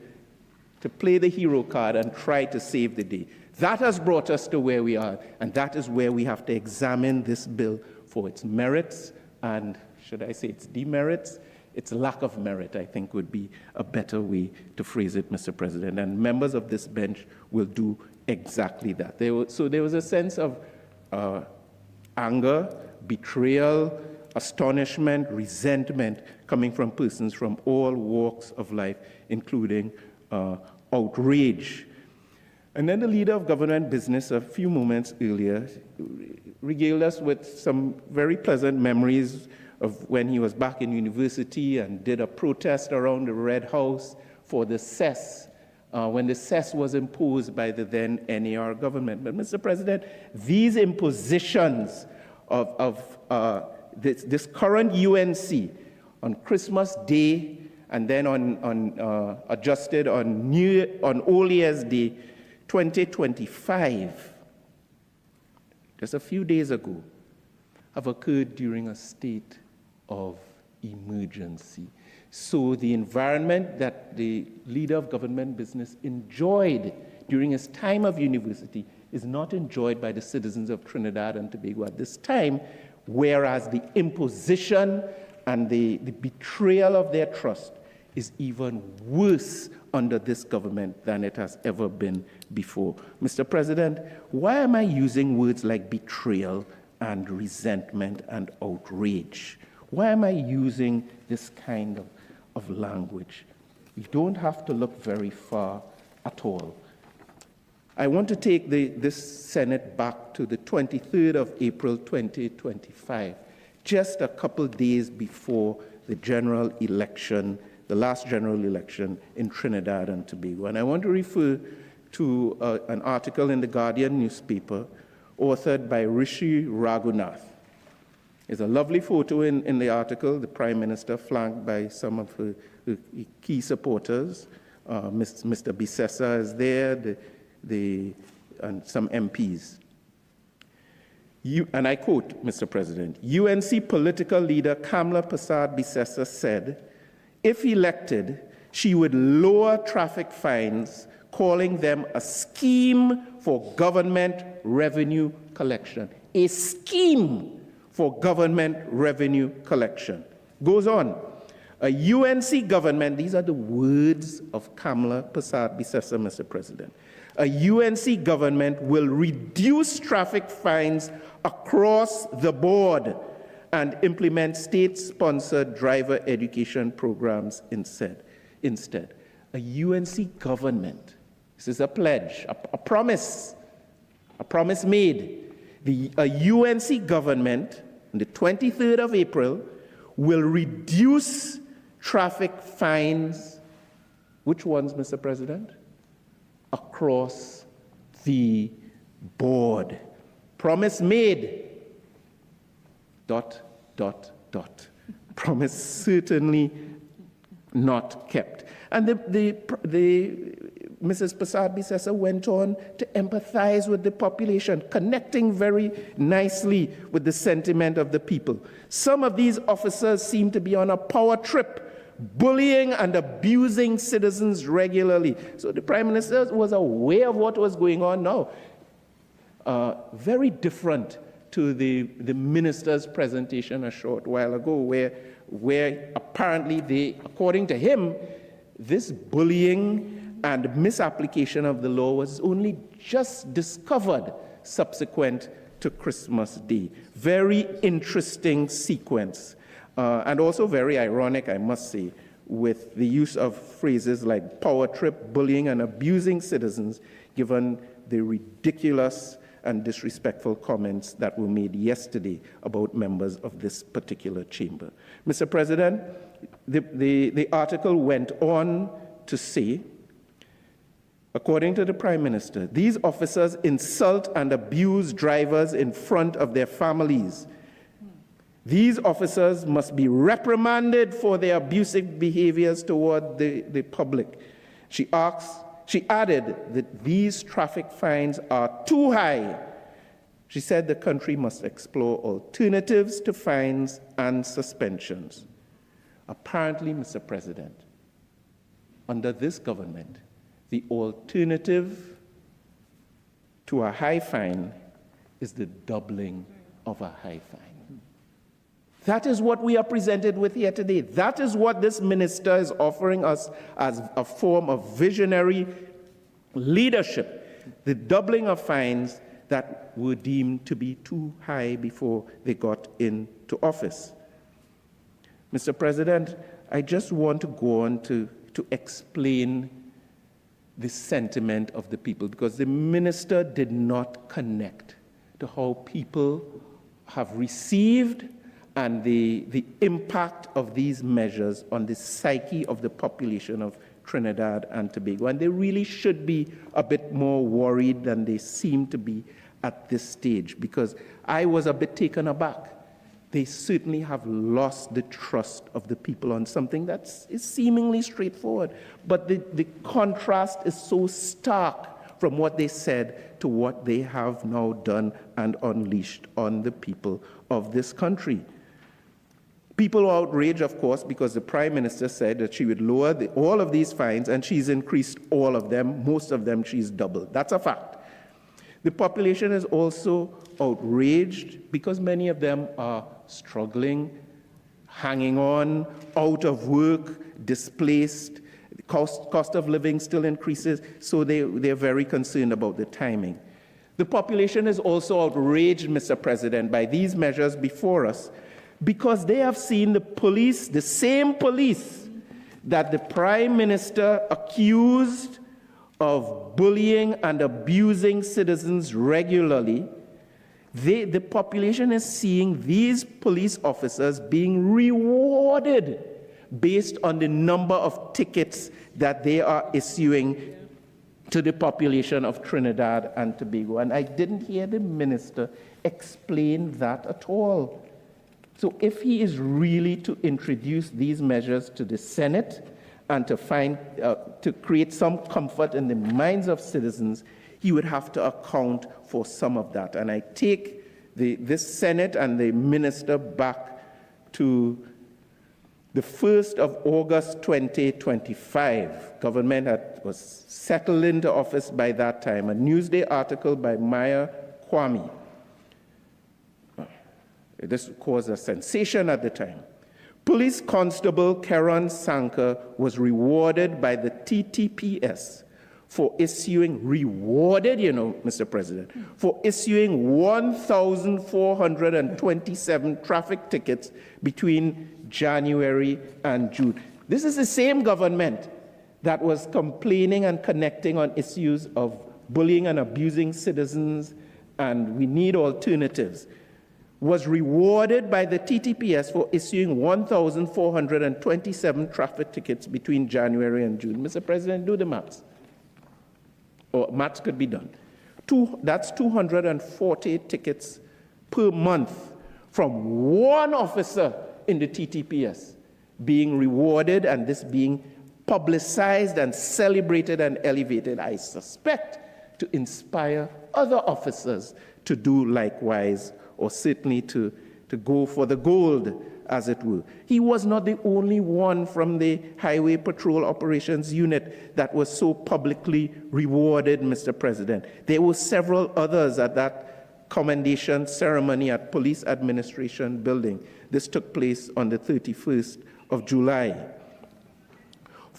play the hero card and try to save the day. That has brought us to where we are, and that is where we have to examine this bill for its merits and, should I say, its demerits. Its lack of merit, I think, would be a better way to phrase it, Mr. President. And members of this bench will do exactly that. So there was a sense of anger, betrayal, astonishment, resentment coming from persons from all walks of life, including outrage. And then the leader of government business, a few moments earlier, regaled us with some very pleasant memories of when he was back in university and did a protest around the Red House for the cess, when the cess was imposed by the then NAR government. But, Mr. President, these impositions of this current UNC on Christmas Day and then adjusted on Old Year's Day, 2025, just a few days ago, have occurred during a state of emergency. So the environment that the leader of government business enjoyed during his time of university is not enjoyed by the citizens of Trinidad and Tobago at this time, whereas the imposition and the betrayal of their trust is even worse under this government than it has ever been before. Mr. President, why am I using words like betrayal and resentment and outrage? Why am I using this kind of language? You don't have to look very far at all. I want to take this Senate back to the 23rd of April 2025, just a couple days before the general election, the last general election in Trinidad and Tobago. And I want to refer to an article in the Guardian newspaper authored by Rishi Raghunath. There's a lovely photo in the article, the Prime Minister flanked by some of her key supporters. Mr. Bisessa is there, and some MPs. And I quote, Mr. President, UNC political leader Kamla Prasad Bisessa said, if elected, she would lower traffic fines, calling them a scheme for government revenue collection. A scheme for government revenue collection. Goes on. A UNC government, these are the words of Kamla Prasad Bisessa, Mr. President. A UNC government will reduce traffic fines across the board and implement state-sponsored driver education programs instead. A UNC government, this is a pledge, a promise made. A UNC government, on the 23rd of April, will reduce traffic fines, which ones, Mr. President? Across the board. Promise made, ... Promise certainly not kept. And Mrs. Prasad Bisessa went on to empathize with the population, connecting very nicely with the sentiment of the people. Some of these officers seem to be on a power trip, bullying and abusing citizens regularly. So the Prime Minister was aware of what was going on now. Very different to the minister's presentation a short while ago, where apparently according to him, this bullying and misapplication of the law was only just discovered subsequent to Christmas Day. Very interesting sequence, and also very ironic, I must say, with the use of phrases like power trip, bullying, and abusing citizens, given the ridiculous and disrespectful comments that were made yesterday about members of this particular chamber. Mr. President, the article went on to say, according to the Prime Minister, these officers insult and abuse drivers in front of their families. These officers must be reprimanded for their abusive behaviors toward the public. She added that these traffic fines are too high. She said the country must explore alternatives to fines and suspensions. Apparently, Mr. President, under this government, the alternative to a high fine is the doubling of a high fine. That is what we are presented with here today. That is what this minister is offering us as a form of visionary leadership, the doubling of fines that were deemed to be too high before they got into office. Mr. President, I just want to go on to explain the sentiment of the people, because the minister did not connect to how people have received and the impact of these measures on the psyche of the population of Trinidad and Tobago. And they really should be a bit more worried than they seem to be at this stage, because I was a bit taken aback. They certainly have lost the trust of the people on something that is seemingly straightforward. But the contrast is so stark from what they said to what they have now done and unleashed on the people of this country. People are outraged, of course, because the Prime Minister said that she would lower all of these fines, and she's increased all of them. Most of them she's doubled. That's a fact. The population is also outraged because many of them are struggling, hanging on, out of work, displaced. The cost of living still increases, so they're very concerned about the timing. The population is also outraged, Mr. President, by these measures before us, because they have seen the police, the same police that the Prime Minister accused of bullying and abusing citizens regularly. The population is seeing these police officers being rewarded based on the number of tickets that they are issuing to the population of Trinidad and Tobago. And I didn't hear the minister explain that at all. So if he is really to introduce these measures to the Senate and to create some comfort in the minds of citizens, he would have to account for some of that. And I take this Senate and the minister back to the 1st of August 2025. Government was settled into office by that time. A Newsday article by Maya Kwame. This caused a sensation at the time. Police Constable Karen Sanker was rewarded by the TTPS for issuing, Mr. President, for issuing 1,427 traffic tickets between January and June. This is the same government that was complaining and connecting on issues of bullying and abusing citizens, and we need alternatives, was rewarded by the TTPS for issuing 1,427 traffic tickets between January and June. Mr. President, do the maths. Or maths could be done. That's 240 tickets per month from one officer in the TTPS being rewarded, and this being publicized and celebrated and elevated, I suspect, to inspire other officers to do likewise, or certainly to go for the gold, as it were. He was not the only one from the Highway Patrol Operations Unit that was so publicly rewarded, Mr. President. There were several others at that commendation ceremony at Police Administration Building. This took place on the 31st of July.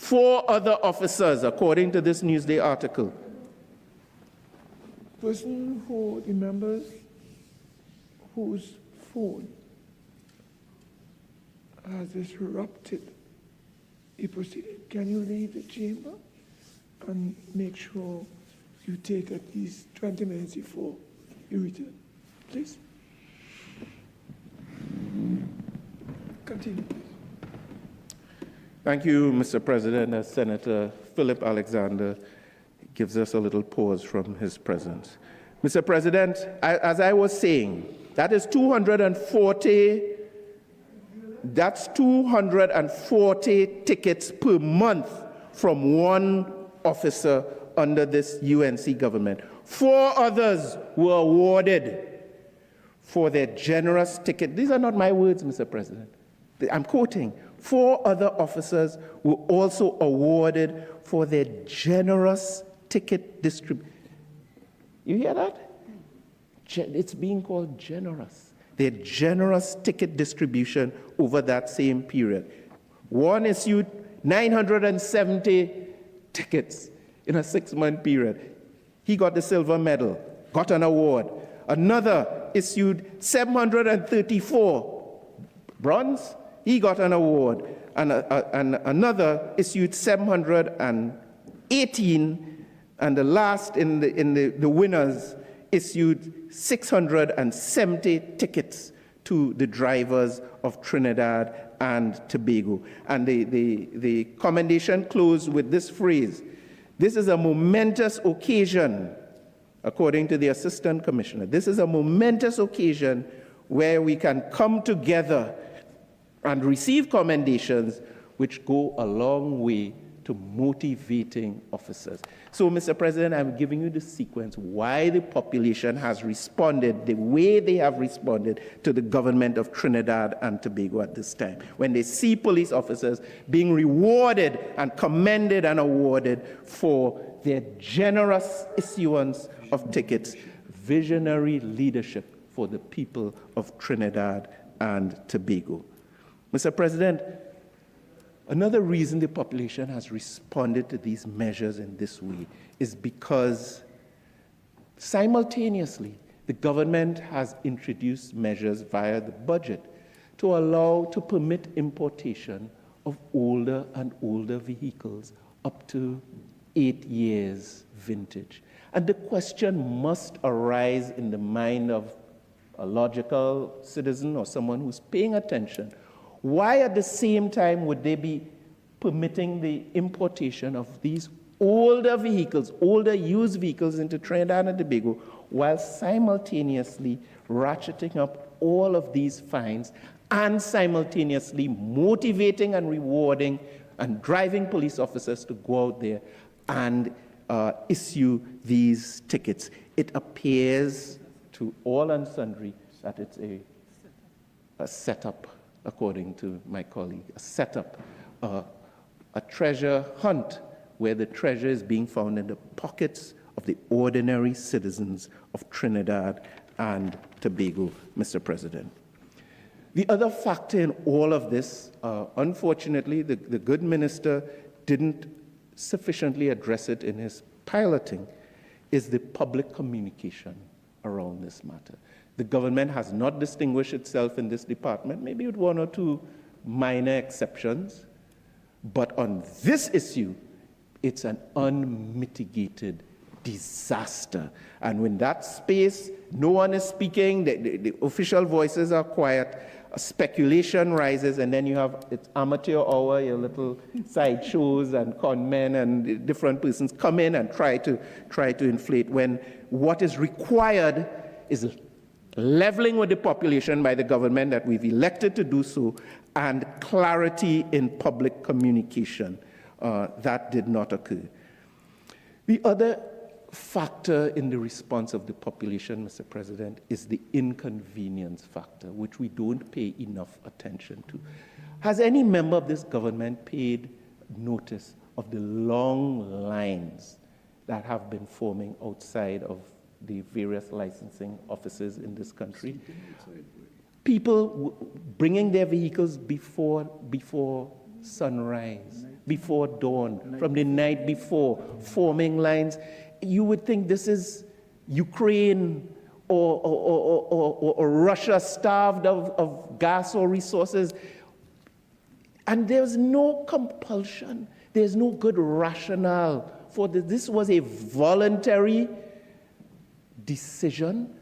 4 other officers, according to this Newsday article. Person who remembers whose phone has disrupted a proceeding, can you leave the chamber and make sure you take at least 20 minutes before you return, please? Continue. Thank you, Mr. President. As Senator Philip Alexander gives us a little pause from his presence. Mr. President, as I was saying, that is 240. That's 240 tickets per month from one officer under this UNC government. 4 others were awarded for their generous ticket. These are not my words, Mr. President. I'm quoting. 4 other officers were also awarded for their generous ticket distribution. You hear that? It's being called generous. Their generous ticket distribution over that same period. One issued 970 tickets in a 6-month period. He got the silver medal, got an award. Another issued 734 bronze. He got an award. And another issued 718, and the last in the winners issued 670 tickets to the drivers of Trinidad and Tobago. And the commendation closed with this phrase: "This is a momentous occasion," according to the Assistant Commissioner. "This is a momentous occasion where we can come together and receive commendations which go a long way to motivating officers." So, Mr. President, I'm giving you the sequence why the population has responded the way they have responded to the government of Trinidad and Tobago at this time, when they see police officers being rewarded and commended and awarded for their generous issuance of tickets, visionary leadership for the people of Trinidad and Tobago. Mr. President, another reason the population has responded to these measures in this way is because simultaneously the government has introduced measures via the budget to permit importation of older and older vehicles up to 8 years vintage. And the question must arise in the mind of a logical citizen or someone who's paying attention. Why at the same time would they be permitting the importation of these older vehicles, older used vehicles into Trinidad and Tobago, while simultaneously ratcheting up all of these fines and simultaneously motivating and rewarding and driving police officers to go out there and issue these tickets? It appears to all and sundry that it's a setup, according to my colleague, a setup, a treasure hunt where the treasure is being found in the pockets of the ordinary citizens of Trinidad and Tobago, Mr. President. The other factor in all of this, unfortunately, the good minister didn't sufficiently address it in his piloting, is the public communication around this matter. The government has not distinguished itself in this department, maybe with 1 or 2 minor exceptions, but on this issue, it's an unmitigated disaster. And when that space, no one is speaking, the official voices are quiet, speculation rises, and then you have it's amateur hour, your little side shows and con men and different persons come in and try to inflate, when what is required is leveling with the population by the government that we've elected to do so, and clarity in public communication. That did not occur. The other factor in the response of the population, Mr. President, is the inconvenience factor, which we don't pay enough attention to. Has any member of this government paid notice of the long lines that have been forming outside of the various licensing offices in this country? People bringing their vehicles before sunrise, before dawn, from the night before, forming lines. You would think this is Ukraine or Russia starved of gas or resources. And there's no compulsion. There's no good rationale for this. This was a voluntary decision,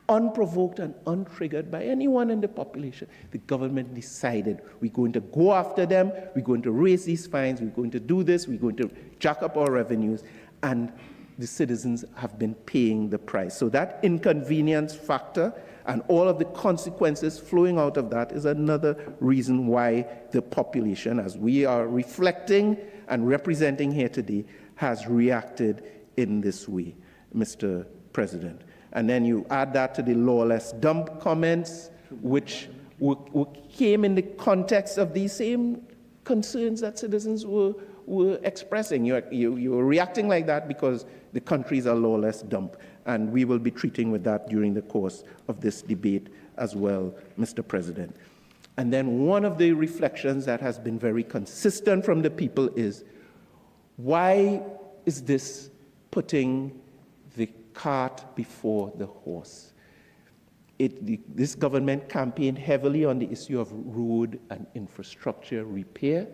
unprovoked and untriggered by anyone in the population. The government decided we're going to go after them, we're going to raise these fines, we're going to do this, we're going to jack up our revenues, and the citizens have been paying the price. So that inconvenience factor and all of the consequences flowing out of that is another reason why the population, as we are reflecting and representing here today, has reacted in this way, Mr. President. And then you add that to the lawless dump comments, which came in the context of these same concerns that citizens were expressing. You were reacting like that because the country is a lawless dump. And we will be treating with that during the course of this debate as well, Mr. President. And then one of the reflections that has been very consistent from the people is, why is this putting the cart before the horse? This government campaigned heavily on the issue of road and infrastructure repair,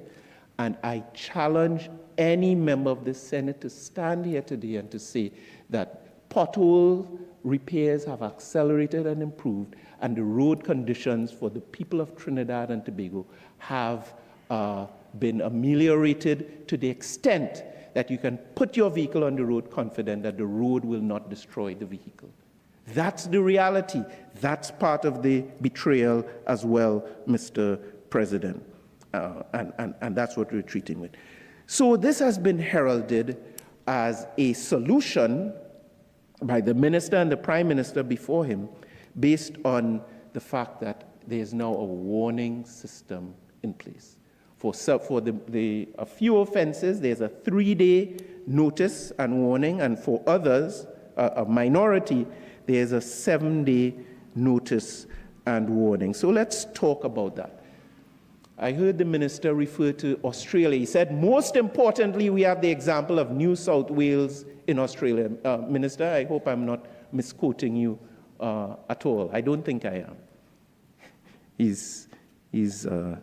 and I challenge any member of the Senate to stand here today and to say that pothole repairs have accelerated and improved, and the road conditions for the people of Trinidad and Tobago have been ameliorated to the extent that you can put your vehicle on the road confident that the road will not destroy the vehicle. That's the reality. That's part of the betrayal as well, Mr. President. And that's what we're treating with. So this has been heralded as a solution by the minister and the prime minister before him, based on the fact that there's now a warning system in place. For a few offenses, there's a 3-day notice and warning, and for others, a minority, there's a 7-day notice and warning. So let's talk about that. I heard the minister refer to Australia. He said, most importantly, we have the example of New South Wales in Australia. Minister, I hope I'm not misquoting you at all. I don't think I am. He's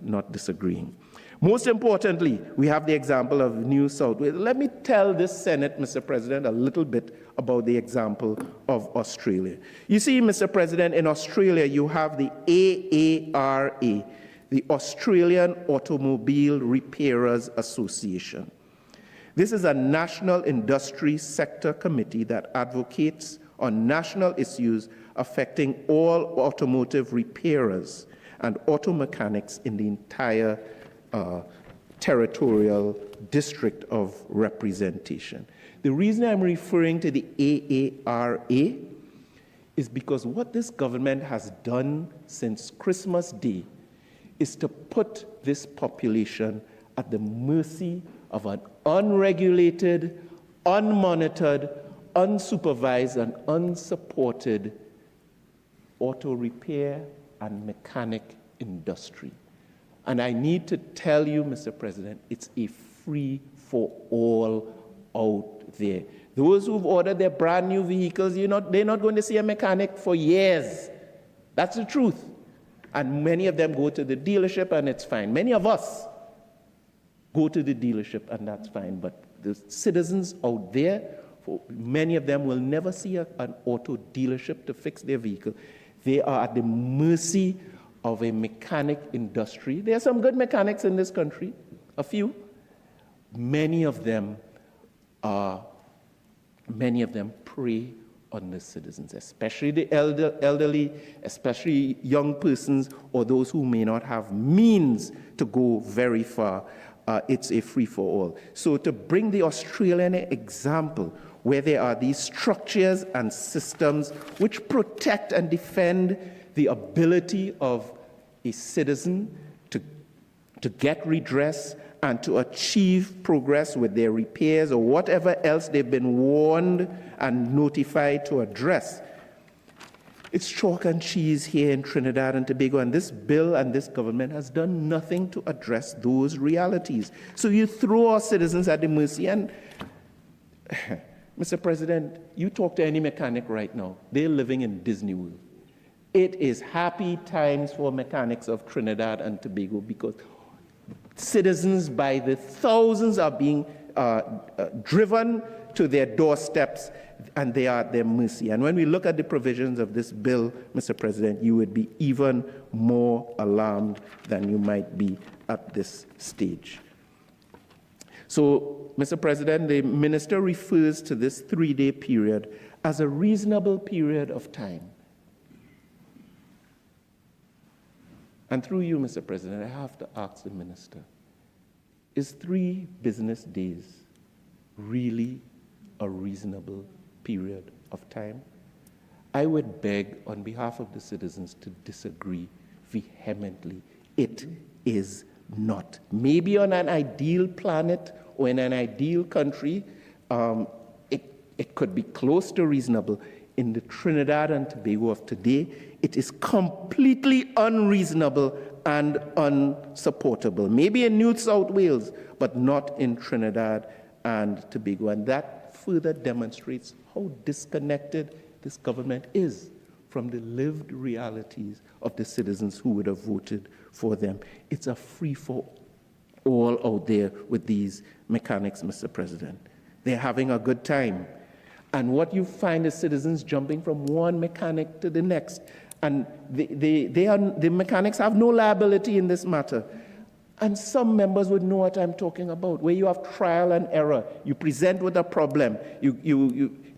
not disagreeing. Most importantly, we have the example of New South Wales. Let me tell this Senate, Mr. President, a little bit about the example of Australia. You see, Mr. President, in Australia, you have the AARA, the Australian Automobile Repairers Association. This is a national industry sector committee that advocates on national issues affecting all automotive repairers and auto mechanics in the entire territorial district of representation. The reason I'm referring to the AARA is because what this government has done since Christmas Day is to put this population at the mercy of an unregulated, unmonitored, unsupervised, and unsupported auto repair and mechanic industry. And I need to tell you, Mr. President, it's a free-for-all out there. Those who've ordered their brand new vehicles, they're not going to see a mechanic for years. That's the truth. And many of them go to the dealership and it's fine. Many of us go to the dealership and that's fine. But the citizens out there, many of them will never see an auto dealership to fix their vehicle. They are at the mercy of a mechanic industry. There are some good mechanics in this country, a few. Many of them prey on the citizens, especially the elderly, especially young persons, or those who may not have means to go very far. It's a free-for-all. So to bring the Australian example, where there are these structures and systems which protect and defend the ability of a citizen to get redress and to achieve progress with their repairs or whatever else they've been warned and notified to address. It's chalk and cheese here in Trinidad and Tobago, and this bill and this government has done nothing to address those realities. So you throw our citizens at the mercy, and Mr. President, you talk to any mechanic right now, they're living in Disney World. It is happy times for mechanics of Trinidad and Tobago because citizens by the thousands are being driven to their doorsteps, and they are at their mercy. And when we look at the provisions of this bill, Mr. President, you would be even more alarmed than you might be at this stage. So, Mr. President, the minister refers to this 3-day period as a reasonable period of time. And through you, Mr. President, I have to ask the minister, is 3 business days really a reasonable period of time? I would beg on behalf of the citizens to disagree vehemently. It is not. Maybe on an ideal planet or in an ideal country, it could be close to reasonable. In the Trinidad and Tobago of today, it is completely unreasonable and unsupportable. Maybe in New South Wales, but not in Trinidad and Tobago. And that further demonstrates how disconnected this government is from the lived realities of the citizens who would have voted for them. It's a free-for-all out there with these mechanics, Mr. President. They're having a good time. And what you find is citizens jumping from one mechanic to the next. And the mechanics have no liability in this matter. And some members would know what I'm talking about, where you have trial and error. You present with a problem.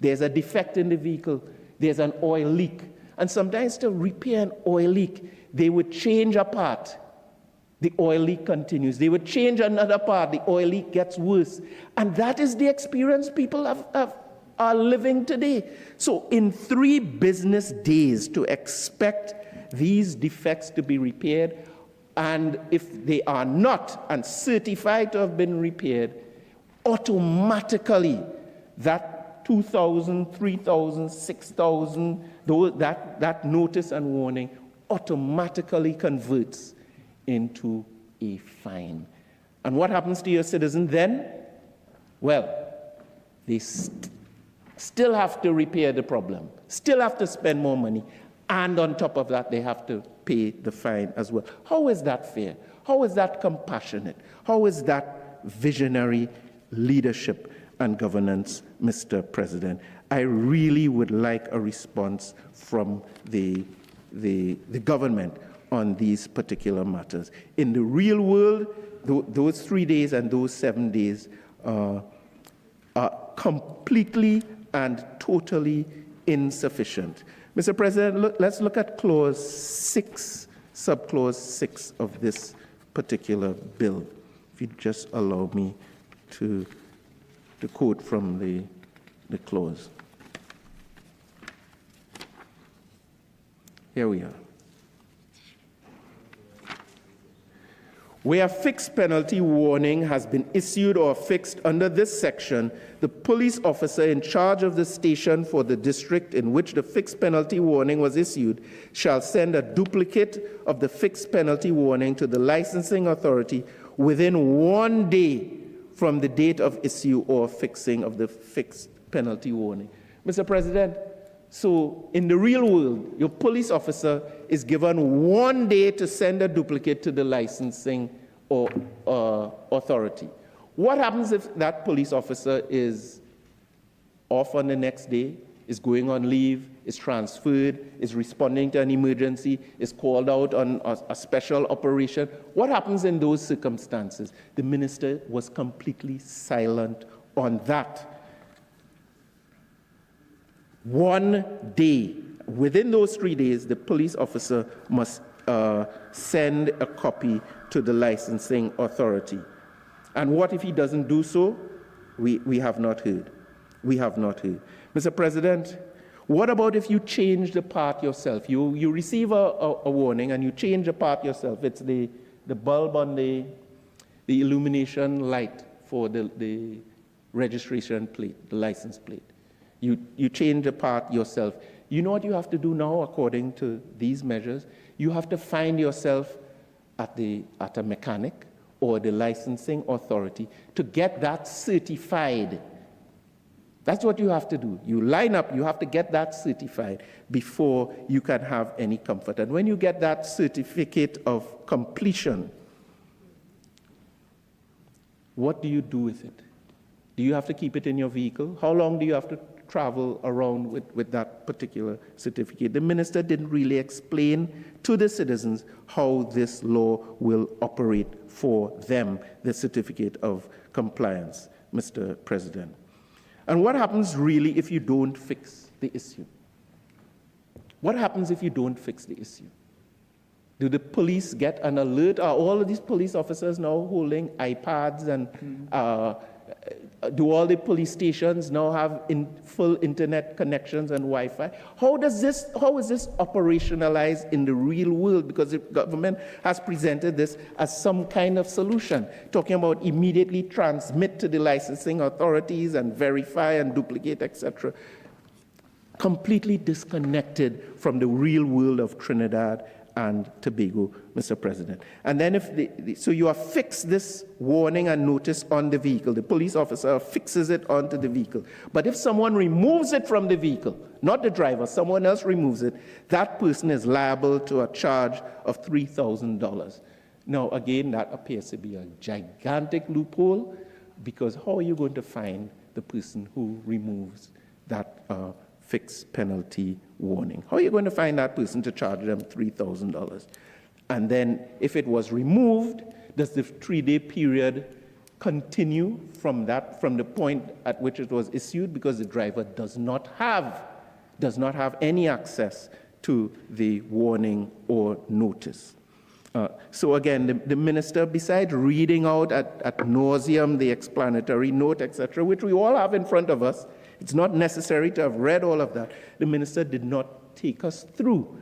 There's a defect in the vehicle. There's an oil leak. And sometimes to repair an oil leak, they would change a part. The oil leak continues. They would change another part. The oil leak gets worse. And that is the experience people are living today. So in 3 business days to expect these defects to be repaired, and if they are not and certified to have been repaired, automatically that 2,000, 3,000, 6,000, that notice and warning automatically converts into a fine. And what happens to your citizen then? Well, they still have to repair the problem, still have to spend more money, and on top of that, they have to pay the fine as well. How is that fair? How is that compassionate? How is that visionary leadership and governance, Mr. President? I really would like a response from the government on these particular matters. In the real world, those 3 days and those 7 days are completely and totally insufficient. Mr. President, let's look at clause 6, subclause 6 of this particular bill. If you just allow me to quote from the clause. Here we are. Where a fixed penalty warning has been issued or fixed under this section, the police officer in charge of the station for the district in which the fixed penalty warning was issued shall send a duplicate of the fixed penalty warning to the licensing authority within 1 day from the date of issue or fixing of the fixed penalty warning. Mr. President, so in the real world, your police officer is given 1 day to send a duplicate to the licensing or authority. What happens if that police officer is off on the next day, is going on leave, is transferred, is responding to an emergency, is called out on a special operation? What happens in those circumstances? The minister was completely silent on that. 1 day. Within those 3 days, the police officer must send a copy to the licensing authority. And what if he doesn't do so? We have not heard. We have not heard. Mr. President, what about if you change the part yourself? You receive a warning and you change the part yourself. It's the bulb on the illumination light for the registration plate, the license plate. You change the part yourself. You know what you have to do now, according to these measures? You have to find yourself at a mechanic or the licensing authority to get that certified. That's what you have to do. You line up, you have to get that certified before you can have any comfort. And when you get that certificate of completion, what do you do with it? Do you have to keep it in your vehicle? How long do you have to travel around with that particular certificate? The minister didn't really explain to the citizens how this law will operate for them, the certificate of compliance, Mr. President. And what happens really if you don't fix the issue? What happens if you don't fix the issue? Do the police get an alert? Are all of these police officers now holding iPads? And do all the police stations now have full internet connections and Wi-Fi? How is this operationalized in the real world? Because the government has presented this as some kind of solution, talking about immediately transmit to the licensing authorities and verify and duplicate, etc. Completely disconnected from the real world of Trinidad and Tobago, Mr. President. And then so you affix this warning and notice on the vehicle. The police officer fixes it onto the vehicle. But if someone removes it from the vehicle, not the driver, someone else removes it, that person is liable to a charge of $3,000. Now, again, that appears to be a gigantic loophole, because how are you going to find the person who removes that fixed penalty warning? How are you going to find that person to charge them $3,000? And then if it was removed, does the 3-day period continue from the point at which it was issued, because the driver does not have any access to the warning or notice? So again, the minister, besides reading out at nauseum the explanatory note, etc., which we all have in front of us, it's not necessary to have read all of that. The minister did not take us through.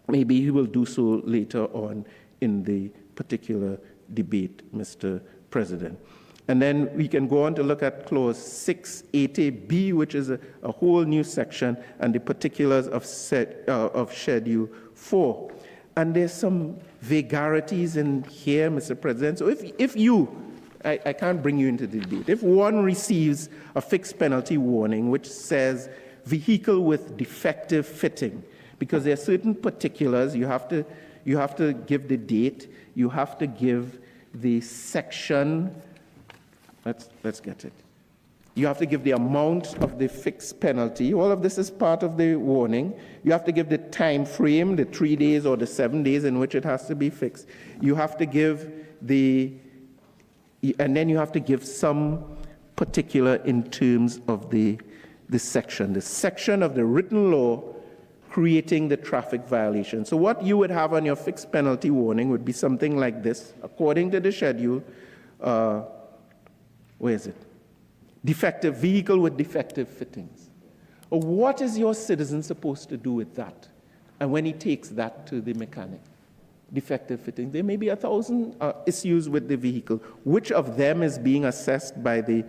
Maybe he will do so later on in the particular debate, Mr. President. And then we can go on to look at Clause 680B, which is a whole new section, and the particulars of Schedule 4. And there's some vagaries in here, Mr. President. So if you, I can't bring you into the debate. If one receives a fixed penalty warning which says vehicle with defective fitting, because there are certain particulars, you have to give the date, you have to give the section, let's get it. You have to give the amount of the fixed penalty. All of this is part of the warning. You have to give the time frame, the 3 days or the 7 days in which it has to be fixed. You have to give and then you have to give some particular in terms of the section of the written law creating the traffic violation. So what you would have on your fixed penalty warning would be something like this. According to the schedule, where is it? Defective vehicle with defective fittings. What is your citizen supposed to do with that? And when he takes that to the mechanic, defective fitting, there may be 1,000 issues with the vehicle. Which of them is being assessed by the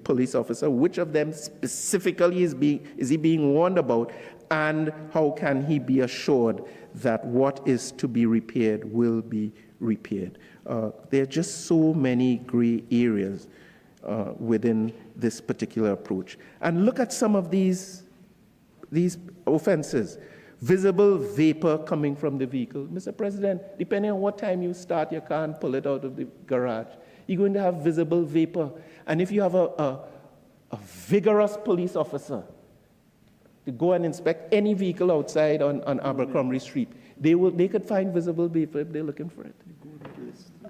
police officer? Which of them specifically is he being warned about? And how can he be assured that what is to be repaired will be repaired? There are just so many gray areas within this particular approach. And look at some of these offenses. Visible vapor coming from the vehicle. Mr. President, depending on what time you start your car and pull it out of the garage, you're going to have visible vapor. And if you have a vigorous police officer to go and inspect any vehicle outside on Abercrombie Street, they could find visible vapor if they're looking for it.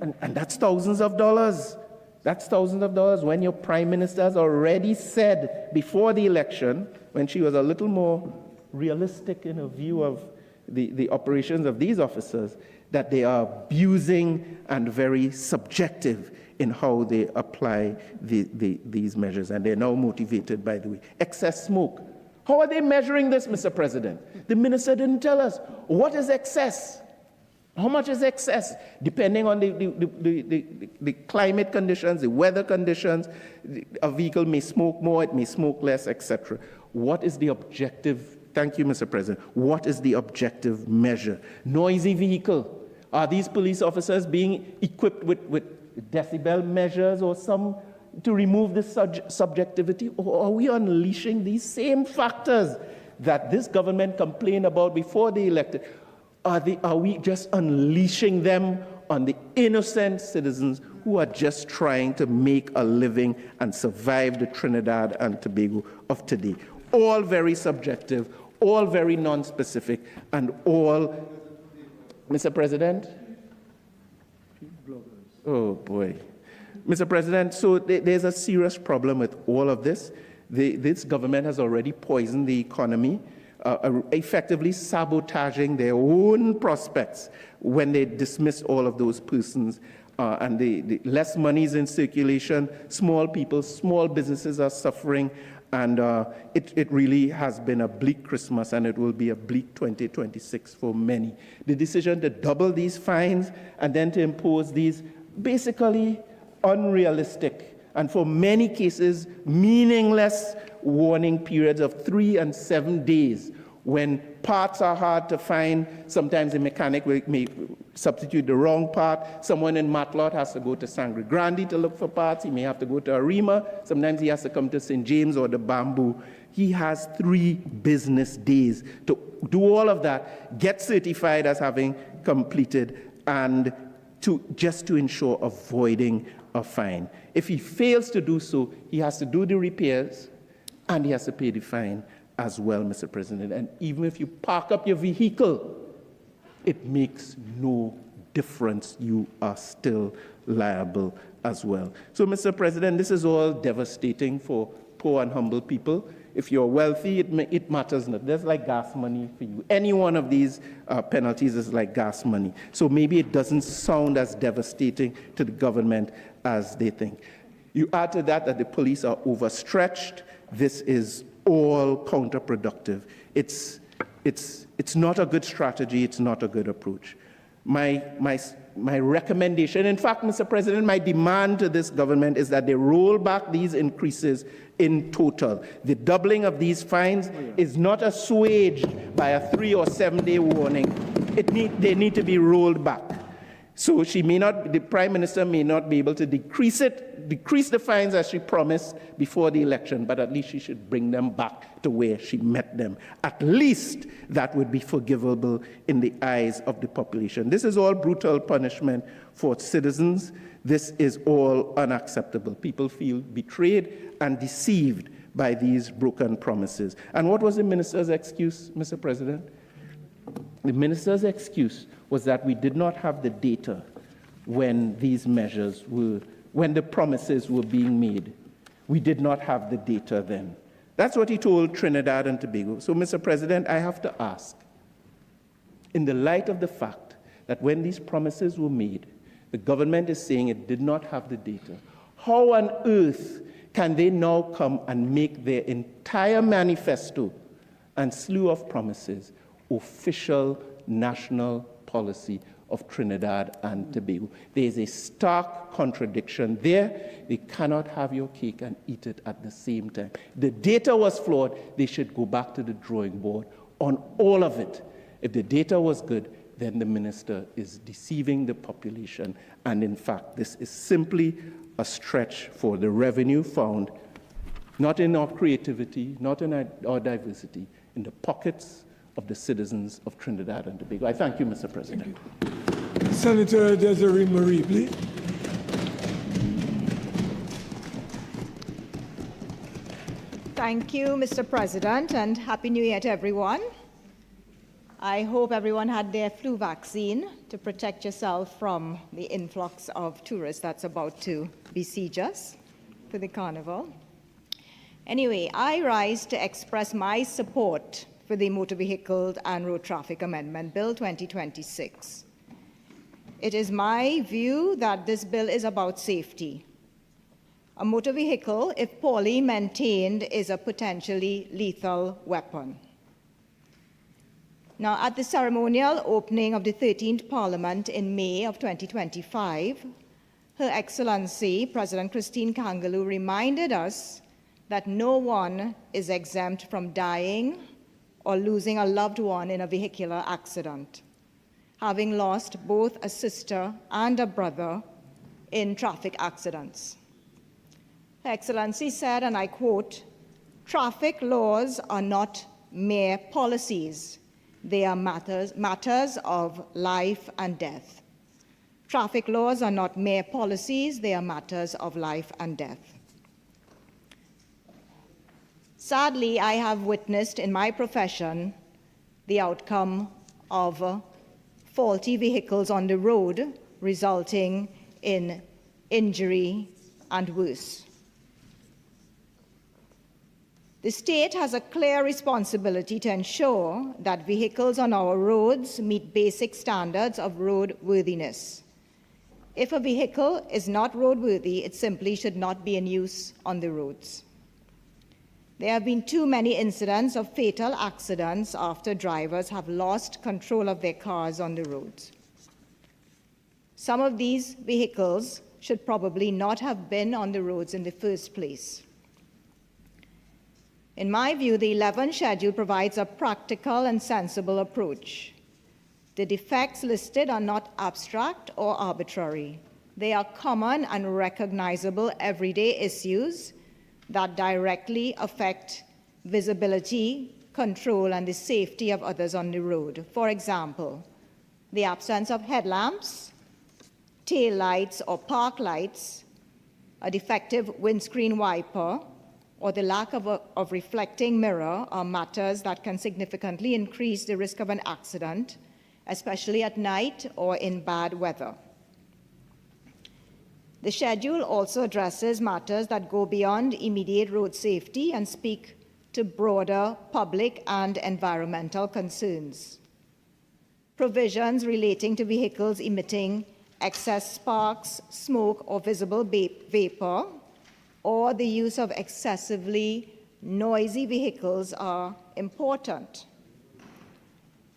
And that's thousands of dollars. That's thousands of dollars when your prime minister has already said before the election, when she was a little more realistic in a view of the operations of these officers, that they are abusing and very subjective in how they apply these measures. And they're now motivated by the way. Excess smoke. How are they measuring this, Mr. President? The minister didn't tell us. What is excess? How much is excess? Depending on the climate conditions, the weather conditions, a vehicle may smoke more, it may smoke less, etc. What is the objective thank you, Mr. President. What is the objective measure? Noisy vehicle. Are these police officers being equipped with decibel measures or some to remove the subjectivity? Or are we unleashing these same factors that this government complained about before they elected? Are we just unleashing them on the innocent citizens who are just trying to make a living and survive the Trinidad and Tobago of today? All very subjective, all very non-specific, and all, Mr. President? Oh boy. Mr. President, so there's a serious problem with all of this. This government has already poisoned the economy, effectively sabotaging their own prospects when they dismiss all of those persons. And the less money is in circulation, small people, small businesses are suffering, and it really has been a bleak Christmas, and it will be a bleak 2026 for many. The decision to double these fines and then to impose these basically unrealistic and for many cases meaningless warning periods of 3 and 7 days when parts are hard to find. Sometimes the mechanic may substitute the wrong part. Someone in Matlot has to go to Sangre Grande to look for parts. He may have to go to Arima. Sometimes he has to come to St. James or the Bamboo. He has 3 business days to do all of that, get certified as having completed, and just to ensure avoiding a fine. If he fails to do so, he has to do the repairs and he has to pay the fine as well, Mr. President. And even if you park up your vehicle, it makes no difference. You are still liable as well. So, Mr. President, this is all devastating for poor and humble people. If you're wealthy, it matters not. There's like gas money for you. Any one of these penalties is like gas money. So maybe it doesn't sound as devastating to the government as they think. You add to that the police are overstretched. This is all counterproductive. It's not a good strategy. It's not a good approach. My recommendation, in fact, Mr. President, my demand to this government is that they roll back these increases in total. The doubling of these fines is not assuaged by a 3 or 7 day warning. They need to be rolled back. So the Prime Minister may not be able to decrease the fines as she promised before the election, but at least she should bring them back to where she met them. At least that would be forgivable in the eyes of the population. This is all brutal punishment for citizens. This is all unacceptable. People feel betrayed and deceived by these broken promises. And what was the minister's excuse, Mr. President? The minister's excuse was that we did not have the data when when the promises were being made. We did not have the data then. That's what he told Trinidad and Tobago. So, Mr. President, I have to ask, in the light of the fact that when these promises were made, the government is saying it did not have the data, how on earth can they now come and make their entire manifesto and slew of promises official national policy of Trinidad and Tobago? There is a stark contradiction there. They cannot have your cake and eat it at the same time. The data was flawed. They should go back to the drawing board on all of it. If the data was good, then the minister is deceiving the population. And in fact, this is simply a stretch for the revenue found, not in our creativity, not in our diversity, in the pockets of the citizens of Trinidad and Tobago. I thank you, Mr. President. Senator Desiree Marie, please. Thank you, Mr. President, and Happy New Year to everyone. I hope everyone had their flu vaccine to protect yourself from the influx of tourists that's about to besiege us for the carnival. Anyway, I rise to express my support for the Motor Vehicle and Road Traffic Amendment Bill 2026. It is my view that this bill is about safety. A motor vehicle, if poorly maintained, is a potentially lethal weapon. Now, at the ceremonial opening of the 13th Parliament in May of 2025, Her Excellency President Christine Kangaloo reminded us that no one is exempt from dying, or losing a loved one in a vehicular accident, having lost both a sister and a brother in traffic accidents. Her Excellency said, and I quote, "Traffic laws are not mere policies. They are matters of life and death." Traffic laws are not mere policies, they are matters of life and death. Sadly, I have witnessed in my profession the outcome of faulty vehicles on the road, resulting in injury and worse. The state has a clear responsibility to ensure that vehicles on our roads meet basic standards of roadworthiness. If a vehicle is not roadworthy, it simply should not be in use on the roads. There have been too many incidents of fatal accidents after drivers have lost control of their cars on the roads. Some of these vehicles should probably not have been on the roads in the first place. In my view, the 11th schedule provides a practical and sensible approach. The defects listed are not abstract or arbitrary. They are common and recognizable everyday issues that directly affect visibility, control, and the safety of others on the road. For example, the absence of headlamps, tail lights or park lights, a defective windscreen wiper, or the lack of reflecting mirror are matters that can significantly increase the risk of an accident, especially at night or in bad weather. The schedule also addresses matters that go beyond immediate road safety and speak to broader public and environmental concerns. Provisions relating to vehicles emitting excess sparks, smoke, or visible vapor, or the use of excessively noisy vehicles are important.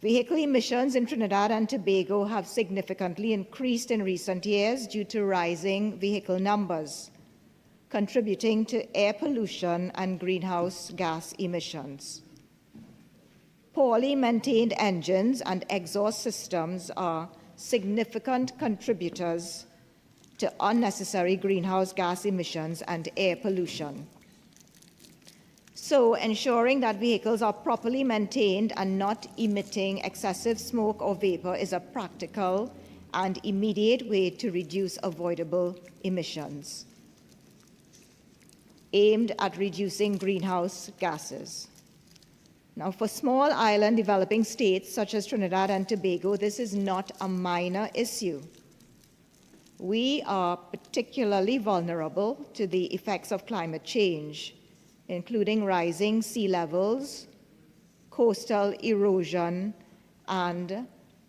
Vehicle emissions in Trinidad and Tobago have significantly increased in recent years due to rising vehicle numbers, contributing to air pollution and greenhouse gas emissions. Poorly maintained engines and exhaust systems are significant contributors to unnecessary greenhouse gas emissions and air pollution. So, ensuring that vehicles are properly maintained and not emitting excessive smoke or vapor is a practical and immediate way to reduce avoidable emissions aimed at reducing greenhouse gases. Now, for small island developing states such as Trinidad and Tobago, this is not a minor issue. We are particularly vulnerable to the effects of climate change, including rising sea levels, coastal erosion, and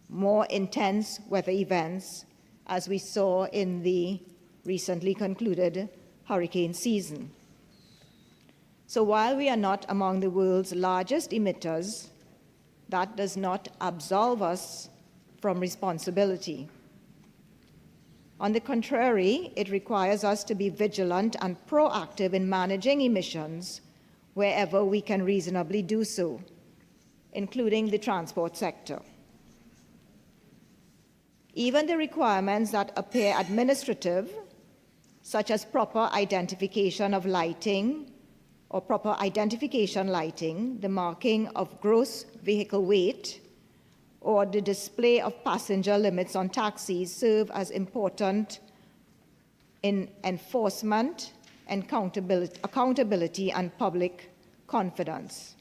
more intense weather events, as we saw in the recently concluded hurricane season. So while we are not among the world's largest emitters, that does not absolve us from responsibility. On the contrary, it requires us to be vigilant and proactive in managing emissions wherever we can reasonably do so, including the transport sector. Even the requirements that appear administrative, such as proper identification of lighting or proper identification lighting, the marking of gross vehicle weight, or the display of passenger limits on taxis serve as important in enforcement, accountability, and public confidence.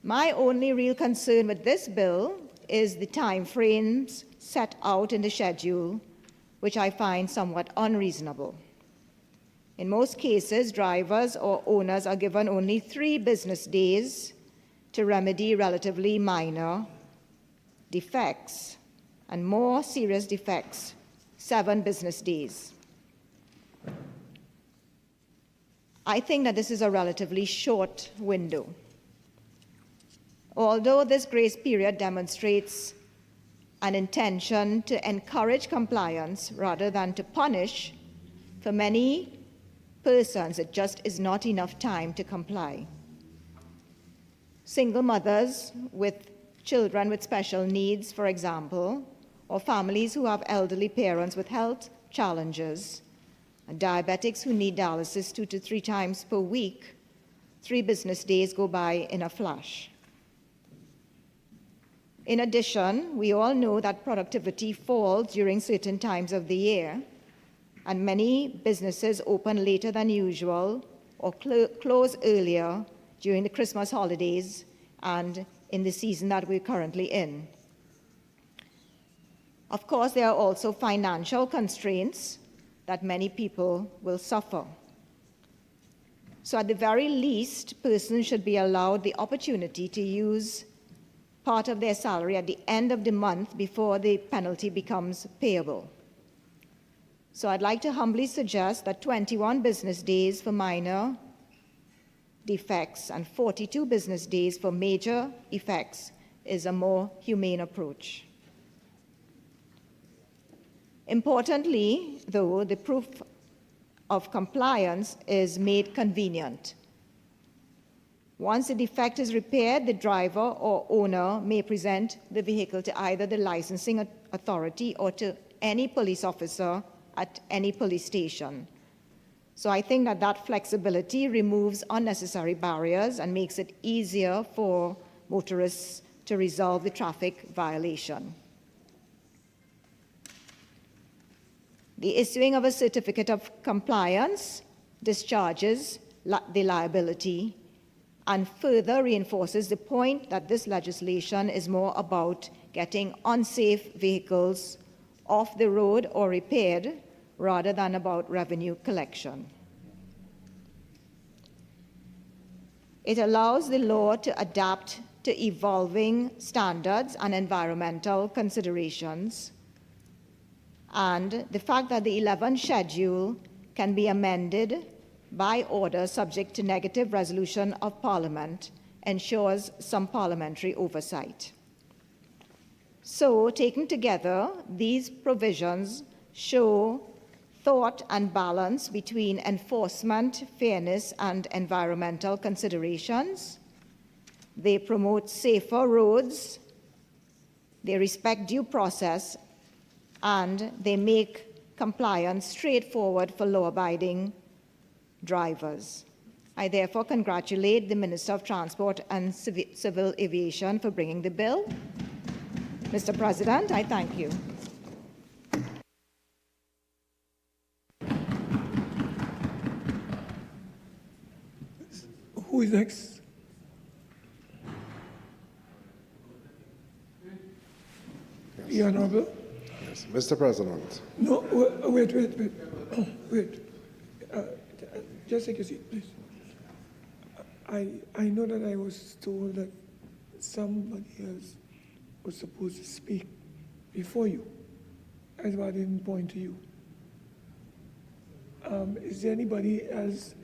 My only real concern with this bill is the timeframes set out in the schedule, which I find somewhat unreasonable. In most cases, drivers or owners are given only 3 business days to remedy relatively minor defects, and more serious defects, 7 business days. I think that this is a relatively short window. Although this grace period demonstrates an intention to encourage compliance rather than to punish, for many persons it just is not enough time to comply. single mothers with children with special needs, for example, or families who have elderly parents with health challenges, and diabetics who need dialysis 2 to 3 times per week, 3 business days go by in a flash. In addition, we all know that productivity falls during certain times of the year, and many businesses open later than usual or close earlier during the Christmas holidays and in the season that we're currently in. Of course, there are also financial constraints that many people will suffer. So at the very least, persons should be allowed the opportunity to use part of their salary at the end of the month before the penalty becomes payable. So I'd like to humbly suggest that 21 business days for minor defects and 42 business days for major effects is a more humane approach. Importantly, though, the proof of compliance is made convenient. Once the defect is repaired, the driver or owner may present the vehicle to either the licensing authority or to any police officer at any police station. So I think that flexibility removes unnecessary barriers and makes it easier for motorists to resolve the traffic violation. The issuing of a certificate of compliance discharges the liability and further reinforces the point that this legislation is more about getting unsafe vehicles off the road or repaired rather than about revenue collection. It allows the law to adapt to evolving standards and environmental considerations. And the fact that the 11th schedule can be amended by order subject to negative resolution of Parliament ensures some parliamentary oversight. So, taken together, these provisions show thought and balance between enforcement, fairness, and environmental considerations. They promote safer roads, they respect due process, and they make compliance straightforward for law-abiding drivers. I therefore congratulate the Minister of Transport and Civil Aviation for bringing the bill. Mr. President, I thank you. Who is next? Yes. The Honorable? Yes, Mr. President. No, wait. Wait. Just take a seat, please. I know that I was told that somebody else was supposed to speak before you. That's why I didn't point to you. Is there anybody else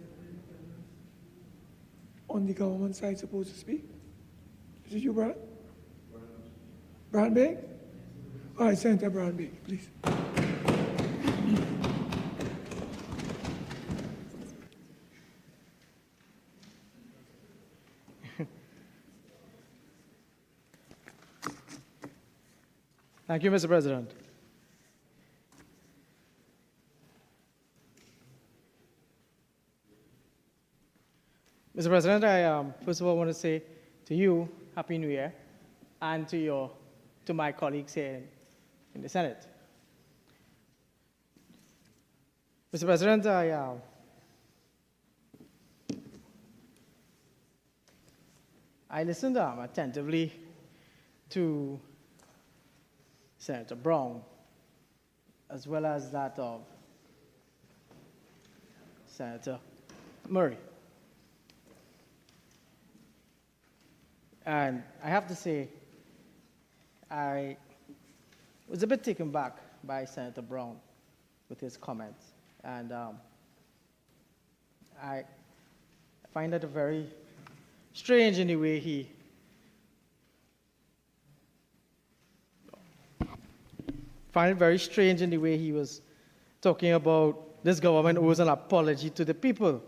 on the government side supposed to speak? Is it you, Brad? Brad Big? All right, Senator Brad Big, please. Thank you, Mr. President. Mr. President, I first of all want to say to you, Happy New Year, and to my colleagues here in the Senate. Mr. President, I listened attentively to Senator Brown, as well as that of Senator Murray. And I have to say, I was a bit taken back by Senator Brown with his comments. And I find that very strange in the way he was talking about this government owes an apology to the people.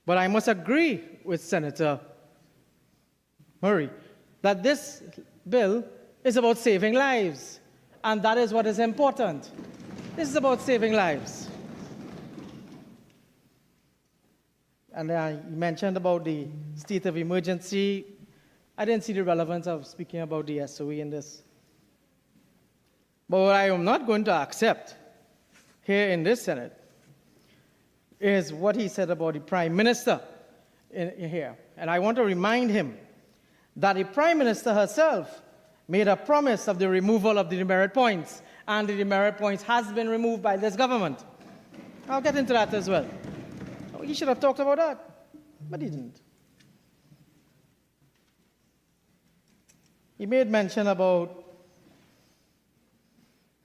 But I must agree with Senator Murray, that this bill is about saving lives, and that is what is important. This is about saving lives. And you mentioned about the state of emergency. I didn't see the relevance of speaking about the SOE in this. But what I am not going to accept here in this Senate is what he said about the Prime Minister in here. And I want to remind him that the Prime Minister herself made a promise of the removal of the demerit points, and the demerit points has been removed by this government. I'll get into that as well. He should have talked about that, but he didn't. He made mention about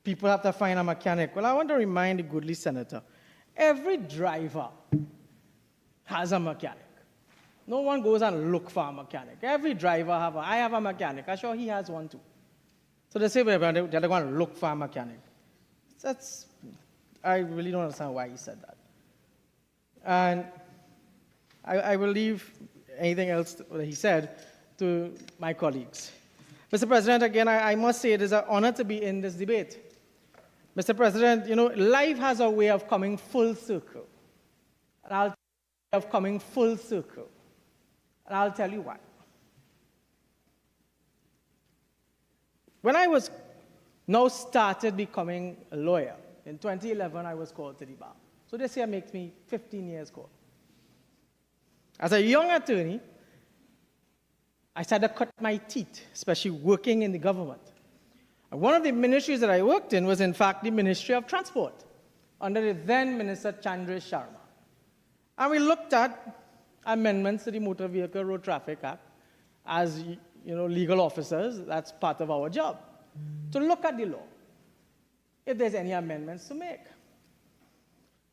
people have to find a mechanic. Well, I want to remind the goodly senator, every driver has a mechanic. No one goes and look for a mechanic. Every driver I have a mechanic. I'm sure he has one too. So they say they're going to look for a mechanic. I really don't understand why he said that. And I will leave anything else that he said to my colleagues. Mr. President, again, I must say it is an honor to be in this debate. Mr. President, you know, life has a way of coming full circle. And I'll tell you why. When I was now started becoming a lawyer, in 2011 I was called to the bar. So this year makes me 15 years called. As a young attorney, I started to cut my teeth, especially working in the government. And one of the ministries that I worked in was, in fact, the Ministry of Transport, under the then Minister Chandresh Sharma. And we looked at amendments to the Motor Vehicle Road Traffic Act. As legal officers, that's part of our job, to look at the law, if there's any amendments to make.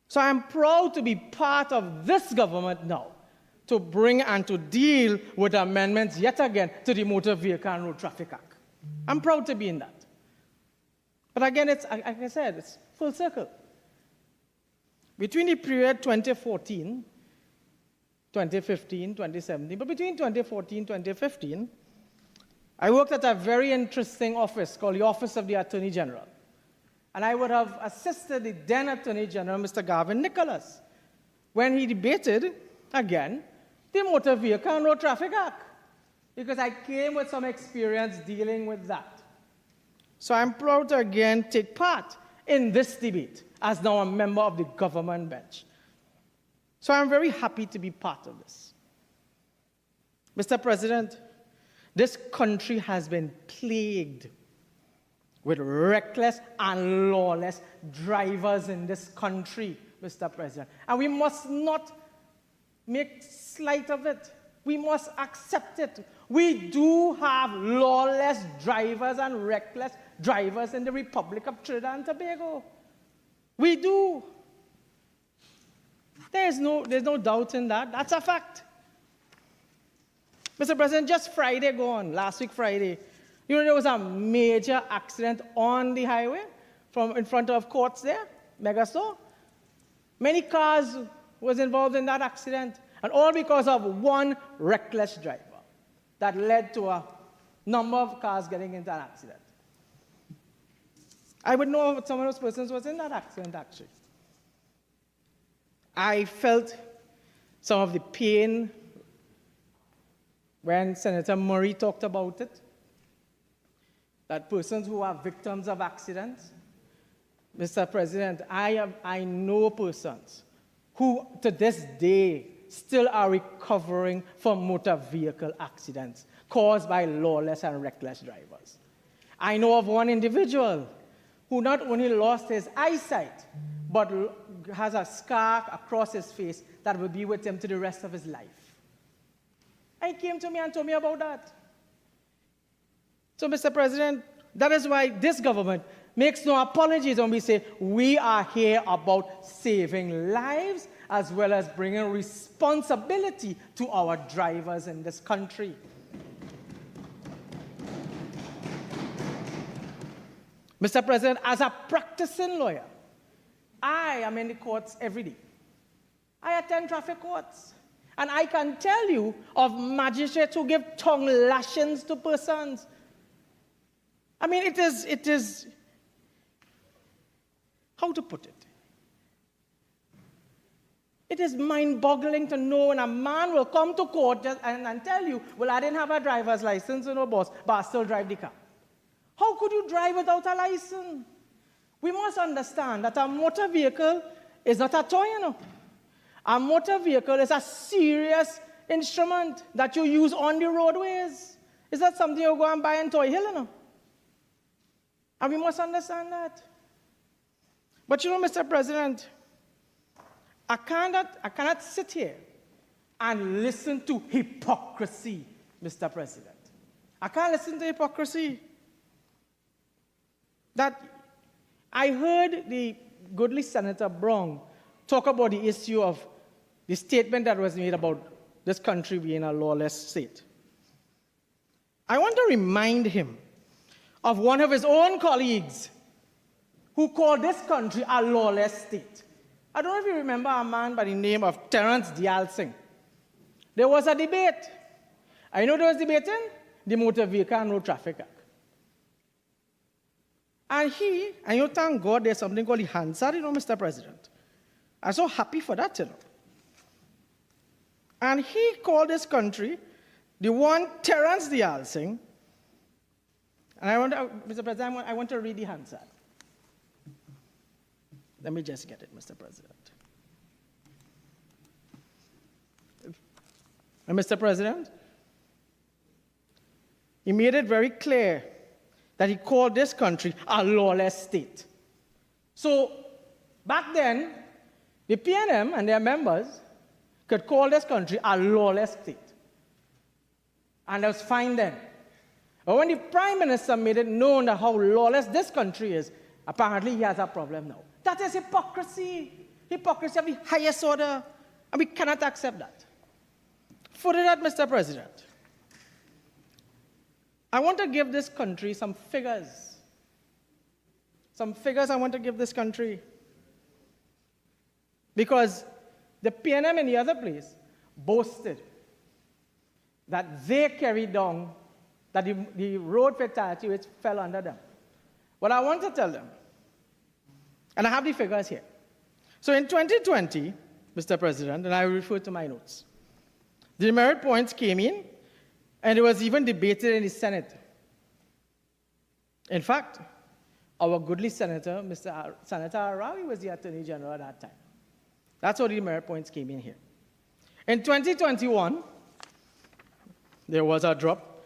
So I'm proud to be part of this government now, to bring and to deal with amendments yet again to the Motor Vehicle and Road Traffic Act. I'm proud to be in that. But again, it's, like I said, it's full circle. Between the period 2014, 2015, 2017, but between 2014 and 2015, I worked at a very interesting office called the Office of the Attorney General. And I would have assisted the then Attorney General, Mr. Garvin Nicholas, when he debated, again, the Motor Vehicle and Road Traffic Act, because I came with some experience dealing with that. So I'm proud to again take part in this debate as now a member of the government bench. So I'm very happy to be part of this. Mr. President, this country has been plagued with reckless and lawless drivers in this country, Mr. President. And we must not make slight of it. We must accept it. We do have lawless drivers and reckless drivers in the Republic of Trinidad and Tobago. We do. There's no doubt in that. That's a fact. Mr. President, just Friday gone, last week Friday, there was a major accident on the highway in front of courts there, Megastore. Many cars was involved in that accident, and all because of one reckless driver that led to a number of cars getting into an accident. I would know if some of those persons was in that accident, actually. I felt some of the pain when Senator Murray talked about it, that persons who are victims of accidents. Mr. President, I know persons who to this day still are recovering from motor vehicle accidents caused by lawless and reckless drivers. I know of one individual who not only lost his eyesight, but has a scar across his face that will be with him to the rest of his life. And he came to me and told me about that. So, Mr. President, that is why this government makes no apologies when we say we are here about saving lives as well as bringing responsibility to our drivers in this country. Mr. President, as a practicing lawyer, I am in the courts every day. I attend traffic courts. And I can tell you of magistrates who give tongue lashings to persons. I mean, it is, how to put it? It is mind-boggling to know when a man will come to court and tell you, well, I didn't have a driver's license, boss, but I still drive the car. How could you drive without a license? We must understand that a motor vehicle is not a toy, A motor vehicle is a serious instrument that you use on the roadways. Is that something you go and buy in Toy Hill, And we must understand that. But Mr. President, I cannot sit here and listen to hypocrisy, Mr. President. I can't listen to hypocrisy. That I heard the goodly Senator Brown talk about the issue of the statement that was made about this country being a lawless state. I want to remind him of one of his own colleagues who called this country a lawless state. I don't know if you remember a man by the name of Terence Dialsing. There was a debate. I know there was debating the Motor Vehicle and Road Traffic Act. And thank God there's something called the Hansard, Mr. President. I'm so happy for that, And he called this country, the one Terence Dialsing, and Mr. President, I want to read the Hansard. Let me just get it, Mr. President. And Mr. President, he made it very clear that he called this country a lawless state. So back then, the PNM and their members could call this country a lawless state. And that was fine then. But when the Prime Minister made it known that how lawless this country is, apparently he has a problem now. That is hypocrisy. Hypocrisy of the highest order. And we cannot accept that. Further that, Mr. President, I want to give this country some figures. Some figures I want to give this country. Because the PNM and the other place boasted that they carried down, that the road fatality which fell under them. But I want to tell them, and I have the figures here. So in 2020, Mr. President, and I will refer to my notes, the demerit points came in, and it was even debated in the Senate. In fact, our goodly Senator, Senator Arawi, was the Attorney General at that time. That's how the demerit points came in here. In 2021, there was a drop.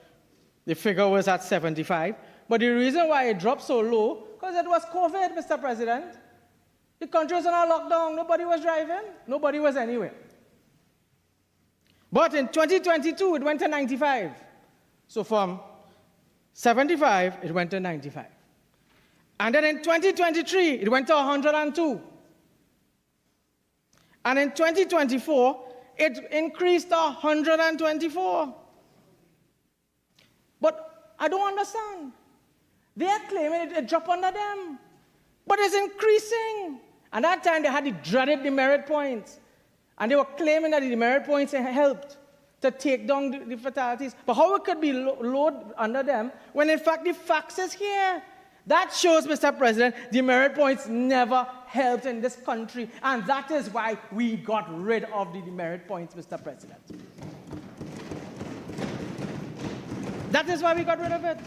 The figure was at 75. But the reason why it dropped so low, because it was COVID, Mr. President. The country was on a lockdown. Nobody was driving. Nobody was anywhere. But in 2022, it went to 95. So from 75, it went to 95. And then in 2023, it went to 102. And in 2024, it increased to 124. But I don't understand. They are claiming it dropped under them. But it's increasing. And that time, they had the dreaded demerit points. And they were claiming that the demerit points helped to take down the fatalities. But how it could be low under them when, in fact, the facts is here? That shows, Mr. President, demerit points never helped in this country. And that is why we got rid of the demerit points, Mr. President. That is why we got rid of it.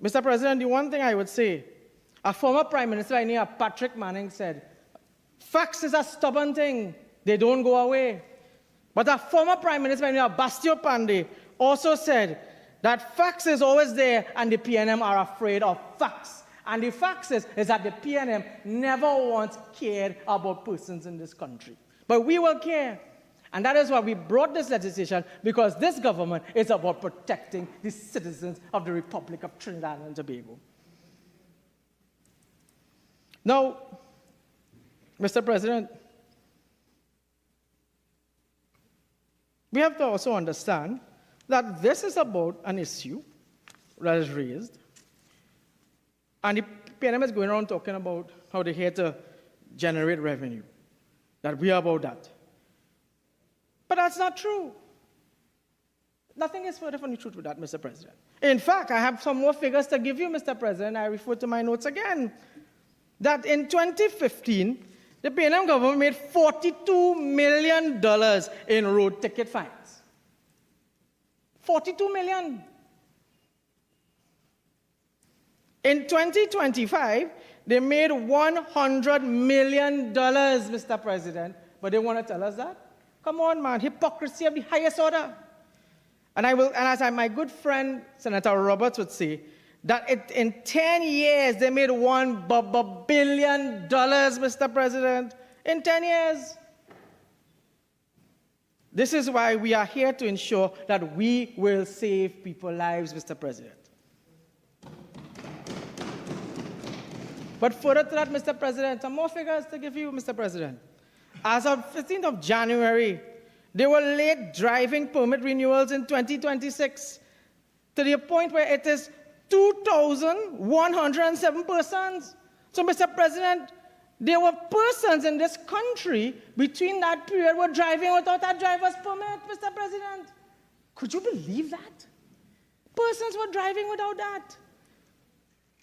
Mr. President, the one thing I would say, a former Prime Minister, I knew, Patrick Manning, said, facts is a stubborn thing. They don't go away. But a former Prime Minister, I knew, Bastio Pandey, also said that facts is always there and the PNM are afraid of facts. And the facts is that the PNM never once cared about persons in this country. But we will care. And that is why we brought this legislation, because this government is about protecting the citizens of the Republic of Trinidad and Tobago. Now, Mr. President, we have to also understand that this is about an issue that is raised, and the PNM is going around talking about how they're here to generate revenue, that we are about that. But that's not true. Nothing is further from the truth with that, Mr. President. In fact, I have some more figures to give you, Mr. President. I refer to my notes again. That in 2015, the PNM government made $42 million in road ticket fines. $42 million. In 2025, they made $100 million, Mr. President. But they want to tell us that? Come on, man. Hypocrisy of the highest order. And as my good friend, Senator Roberts, would say, that in 10 years, they made $1 billion, Mr. President. In 10 years. This is why we are here to ensure that we will save people's lives, Mr. President. But further to that, Mr. President, some more figures to give you, Mr. President. As of 15th of January, there were late driving permit renewals in 2026 to the point where it is 2,107 persons. So, Mr. President, there were persons in this country between that period were driving without a driver's permit, Mr. President. Could you believe that? Persons were driving without that.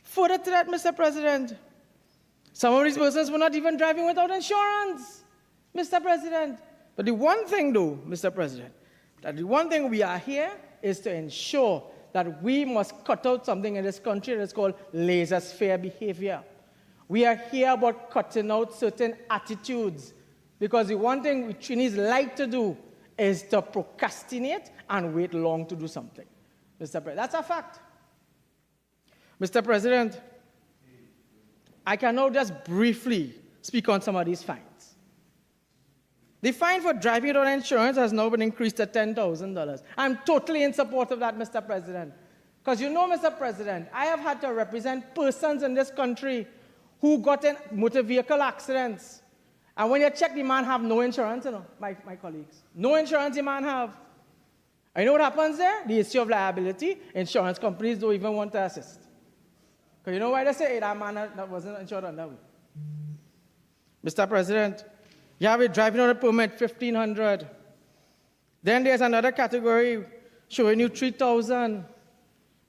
Further to that, Mr. President, some of these persons were not even driving without insurance, Mr. President. But the one thing, though, Mr. President, that the one thing we are here is to ensure that we must cut out something in this country that is called laissez-faire behavior. We are here about cutting out certain attitudes, because the one thing we Trinis like to do is to procrastinate and wait long to do something. Mr. President, that's a fact. Mr. President, I can now just briefly speak on some of these fines. The fine for driving without insurance has now been increased to $10,000. I'm totally in support of that, Mr. President. Because you know, Mr. President, I have had to represent persons in this country who got in motor vehicle accidents. And when you check, the man have no insurance, you know, my colleagues. No insurance the man have. And you know what happens there? The issue of liability, insurance companies don't even want to assist. Because you know why they say, hey, that man that wasn't insured on that way. Mr. President, you have a driving on a permit, $1,500. Then there's another category showing you $3,000.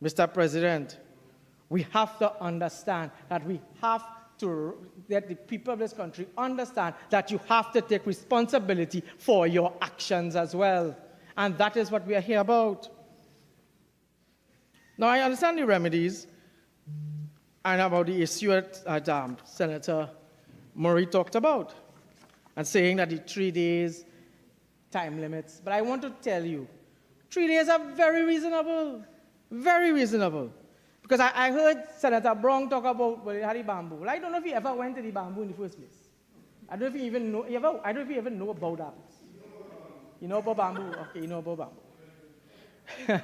Mr. President, we have to understand that we have to, that the people of this country understand that you have to take responsibility for your actions as well. And that is what we are here about. Now, I understand the remedies and about the issue that Senator Murray talked about, and saying that the 3 days time limits. But I want to tell you, 3 days are very reasonable. Very reasonable. Because I heard Senator Brown talk about, well, he had the bamboo. Well, I don't know if he ever went to the bamboo in the first place. I don't know if he even know, I don't know if he even know about that. You know about bamboo? Okay, you know about bamboo.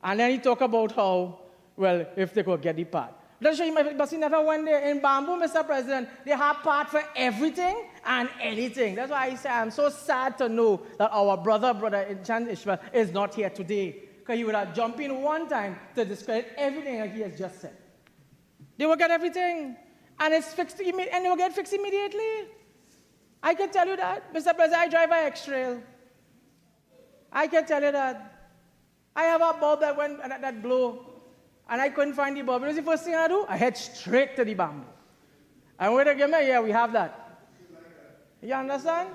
And then he talked about how, well, if they could get the part. But he never went there. In bamboo, Mr. President, they have part for everything and anything. That's why I say I'm so sad to know that our brother Chan Ishmael is not here today. Because he would have jumped in one time to discredit everything that he has just said. They will get everything. And it's fixed, and they will get fixed immediately. I can tell you that. Mr. President, I drive an X-Trail. I can tell you that. I have a bulb that went that blow. And I couldn't find the bulb. What was the first thing I do? I head straight to the bamboo. And when they give me, yeah, we have that. You understand?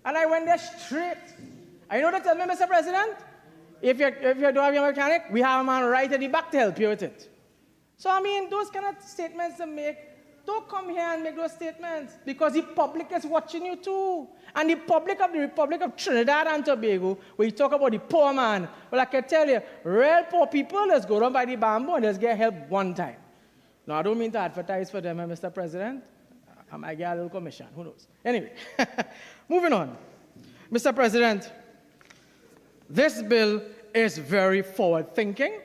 And I went there straight. And you know what they tell me, Mr. President? If you don't have your mechanic, we have a man right at the back to help you with it. So, I mean, those kind of statements to make, don't come here and make those statements, because the public is watching you too. And the public of the Republic of Trinidad and Tobago, where you talk about the poor man, well, I can tell you, real poor people, let's go down by the bamboo and let's get help one time. Now, I don't mean to advertise for them, Mr. President. I might get a little commission, who knows. Anyway, moving on. Mr. President, this bill is very forward-thinking.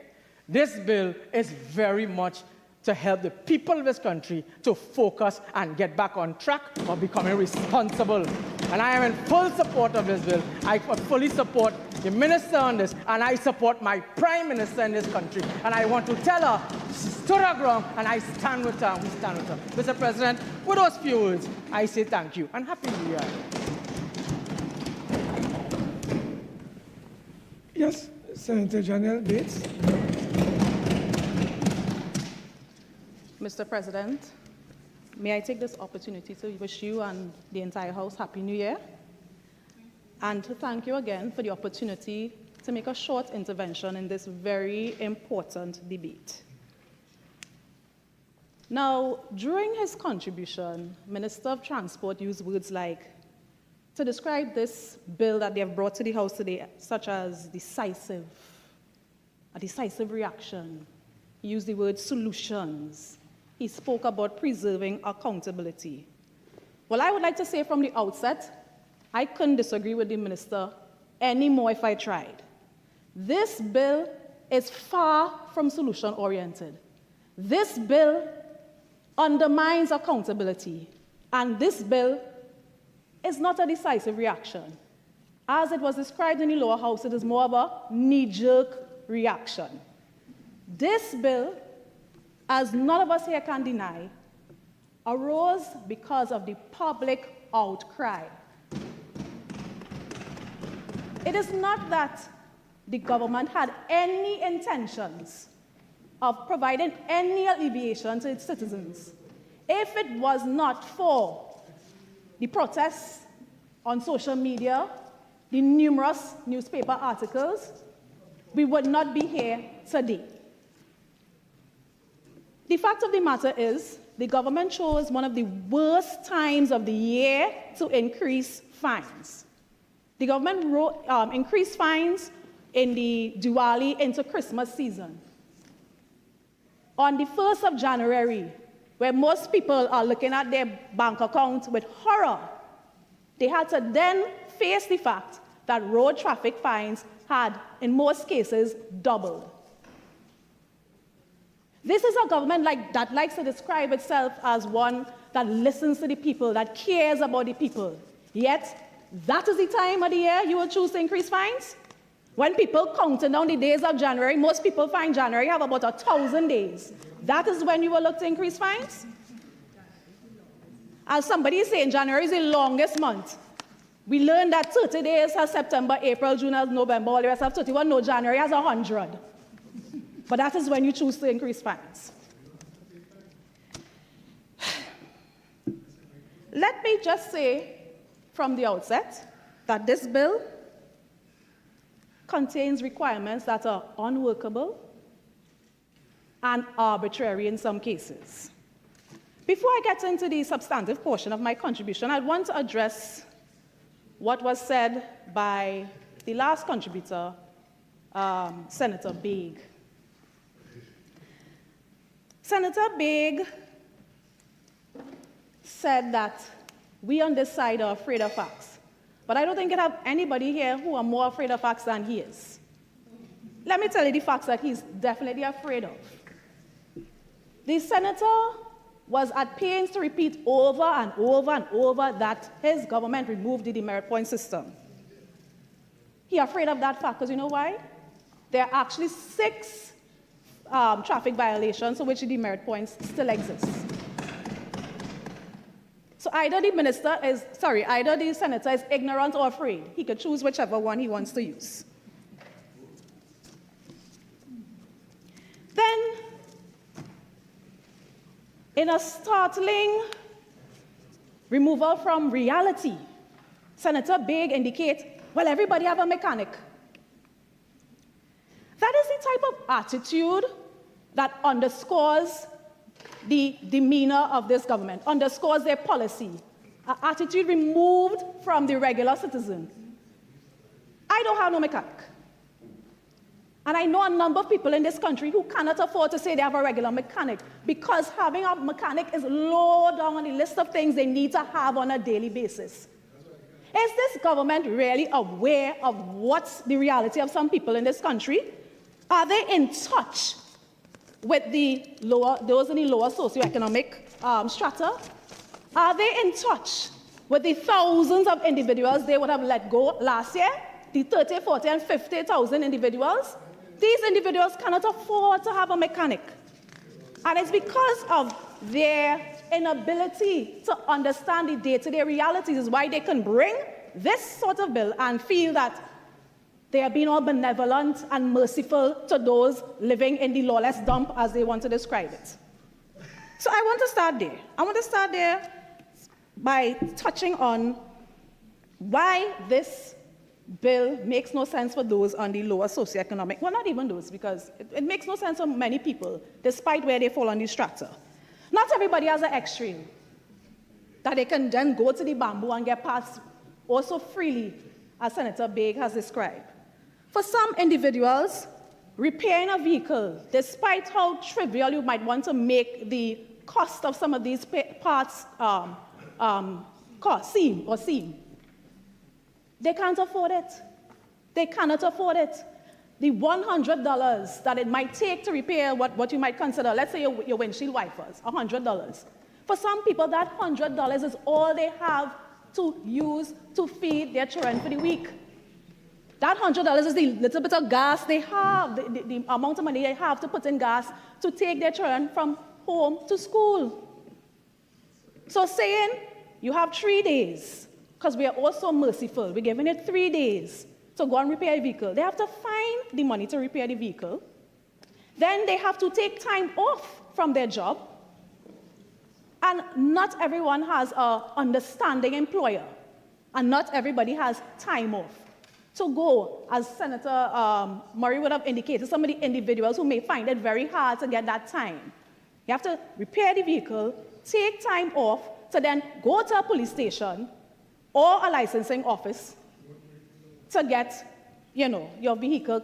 This bill is very much to help the people of this country to focus and get back on track of becoming responsible. And I am in full support of this bill. I fully support the minister on this, and I support my prime minister in this country. And I want to tell her, she stood her ground, and I stand with her. We stand with her. Mr. President, with those few words, I say thank you and Happy New Year. Yes, Senator Janelle Bates. Mr. President, may I take this opportunity to wish you and the entire House Happy New Year, and to thank you again for the opportunity to make a short intervention in this very important debate. Now, during his contribution, Minister of Transport used words like, to describe this bill that they have brought to the House today, such as decisive, a decisive reaction. He used the word solutions. He spoke about preserving accountability. Well, I would like to say from the outset, I couldn't disagree with the minister anymore if I tried. This bill is far from solution-oriented. This bill undermines accountability, and this bill is not a decisive reaction. As it was described in the lower house, it is more of a knee-jerk reaction. This bill, as none of us here can deny, arose because of the public outcry. It is not that the government had any intentions of providing any alleviation to its citizens. If it was not for the protests on social media, the numerous newspaper articles, we would not be here today. The fact of the matter is, the government chose one of the worst times of the year to increase fines. The government increased fines in the Diwali into Christmas season. On the 1st of January, where most people are looking at their bank account with horror, they had to then face the fact that road traffic fines had, in most cases, doubled. This is a government that likes to describe itself as one that listens to the people, that cares about the people. Yet, that is the time of the year you will choose to increase fines? When people counting down the days of January, most people find January have about 1,000 days. That is when you will look to increase fines? As somebody is saying, January is the longest month. We learned that 30 days has September, April, June has November, all the rest have 31. No, January has 100. But that is when you choose to increase fines. Let me just say from the outset that this bill contains requirements that are unworkable and arbitrary in some cases. Before I get into the substantive portion of my contribution, I want to address what was said by the last contributor, Senator Baig. Senator Baig said that we on this side are afraid of facts. But I don't think you have anybody here who are more afraid of facts than he is. Let me tell you the facts that he's definitely afraid of. The senator was at pains to repeat over and over and over that his government removed the demerit point system. He's afraid of that fact because you know why? There are actually 6 traffic violations for which the demerit points still exist. So either the senator is ignorant or afraid. He could choose whichever one he wants to use. Then, in a startling removal from reality, Senator Baig indicates, well, everybody have a mechanic. That is the type of attitude that underscores the demeanor of this government, underscores their policy, an attitude removed from the regular citizen. I don't have no mechanic. And I know a number of people in this country who cannot afford to say they have a regular mechanic because having a mechanic is low down on the list of things they need to have on a daily basis. Is this government really aware of what's the reality of some people in this country? Are they in touch with those in the lower socioeconomic strata? Are they in touch with the thousands of individuals they would have let go last year? The 30, 40, and 50,000 individuals? These individuals cannot afford to have a mechanic. And it's because of their inability to understand the day-to-day realities is why they can bring this sort of bill and feel that They are being all benevolent and merciful to those living in the lawless dump, as they want to describe it. So I want to start there. I want to start there by touching on why this bill makes no sense for those on the lower socioeconomic, well, not even those, because it makes no sense for many people, despite where they fall on the strata. Not everybody has an extreme that they can then go to the bamboo and get passed also freely, as Senator Baig has described. For some individuals, repairing a vehicle, despite how trivial you might want to make the cost of some of these parts seem, they can't afford it. They cannot afford it. The $100 that it might take to repair what you might consider, let's say your windshield wipers, $100. For some people, that $100 is all they have to use to feed their children for the week. That $100 is the little bit of gas they have, the amount of money they have to put in gas to take their children from home to school. So saying you have 3 days, because we are also merciful, we're giving it 3 days to go and repair a vehicle. They have to find the money to repair the vehicle. Then they have to take time off from their job. And not everyone has an understanding employer. And not everybody has time off to go, as Senator Murray would have indicated, some of the individuals who may find it very hard to get that time. You have to repair the vehicle, take time off to then go to a police station or a licensing office to get, your vehicle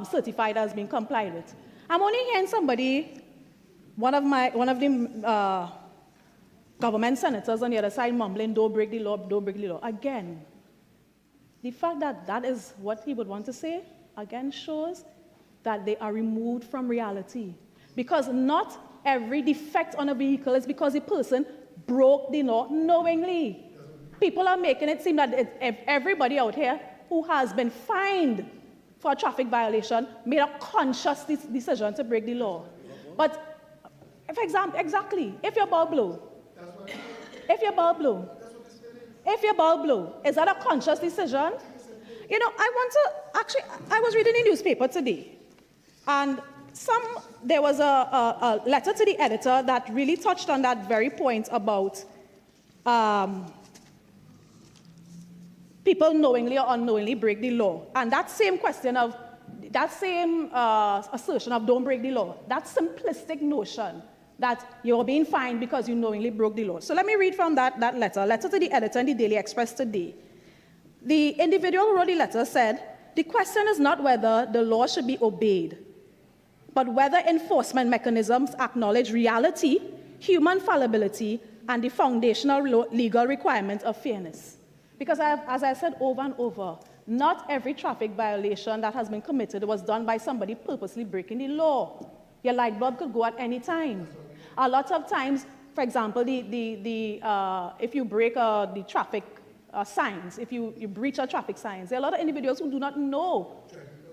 certified as being complied with. I'm only hearing somebody, one of the government senators on the other side mumbling, don't break the law, don't break the law. Again, the fact that that is what he would want to say, again, shows that they are removed from reality. Because not every defect on a vehicle is because the person broke the law knowingly. People are making it seem that everybody out here who has been fined for a traffic violation made a conscious decision to break the law. But, for example, exactly, if your bulb blow, is that a conscious decision? I was reading the newspaper today, and there was a letter to the editor that really touched on that very point about people knowingly or unknowingly break the law. And that same assertion of don't break the law, that simplistic notion that you're being fined because you knowingly broke the law. So let me read from that letter to the editor in the Daily Express today. The individual who wrote the letter said, the question is not whether the law should be obeyed, but whether enforcement mechanisms acknowledge reality, human fallibility, and the foundational legal requirement of fairness. Because as I said over and over, not every traffic violation that has been committed was done by somebody purposely breaking the law. Your light bulb could go at any time. A lot of times, for example, if you break the traffic signs, if you breach a traffic signs, there are a lot of individuals who do not know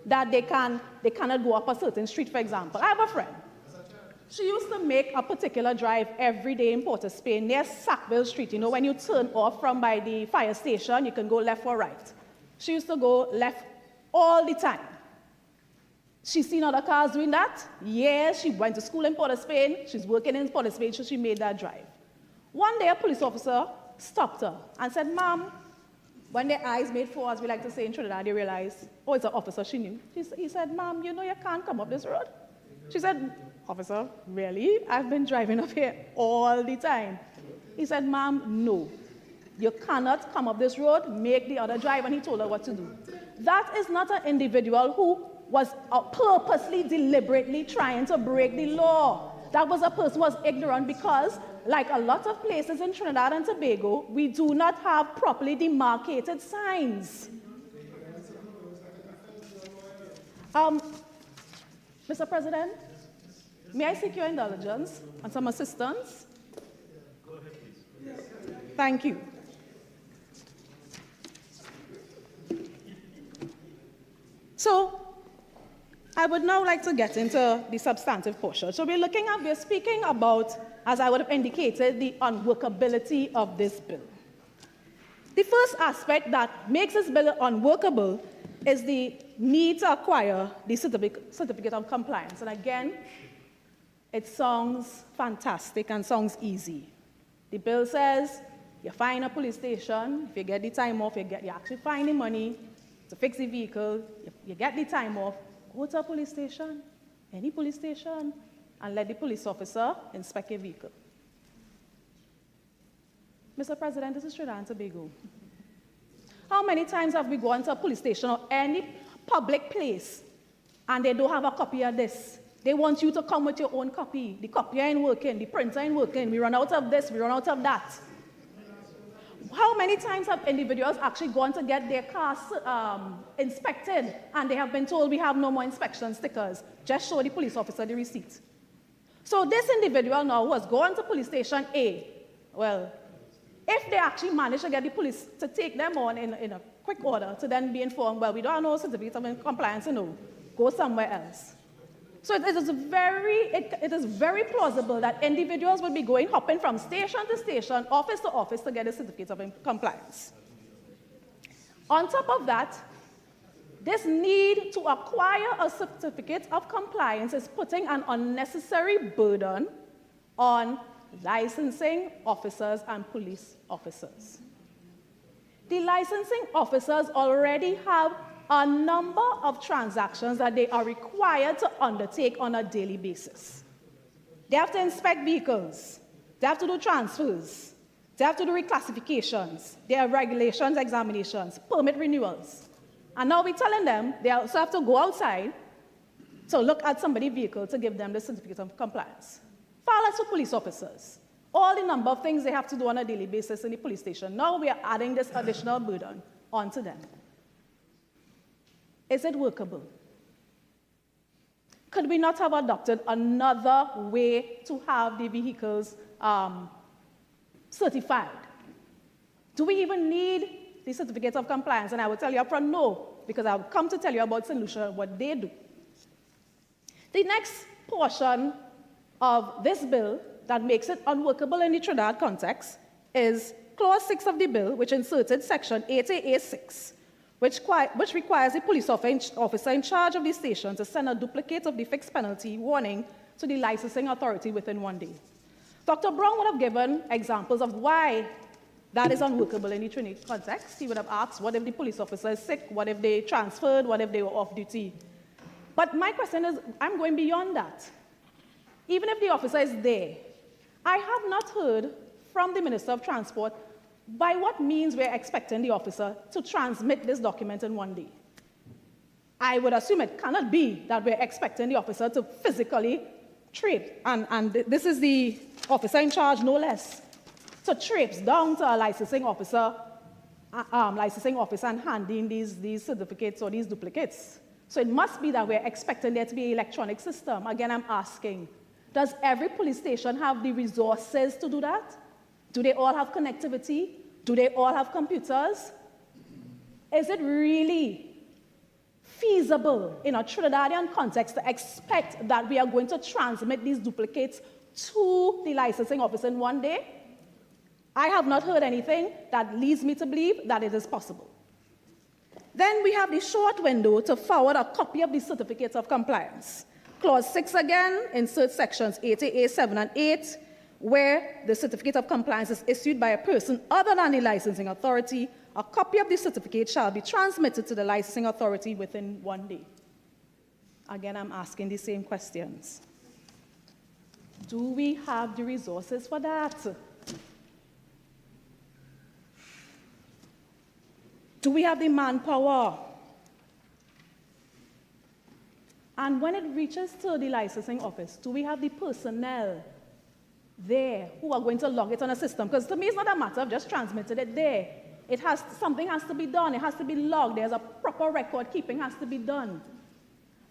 that they cannot go up a certain street, for example. I have a friend. She used to make a particular drive every day in Port of Spain near Sackville Street. When you turn off from by the fire station, you can go left or right. She used to go left all the time. She's seen other cars doing that. Yes, she went to school in Port of Spain. She's working in Port of Spain, so she made that drive. One day, a police officer stopped her and said, ma'am, when their eyes made four, as we like to say in Trinidad, they realized, oh, it's an officer she knew. He said, ma'am, you can't come up this road. She said, officer, really? I've been driving up here all the time. He said, ma'am, no. You cannot come up this road, make the other drive, and he told her what to do. That is not an individual who was purposely, deliberately trying to break the law. That was a person who was ignorant because, like a lot of places in Trinidad and Tobago, we do not have properly demarcated signs. Mr. President, may I seek your indulgence and some assistance? Go ahead, please. Thank you. So, I would now like to get into the substantive portion. So we're speaking about, as I would have indicated, the unworkability of this bill. The first aspect that makes this bill unworkable is the need to acquire the certificate of compliance. And again, it sounds fantastic and sounds easy. The bill says you find a police station, if you get the time off, you actually find the money to fix the vehicle, you get the time off, go to a police station, any police station, and let the police officer inspect your vehicle. Mr. President, this is Trinidad and Tobago. How many times have we gone to a police station or any public place and they don't have a copy of this? They want you to come with your own copy. The copier ain't working, the printer ain't working, we run out of this, we run out of that. How many times have individuals actually gone to get their cars inspected and they have been told we have no more inspection stickers? Just show the police officer the receipt. So this individual now was going to police station A. Well, if they actually manage to get the police to take them on in a quick order to then be informed, well, we don't have no certificate of compliance, go somewhere else. So it is very plausible that individuals will be hopping from station to station, office to office to get a certificate of compliance. On top of that, this need to acquire a certificate of compliance is putting an unnecessary burden on licensing officers and police officers. The licensing officers already have a number of transactions that they are required to undertake on a daily basis. They have to inspect vehicles, they have to do transfers, they have to do reclassifications, there are regulations, examinations, permit renewals. And now we're telling them they also have to go outside to look at somebody's vehicle to give them the certificate of compliance. Far less for police officers. All the number of things they have to do on a daily basis in the police station. Now we are adding this additional burden onto them. Is it workable? Could we not have adopted another way to have the vehicles certified? Do we even need the certificate of compliance? And I will tell you upfront, no, because I will come to tell you about solution, what they do. The next portion of this bill that makes it unworkable in the Trinidad context is Clause 6 of the bill, which inserted Section 8A6, which requires the police officer in charge of the station to send a duplicate of the fixed penalty warning to the licensing authority within 1 day. Dr. Brown would have given examples of why that is unworkable in the Trinidad context. He would have asked, what if the police officer is sick? What if they transferred? What if they were off duty? But my question is, I'm going beyond that. Even if the officer is there, I have not heard from the Minister of Transport by what means we're expecting the officer to transmit this document in 1 day. I would assume it cannot be that we're expecting the officer to physically traipse, and this is the officer in charge, no less, to traipse down to a licensing officer and handing these certificates or these duplicates. So it must be that we're expecting there to be an electronic system. Again, I'm asking, does every police station have the resources to do that? Do they all have connectivity? Do they all have computers? Is it really feasible in a Trinidadian context to expect that we are going to transmit these duplicates to the licensing office in 1 day? I have not heard anything that leads me to believe that it is possible. Then we have the short window to forward a copy of the certificates of compliance. Clause 6 again inserts sections 8A, 7, and 8, where the certificate of compliance is issued by a person other than the licensing authority. A copy of the certificate shall be transmitted to the licensing authority within 1 day. Again, I'm asking the same questions. Do we have the resources for that? Do we have the manpower? And when it reaches to the licensing office, do we have the personnel there who are going to log it on a system? Because to me, it's not a matter of just transmitting it there. Something has to be done. It has to be logged. There's a proper record keeping has to be done.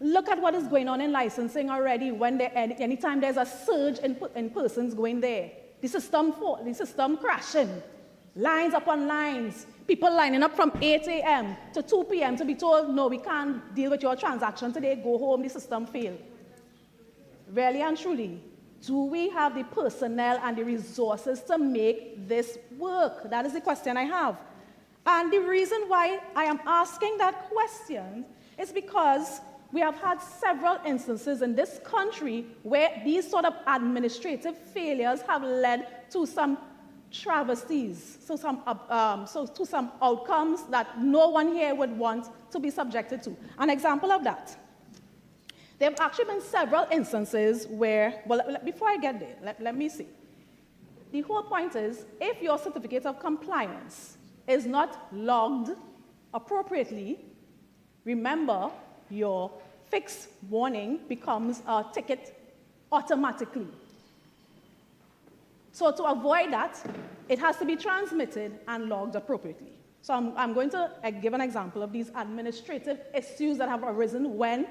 Look at what is going on in licensing already. Anytime there's a surge in persons going there, the system crashing, lines upon lines, people lining up from 8 a.m. to 2 p.m. to be told, no, we can't deal with your transaction today, go home, the system failed. Really and truly, do we have the personnel and the resources to make this work? That is the question I have. And the reason why I am asking that question is because we have had several instances in this country where these sort of administrative failures have led to some travesties, to some outcomes that no one here would want to be subjected to. An example of that, there have actually been several instances where, well, before I get there, let me see. The whole point is, if your certificate of compliance is not logged appropriately, remember, your fixed warning becomes a ticket automatically. So to avoid that, it has to be transmitted and logged appropriately. So I'm going to give an example of these administrative issues that have arisen when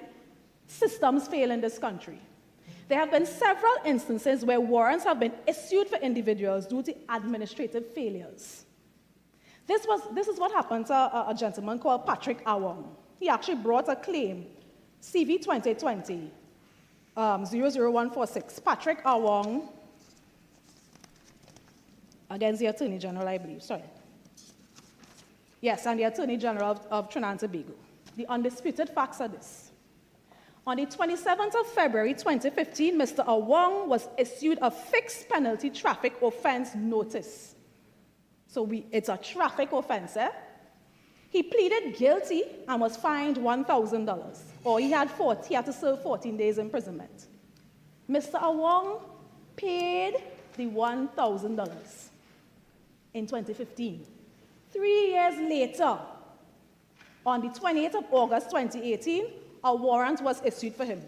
systems fail in this country. There have been several instances where warrants have been issued for individuals due to administrative failures. This is what happened to a gentleman called Patrick Awong. He actually brought a claim, CV 2020, 00146. Patrick Awong, against the Attorney General, I believe, sorry. Yes, and the Attorney General of Trinidad and Tobago. The undisputed facts are this. On the 27th of February 2015, Mr. Awong was issued a fixed penalty traffic offense notice. So it's a traffic offense, eh? He pleaded guilty and was fined $1,000, or he had to serve 14 days imprisonment. Mr. Awong paid the $1,000 in 2015. 3 years later, on the 28th of August 2018, a warrant was issued for him.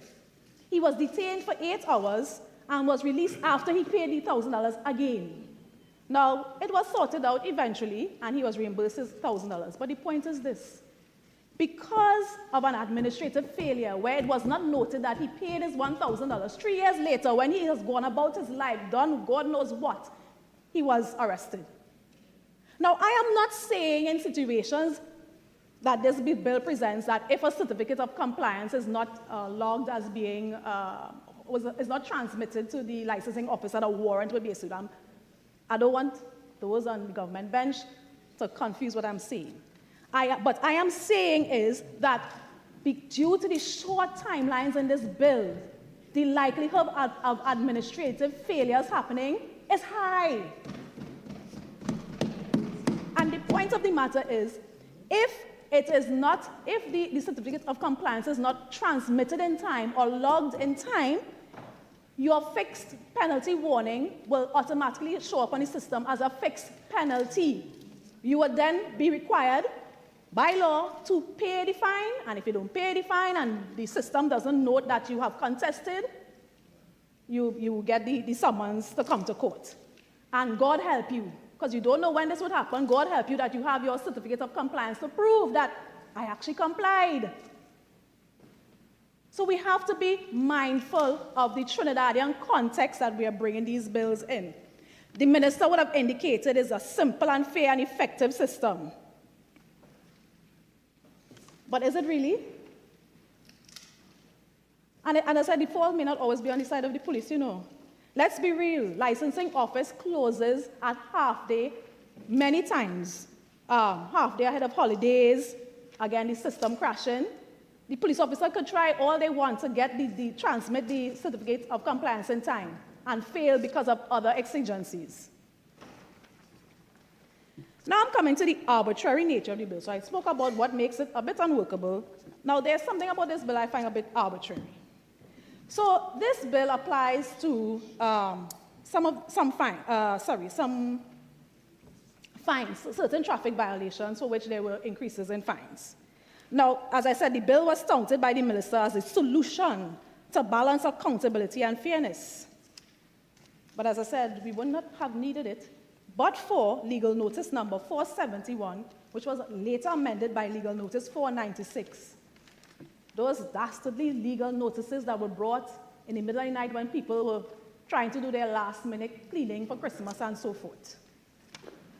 He was detained for 8 hours and was released after he paid the $1,000 again. Now, it was sorted out eventually, and he was reimbursed his $1,000. But the point is this. Because of an administrative failure where it was not noted that he paid his $1,000, 3 years later, when he has gone about his life, done God knows what, he was arrested. Now, I am not saying in situations that this bill presents that if a certificate of compliance is not logged as being, is not transmitted to the licensing officer, a warrant will be issued. I don't want those on the government bench to confuse what I'm saying. But I am saying is that due to the short timelines in this bill, the likelihood of administrative failures happening is high. And the point of the matter is, if the certificate of compliance is not transmitted in time or logged in time, your fixed penalty warning will automatically show up on the system as a fixed penalty. You would then be required by law to pay the fine, and if you don't pay the fine and the system doesn't note that you have contested, you get the summons to come to court. And God help you, because you don't know when this would happen. God help you that you have your certificate of compliance to prove that I actually complied. So we have to be mindful of the Trinidadian context that we are bringing these bills in. The minister would have indicated it's a simple and fair and effective system. But is it really? And as I said, the fault may not always be on the side of the police, you know. Let's be real. Licensing office closes at half day many times. Half day ahead of holidays. Again, the system crashing. The police officer could try all they want to get transmit the certificate of compliance in time and fail because of other exigencies. Now I'm coming to the arbitrary nature of the bill. So I spoke about what makes it a bit unworkable. Now there's something about this bill I find a bit arbitrary. So this bill applies to some fines, certain traffic violations for which there were increases in fines. Now, as I said, the bill was touted by the minister as a solution to balance accountability and fairness. But as I said, we would not have needed it but for legal notice number 471, which was later amended by legal notice 496. Those dastardly legal notices that were brought in the middle of the night when people were trying to do their last-minute cleaning for Christmas and so forth,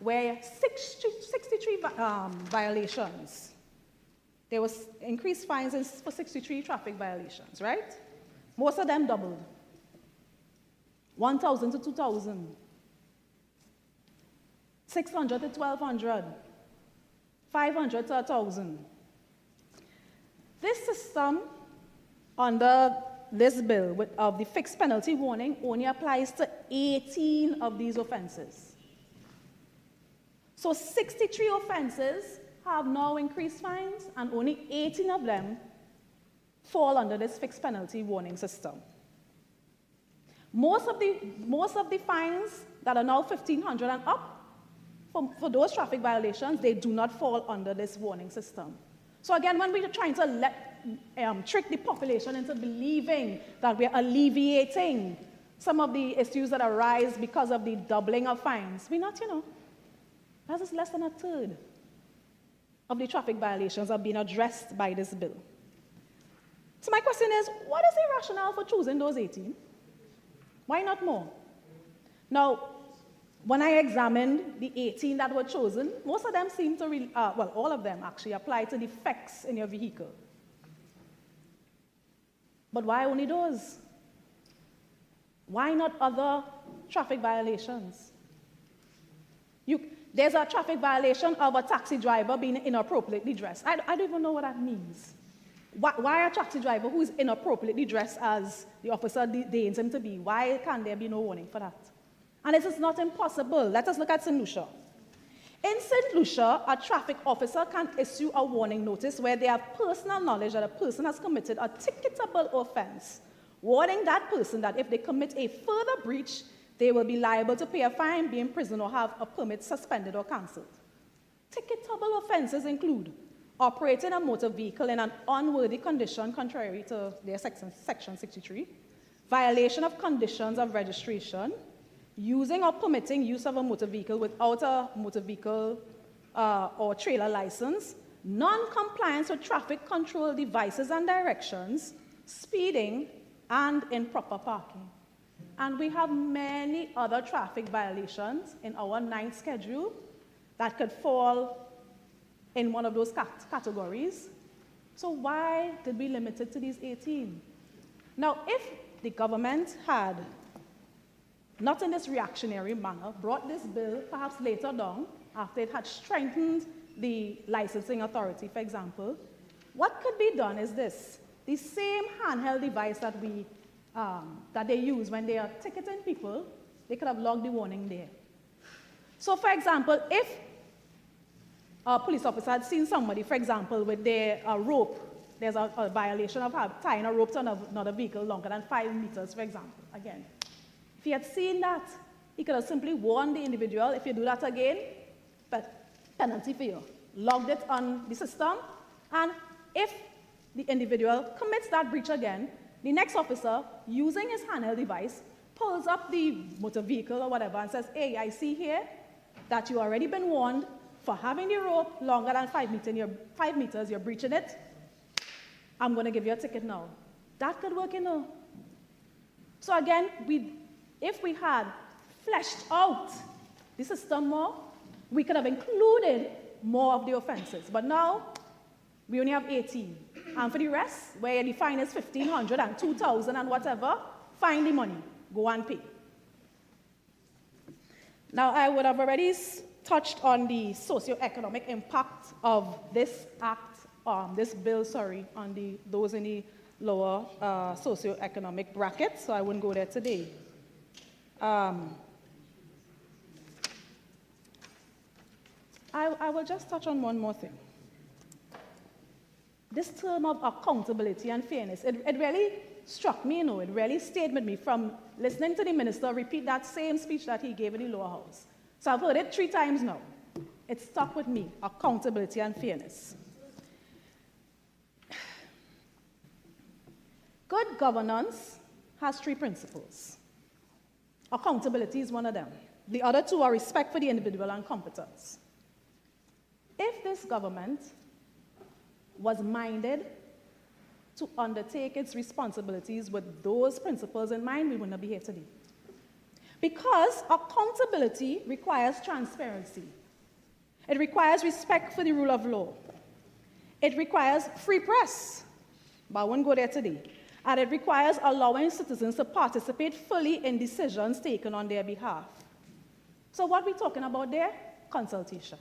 where 63 violations. There was increased fines for 63 traffic violations, right? Most of them doubled. 1,000 to 2,000. 600 to 1,200. 500 to 1,000. This system under this bill of the fixed penalty warning only applies to 18 of these offenses. So 63 offenses have now increased fines, and only 18 of them fall under this fixed penalty warning system. Most of the fines that are now $1,500 and up, for those traffic violations, they do not fall under this warning system. So again, when we're trying to trick the population into believing that we're alleviating some of the issues that arise because of the doubling of fines, we're not, that is less than a third of the traffic violations are being addressed by this bill. So my question is, what is the rationale for choosing those 18? Why not more? Now, when I examined the 18 that were chosen, most of them seem to, all of them actually apply to defects in your vehicle. But why only those? Why not other traffic violations? There's a traffic violation of a taxi driver being inappropriately dressed. I don't even know what that means. Why a taxi driver who is inappropriately dressed as the officer deigns him to be, why can there be no warning for that? And this is not impossible. Let us look at St. Lucia. In St. Lucia, a traffic officer can issue a warning notice where they have personal knowledge that a person has committed a ticketable offense, warning that person that if they commit a further breach, they will be liable to pay a fine, be imprisoned, or have a permit suspended or cancelled. Ticketable offenses include operating a motor vehicle in an unworthy condition contrary to their section 63, violation of conditions of registration, using or permitting use of a motor vehicle without a motor vehicle or trailer license, non-compliance with traffic control devices and directions, speeding, and improper parking. And we have many other traffic violations in our 9th schedule that could fall in one of those categories. So why did we limit it to these 18? Now, if the government had, not in this reactionary manner, brought this bill perhaps later down, after it had strengthened the licensing authority, for example, what could be done is this. The same handheld device that they use when they are ticketing people, they could have logged the warning there. So, for example, if a police officer had seen somebody, for example, with their rope, there's a violation of tying a rope to another vehicle longer than 5 meters, for example, again. If he had seen that, he could have simply warned the individual, if you do that again, but penalty for you. Logged it on the system, and if the individual commits that breach again, the next officer, using his handheld device, pulls up the motor vehicle or whatever and says, hey, I see here that you've already been warned for having the rope longer than 5 meters, you're breaching it. I'm going to give you a ticket now. That could work, So again, if we had fleshed out the system more, we could have included more of the offenses. But now, we only have 18. And for the rest, where the fine is $1,500 and $2,000 and whatever, find the money. Go and pay. Now, I would have already touched on the socioeconomic impact of this bill, on those in the lower socioeconomic bracket, so I wouldn't go there today. I will just touch on one more thing. This term of accountability and fairness, it really struck me, it really stayed with me from listening to the minister repeat that same speech that he gave in the lower house. So I've heard it 3 times now. It stuck with me, accountability and fairness. Good governance has 3 principles. Accountability is one of them. The other 2 are respect for the individual and competence. If this government was minded to undertake its responsibilities with those principles in mind, we would not be here today. Because accountability requires transparency. It requires respect for the rule of law. It requires free press, but I won't go there today. And it requires allowing citizens to participate fully in decisions taken on their behalf. So what we're talking about there? Consultation.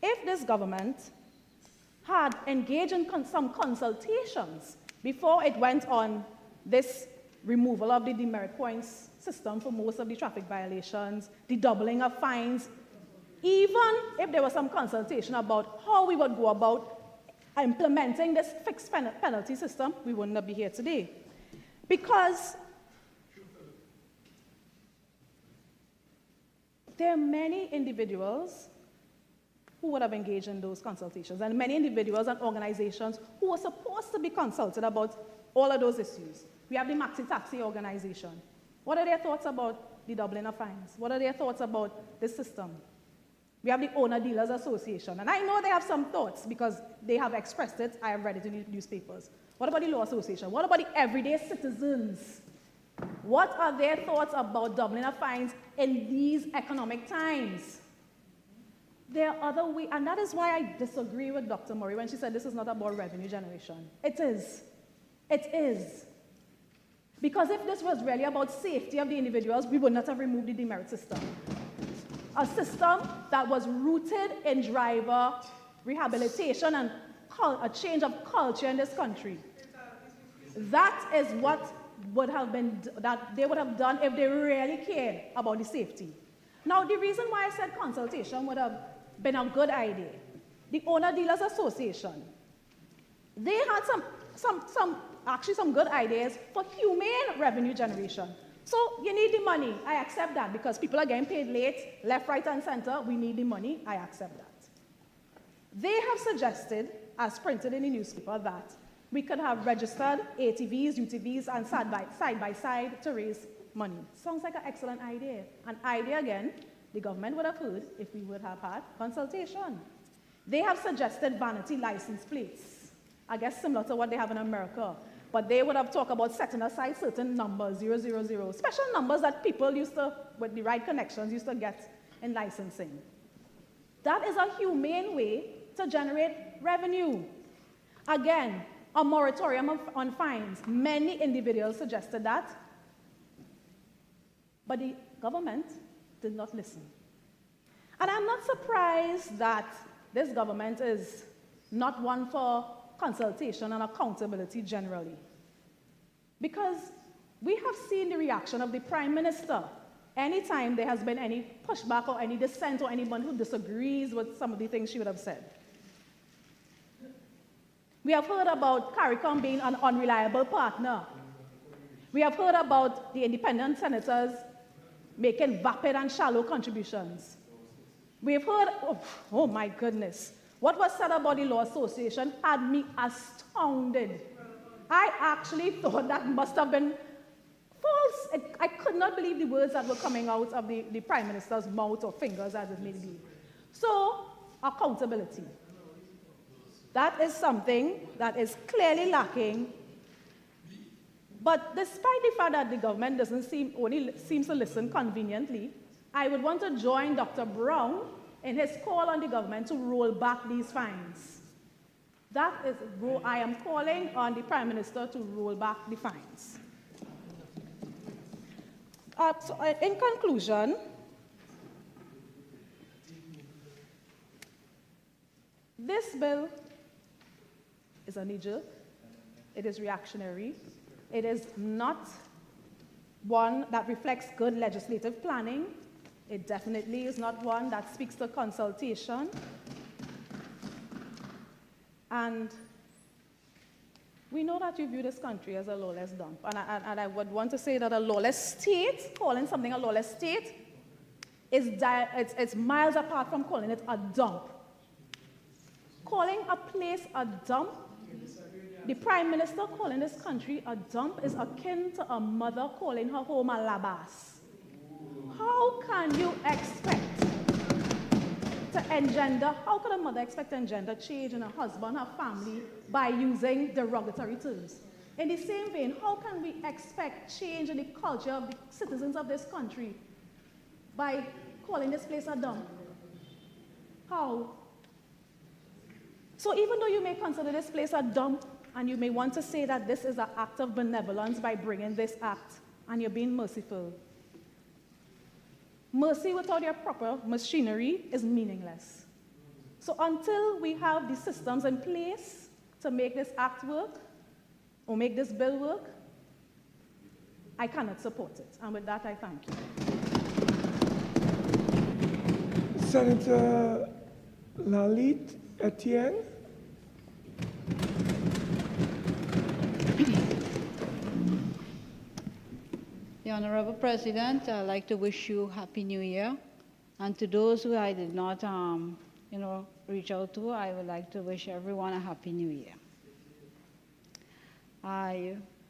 if this government had engaged in some consultations before it went on this removal of the demerit points system for most of the traffic violations, the doubling of fines, even if there was some consultation about how we would go about implementing this fixed penalty system, we wouldn't be here today. Because there are many individuals who would have engaged in those consultations, and many individuals and organizations who were supposed to be consulted about all of those issues. We have the Maxi Taxi organization. What are their thoughts about the doubling of fines? What are their thoughts about this system? We have the Owner Dealers Association, and I know they have some thoughts because they have expressed it. I have read it in the newspapers. What about the Law Association? What about the everyday citizens? What are their thoughts about doubling of fines in these economic times? There are other ways, and that is why I disagree with Dr. Murray when she said this is not about revenue generation. It is. It is. Because if this was really about safety of the individuals, we would not have removed the demerit system. A system that was rooted in driver rehabilitation and a change of culture in this country. That is what would have been, that they would have done if they really cared about the safety. Now, the reason why I said consultation would have been a good idea, the Owner Dealers Association, they had some good ideas for humane revenue generation. So you need the money. I accept that because people are getting paid late, left, right, and center. We need the money. I accept that. They have suggested, as printed in the newspaper, that we could have registered ATVs, UTVs, and side by side to raise money. Sounds like an excellent idea. An idea, again, the government would have heard if we would have had consultation. They have suggested vanity license plates, I guess similar to what they have in America. But they would have talked about setting aside certain numbers, 000, special numbers that people used to, with the right connections, used to get in licensing. That is a humane way to generate revenue. Again, a moratorium on fines. Many individuals suggested that, but the government did not listen. And I'm not surprised that this government is not one for consultation and accountability generally. Because we have seen the reaction of the Prime Minister anytime there has been any pushback or any dissent or anyone who disagrees with some of the things she would have said. We have heard about CARICOM being an unreliable partner. We have heard about the independent senators making vapid and shallow contributions. We've heard, oh my goodness, what was said about the Law Association had me astounded. I actually thought that must have been false. I could not believe the words that were coming out of the Prime Minister's mouth or fingers, as it may be. So, accountability. That is something that is clearly lacking. But despite the fact that the government only seems to listen conveniently, I would want to join Dr. Brown in his call on the government to roll back these fines. That is, I am calling on the Prime Minister to roll back the fines. In conclusion, this bill is a knee-jerk. It is reactionary. It is not one that reflects good legislative planning. It definitely is not one that speaks to consultation. And we know that you view this country as a lawless dump. And I would want to say that a lawless state, calling something a lawless state, it's miles apart from calling it a dump. Calling a place a dump, the Prime Minister calling this country a dump is akin to a mother calling her home a labas. How can you expect to engender, how could a mother expect to engender change in her husband, her family, by using derogatory terms? In the same vein, how can we expect change in the culture of the citizens of this country by calling this place a dump? How? So even though you may consider this place a dump, and you may want to say that this is an act of benevolence by bringing this act, and you're being merciful, mercy without your proper machinery is meaningless. So until we have the systems in place to make this act work, or make this bill work, I cannot support it. And with that, I thank you. Senator Lalit Etienne. The Honorable President, I'd like to wish you Happy New Year. And to those who I did not, reach out to, I would like to wish everyone a Happy New Year.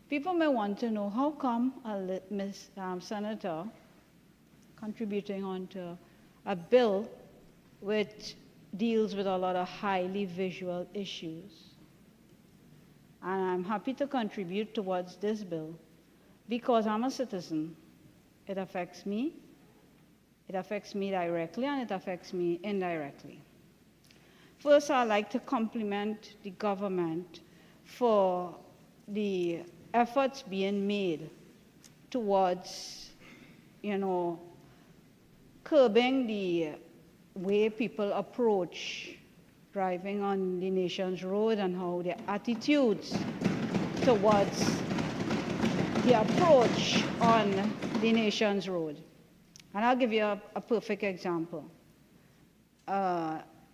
People may want to know how come a senator contributing onto a bill which deals with a lot of highly visual issues. And I'm happy to contribute towards this bill because I'm a citizen. It affects me. It affects me directly and it affects me indirectly. First, I'd like to compliment the government for the efforts being made towards, curbing the way people approach driving on the nation's road and how their attitudes towards the approach on the nation's road. And I'll give you a perfect example.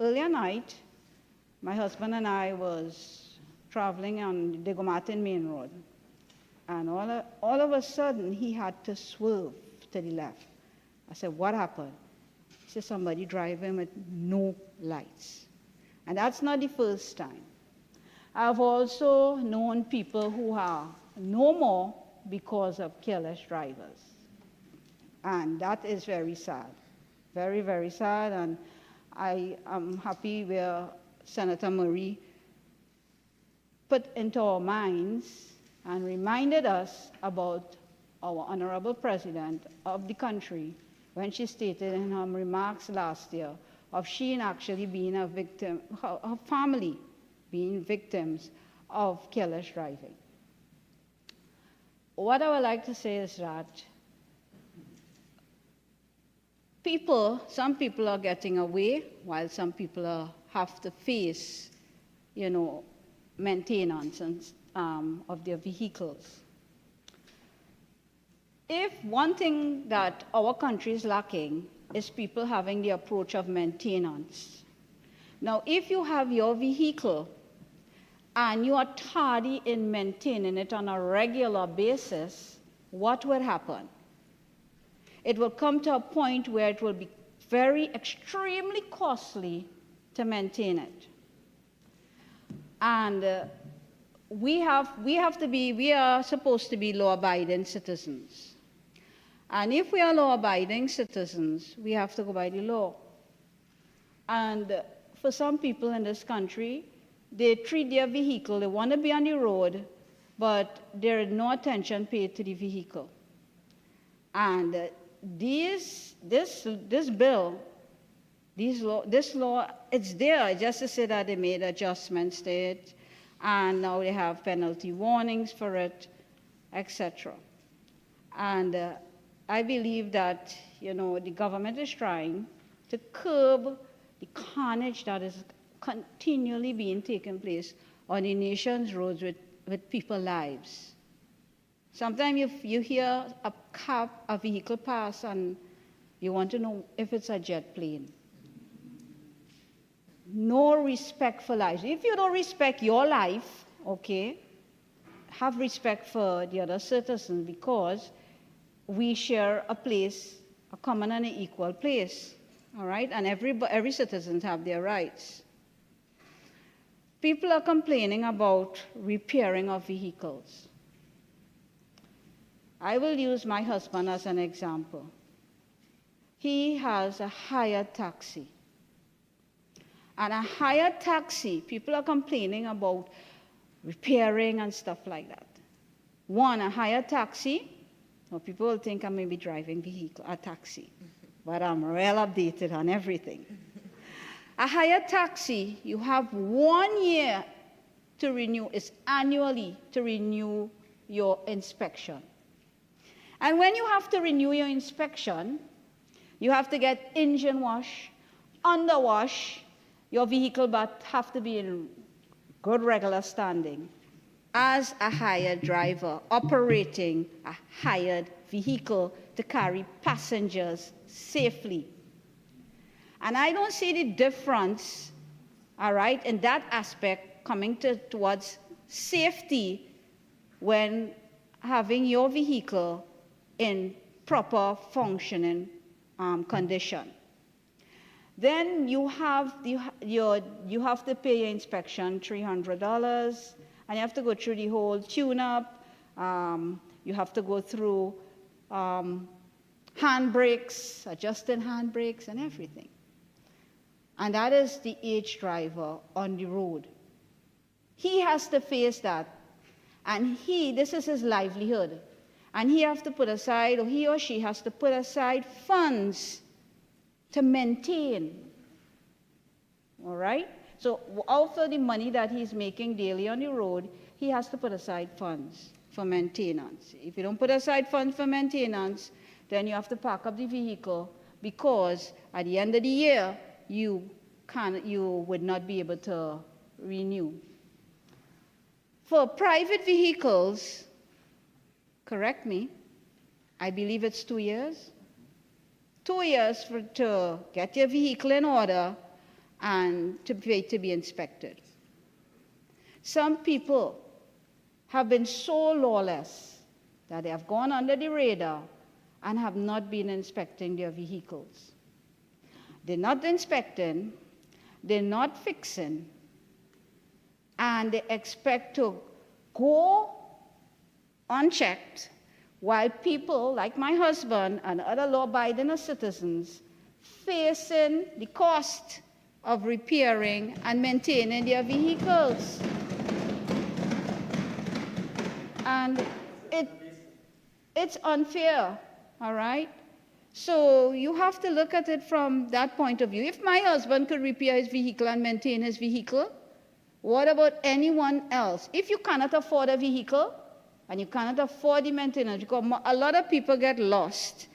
Earlier night, my husband and I was traveling on the Diego Martin Main Road. And all of a sudden, he had to swerve to the left. I said, what happened? He said, somebody driving with no lights. And that's not the first time. I've also known people who are no more because of careless drivers. And that is very sad. Very, very sad. And I am happy where Senator Murray put into our minds and reminded us about our Honorable President of the country when she stated in her remarks last year of she actually being a victim, her family being victims of careless driving. What I would like to say is that some people are getting away while some people have to face, maintenance of their vehicles. If one thing that our country is lacking is people having the approach of maintenance. Now, if you have your vehicle and you are tardy in maintaining it on a regular basis, what will happen? It will come to a point where it will be extremely costly to maintain it. And we are supposed to be law-abiding citizens. And if we are law-abiding citizens, we have to go by the law. And for some people in this country, they treat their vehicle, they want to be on the road, but there is no attention paid to the vehicle. And this bill, this law, it's there just to say that they made adjustments to it, and now they have penalty warnings for it, etc. And I believe that, the government is trying to curb the carnage that is continually being taken place on the nation's roads with people's lives. Sometimes you hear a vehicle pass and you want to know if it's a jet plane. No respect for life. If you don't respect your life, okay, have respect for the other citizens because we share a common and an equal place, all right? And every citizen have their rights. People are complaining about repairing of vehicles. I will use my husband as an example. He has a hired taxi. And a hired taxi, people are complaining about repairing and stuff like that. One, a hired taxi, well, people will think I may be driving a taxi, but I'm real updated on everything. A hired taxi, you have 1 year to renew, it's annually to renew your inspection. And when you have to renew your inspection, you have to get engine wash, underwash, Your vehicle but have to be in good regular standing as a hired driver operating a hired vehicle to carry passengers safely. And I don't see the difference, all right, in that aspect coming towards safety when having your vehicle in proper functioning condition. Then you have to pay your inspection $300, and you have to go through the whole tune-up. You have to go through handbrakes, adjusting handbrakes, and everything. And that is the aged driver on the road. He has to face that, and this is his livelihood, and he has to put aside, or he or she has to put aside funds to maintain, all right? So out of the money that he's making daily on the road, he has to put aside funds for maintenance. If you don't put aside funds for maintenance, then you have to pack up the vehicle, because at the end of the year, you would not be able to renew. For private vehicles, correct me, I believe it's 2 years. 2 years to get your vehicle in order and to be inspected. Some people have been so lawless that they have gone under the radar and have not been inspecting their vehicles. They're not inspecting, they're not fixing, and they expect to go unchecked, while people like my husband and other law-abiding citizens facing the cost of repairing and maintaining their vehicles. And it's unfair, all right? So you have to look at it from that point of view. If my husband could repair his vehicle and maintain his vehicle, what about anyone else? If you cannot afford a vehicle, and you cannot afford the maintenance, because a lot of people get lost,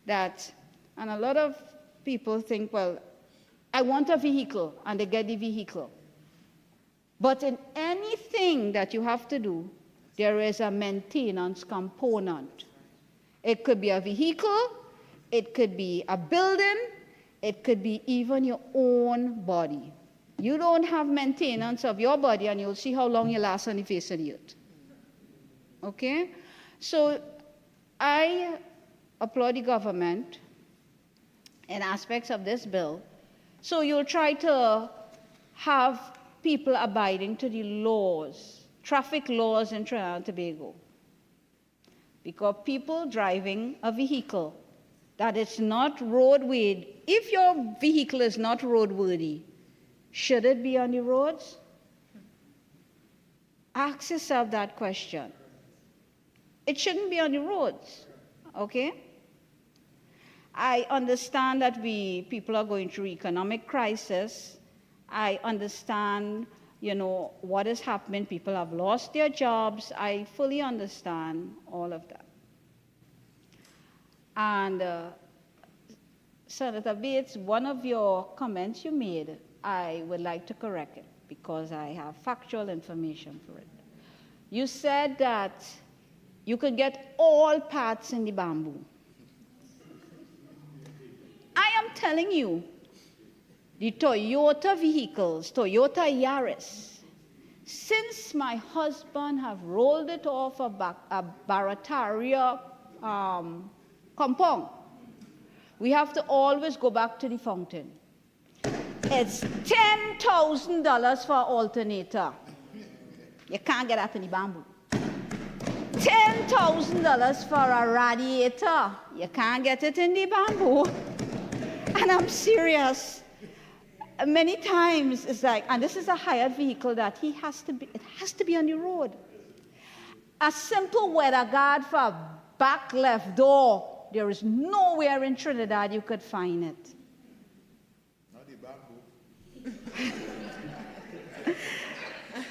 and a lot of people think, well, I want a vehicle, and they get the vehicle. But in anything that you have to do, there is a maintenance component. It could be a vehicle, it could be a building, it could be even your own body. You don't have maintenance of your body, and you'll see how long you last on the face of the earth. Okay? So I applaud the government in aspects of this bill. So you'll try to have people abiding to the laws, traffic laws in Trinidad and Tobago. Because people driving a vehicle that is not roadworthy, if your vehicle is not roadworthy, should it be on the roads? Ask yourself that question. It shouldn't be on the roads, okay? I understand that people are going through economic crisis. I understand, what is happening. People have lost their jobs. I fully understand all of that. And Senator Bates, one of your comments you made, I would like to correct it because I have factual information for it. You said that you could get all parts in the bamboo. I am telling you, the Toyota vehicles, Toyota Yaris, since my husband have rolled it off a Barataria compound, we have to always go back to the fountain. It's $10,000 for an alternator. You can't get that in the bamboo. $10,000 for a radiator. You can't get it in the bamboo. And I'm serious. Many times it's like, and this is a hired vehicle that it has to be on the road. A simple weather guard for a back left door, there is nowhere in Trinidad you could find it. Not the bamboo.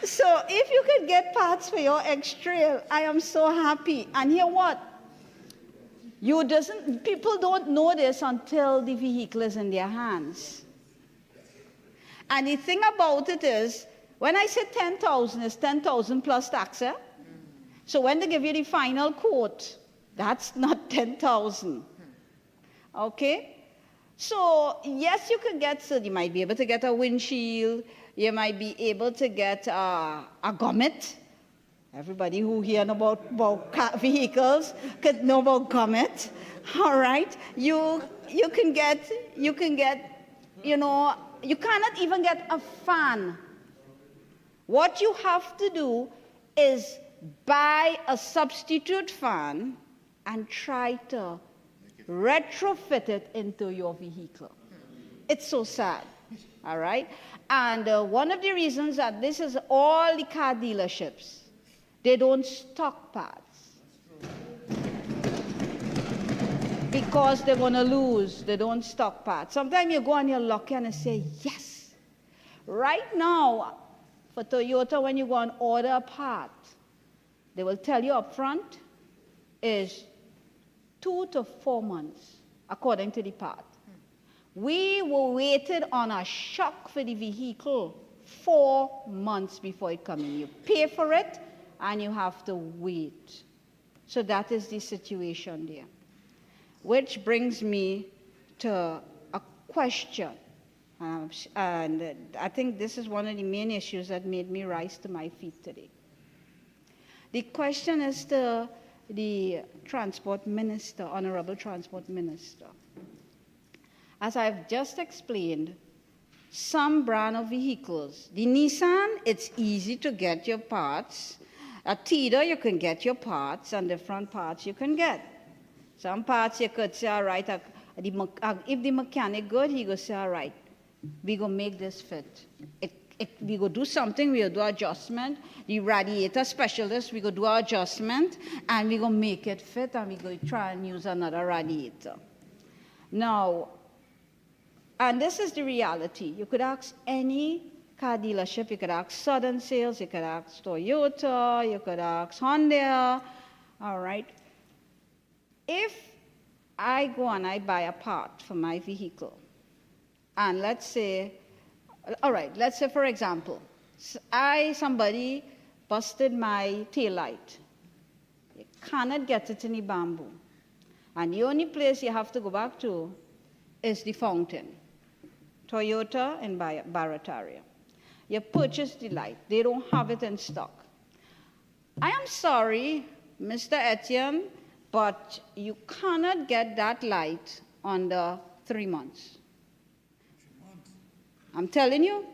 So if you could get parts for your X-Trail, I am so happy. And hear what? People don't know this until the vehicle is in their hands. And the thing about it is, when I say 10,000, it's 10,000 plus tax. Eh? So when they give you the final quote, that's not 10,000. Okay? So yes, you can get, so you might be able to get a windshield, you might be able to get a grommet. Everybody who hears about vehicles could know about grommet. All right? You can get, you know, you cannot even get a fan. What you have to do is buy a substitute fan and try to retrofit it into your vehicle. It's so sad, all right? And one of the reasons that this is all the car dealerships, they don't stock parts. Because they're going to lose, they don't stock parts. Sometimes you go and you're lucky and you say, yes. Right now, for Toyota, when you go and order a part, they will tell you up front is 2 to 4 months, according to the part. We were waited on a shock for the vehicle 4 months before it comes in. You pay for it, and you have to wait. So that is the situation there. Which brings me to a question. And I think this is one of the main issues that made me rise to my feet today. The question is to the Transport Minister, Honorable Transport Minister. As I've just explained, some brand of vehicles, the Nissan, it's easy to get your parts. A Tida, you can get your parts, and different parts you can get. Some parts you could say, all right, if the mechanic good, he go say, all right, we go make this fit. We go do something, we go do adjustment. The radiator specialist, we go do our adjustment, and we go make it fit, and we go try and use another radiator. Now, and this is the reality. You could ask any car dealership, you could ask Southern Sales, you could ask Toyota, you could ask Honda, all right. If I go and I buy a part for my vehicle, and let's say, all right, let's say for example, somebody busted my tail light. You cannot get it in the bamboo. And the only place you have to go back to is the fountain. Toyota and Barataria. You purchase the light. They don't have it in stock. I am sorry, Mr. Etienne, but you cannot get that light under 3 months. I'm telling you.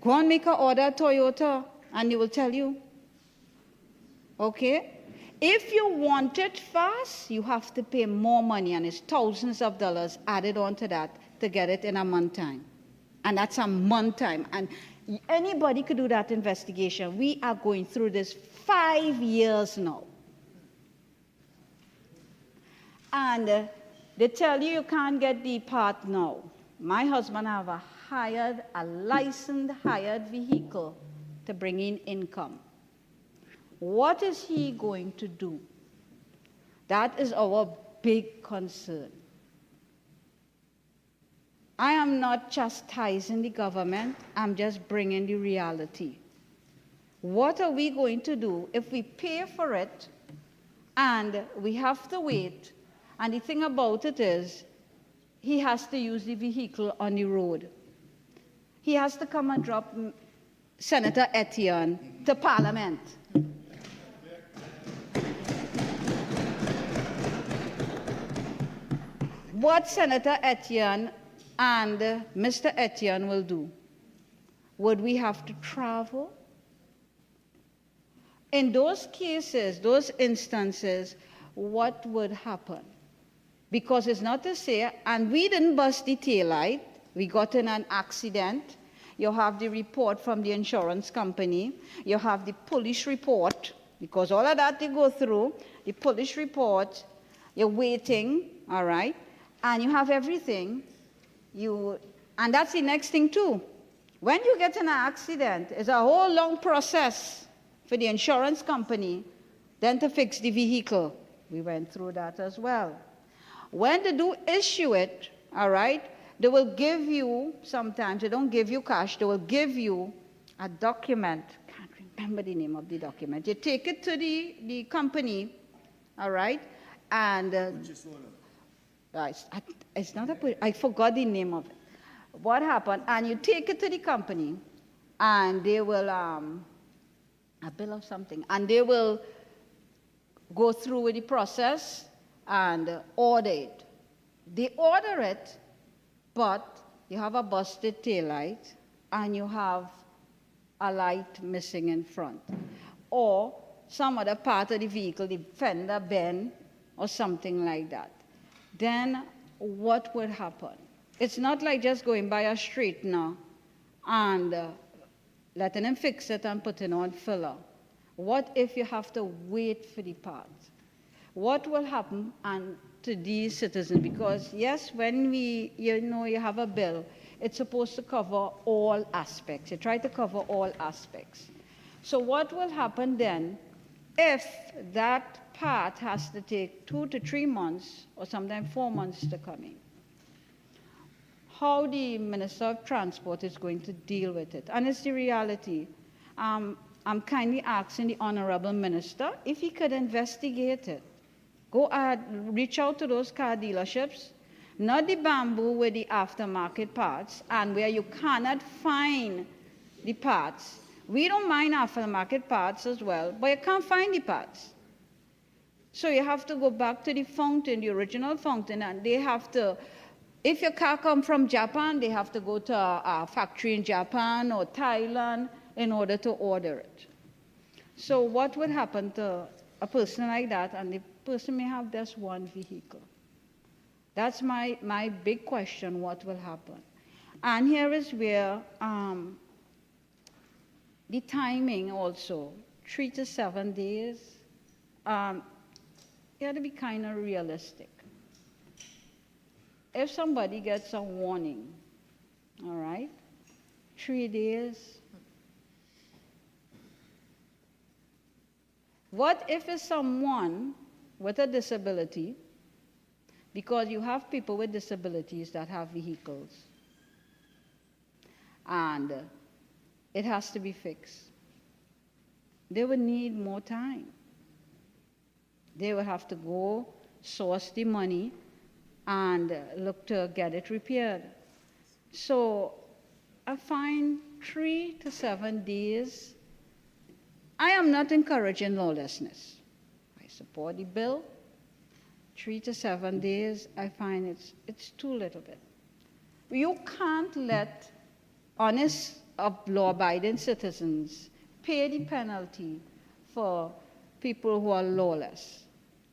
Go and make an order at Toyota, and they will tell you. Okay? If you want it fast, you have to pay more money, and it's thousands of dollars added onto that to get it in a month time. And that's a month time. And anybody could do that investigation. We are going through this 5 years now. And they tell you you can't get the part now. My husband have a licensed hired vehicle to bring in income. What is he going to do? That is our big concern. I am not chastising the government, I'm just bringing the reality. What are we going to do if we pay for it and we have to wait? And the thing about it is, he has to use the vehicle on the road. He has to come and drop Senator Etienne to Parliament. What Senator Etienne and Mr. Etienne will do? Would we have to travel? In those cases, those instances, what would happen? Because it's not to say, and we didn't bust the taillight, we got in an accident, you have the report from the insurance company, you have the police report, because all of that they go through, the police report, you're waiting, all right, and you have everything, and that's the next thing too. When you get in an accident, it's a whole long process for the insurance company then to fix the vehicle. We went through that as well. When they do issue it, all right, They will give you, sometimes they don't give you cash, they will give you a document. Can't remember the name of the document. You take it to the company, all right, and it's not I forgot the name of it. What happened? And you take it to the company, and they will a bill of something, and they will go through with the process and order it. They order it, but you have a busted taillight and you have a light missing in front, or some other part of the vehicle, the fender bend or something like that. Then what would happen? It's not like just going by a straightener and letting them fix it and putting on filler. What if you have to wait for the part? What will happen to these citizens? Because yes, when you have a bill, it's supposed to cover all aspects. You try to cover all aspects. So what will happen then if that part has to take 2 to 3 months or sometimes 4 months to come in? How the Minister of Transport is going to deal with it? And it's the reality. I'm kindly asking the Honorable Minister if he could investigate it. Go reach out to those car dealerships, not the bamboo with the aftermarket parts, and where you cannot find the parts. We don't mind aftermarket parts as well, but you can't find the parts. So you have to go back to the fountain, the original fountain, and they have to, if your car comes from Japan, they have to go to a factory in Japan or Thailand in order to order it. So what would happen to a person like that, and the person may have just one vehicle? That's my big question, what will happen? And here is where the timing also, 3 to 7 days, you have to be kind of realistic. If somebody gets a warning, all right, 3 days. What if it's someone with a disability, because you have people with disabilities that have vehicles, and it has to be fixed? They would need more time. They would have to go source the money and look to get it repaired. So I find 3 to 7 days. I am not encouraging lawlessness. I support the bill. 3 to 7 days, I find it's too little bit. You can't let honest, law-abiding citizens pay the penalty for people who are lawless.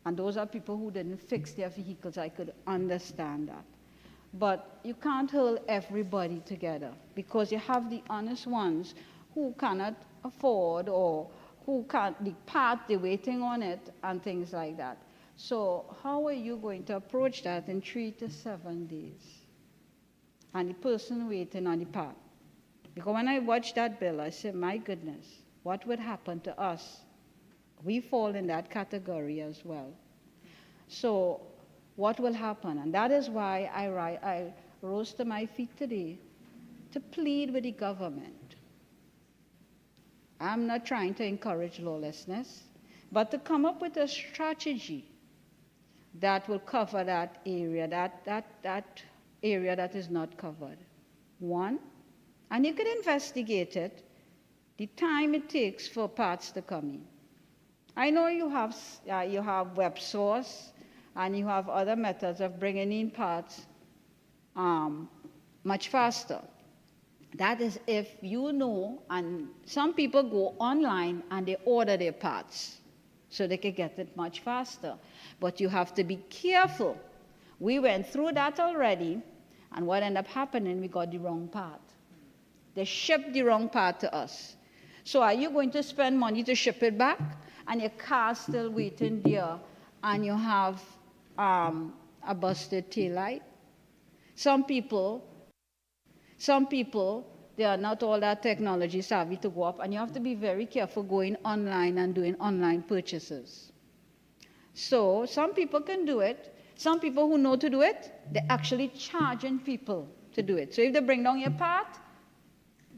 And those are people who didn't fix their vehicles. I could understand that. But you can't hold everybody together, because you have the honest ones who cannot afford, or who can't, the part, they're waiting on it, and things like that. So how are you going to approach that in 3 to 7 days? And the person waiting on the part. Because when I watched that bill, I said, my goodness, what would happen to us? We fall in that category as well. So what will happen? And that is why I rose to my feet today to plead with the government. I'm not trying to encourage lawlessness, but to come up with a strategy that will cover that area, that area that is not covered. One, and you can investigate it, the time it takes for parts to come in. I know you have web source, and you have other methods of bringing in parts much faster. That is if you know, and some people go online and they order their parts so they can get it much faster. But you have to be careful. We went through that already, and what ended up happening, we got the wrong part. They shipped the wrong part to us. So are you going to spend money to ship it back, and your car's still waiting there, and you have a busted taillight? Some people, they are not all that technology savvy to go up, and you have to be very careful going online and doing online purchases. So some people can do it. Some people who know to do it, they're actually charging people to do it. So if they bring down your part,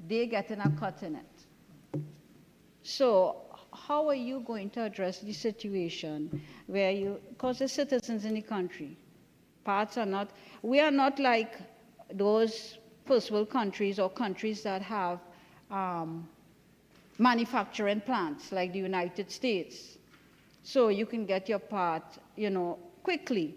they're getting a cut in it. So how are you going to address the situation where because the citizens in the country, parts are not, we are not like those first world countries or countries that have manufacturing plants like the United States. So you can get your part, quickly.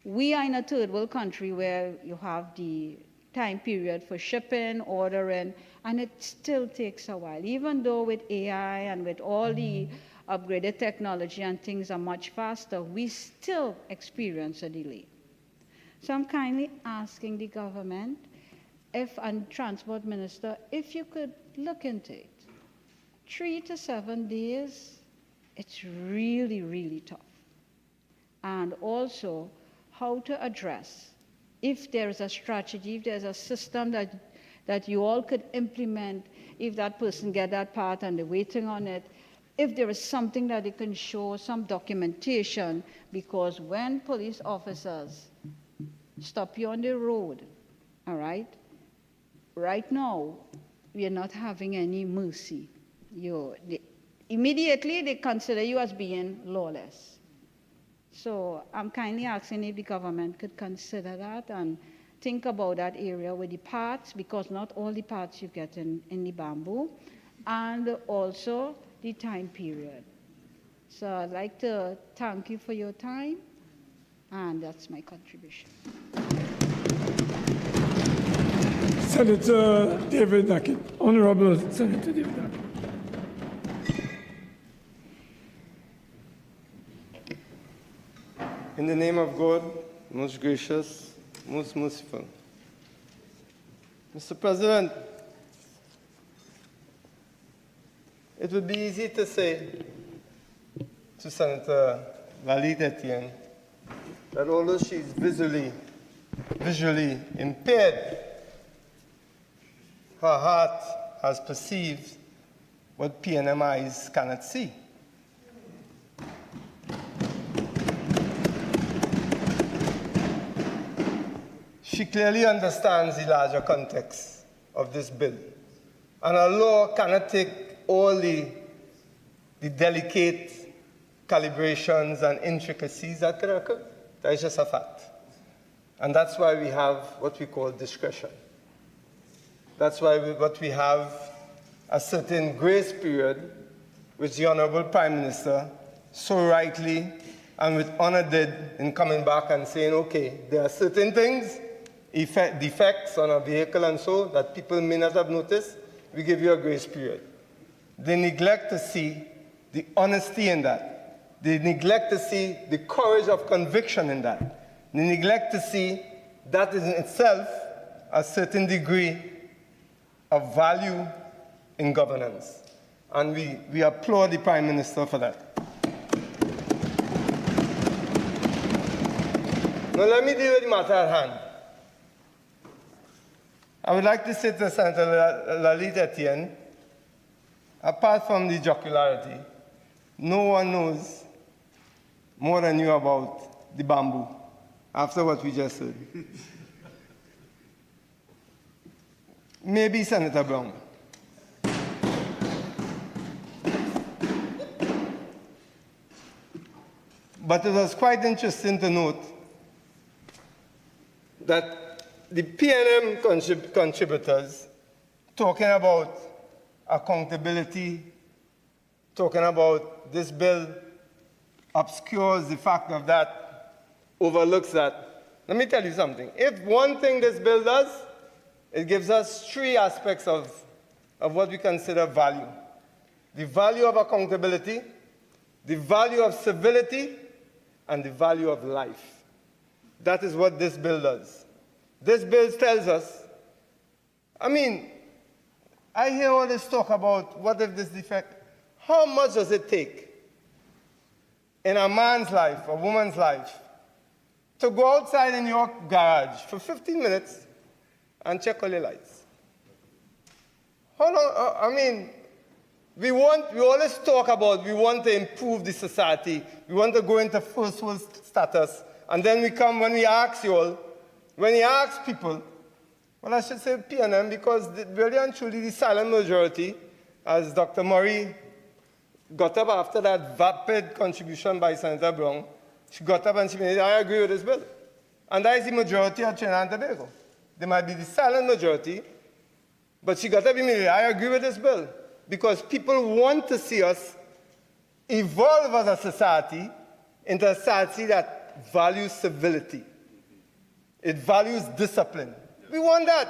We are in a third world country where you have the time period for shipping, ordering, and it still takes a while. Even though with AI and with all the upgraded technology and things are much faster, we still experience a delay. So I'm kindly asking the government, and Transport Minister, if you could look into it. 3 to 7 days, it's really, really tough. And also, how to address, if there is a strategy, if there's a system that you all could implement, if that person get that part and they're waiting on it, if there is something that they can show, some documentation, because when police officers stop you on the road, all right? Right now, we are not having any mercy. Immediately, they consider you as being lawless. So I'm kindly asking if the government could consider that and think about that area with the parts, because not all the parts you get in the bamboo, and also the time period. So I'd like to thank you for your time, and that's my contribution. Senator David Duckett. Honorable Senator David Duckett. In the name of God, most gracious, most merciful. Mr. President, it would be easy to say to Senator Lalit Etienne that although she's visually impaired, her heart has perceived what PNM eyes cannot see. She clearly understands the larger context of this bill. And a law cannot take all the delicate calibrations and intricacies that could occur. That is just a fact. And that's why we have what we call discretion. That's why what we have a certain grace period, which the Honorable Prime Minister so rightly and with honor did in coming back and saying, okay, there are certain things, defects on a vehicle and so that people may not have noticed, we give you a grace period. They neglect to see the honesty in that. They neglect to see the courage of conviction in that. They neglect to see that is in itself a certain degree of value in governance. And we applaud the Prime Minister for that. Now let me deal with the matter at hand. I would like to say to Senator Lalit Etienne, apart from the jocularity, no one knows more than you about the bamboo, after what we just heard. Maybe Senator Brown. But it was quite interesting to note that the PNM contributors talking about accountability, talking about this bill obscures the fact of that, overlooks that. Let me tell you something. If one thing this bill does, it gives us 3 aspects of what we consider value. The value of accountability, the value of civility, and the value of life. That is what this bill does. This bill tells us, I hear all this talk about what if this defect, how much does it take in a man's life, a woman's life, to go outside in your garage for 15 minutes and check all your lights? How long, we always talk about we want to improve the society, we want to go into first world status, And then we come when we ask you all, when you ask people, well, I should say PNM, because really and truly the silent majority, as Dr. Murray got up after that vapid contribution by Senator Brown, she got up and she said, I agree with this bill. And that is the majority of Trinidad and Tobago. They might be the silent majority, but she got up immediately, I agree with this bill. Because people want to see us evolve as a society into a society that values civility. It values discipline. We want that.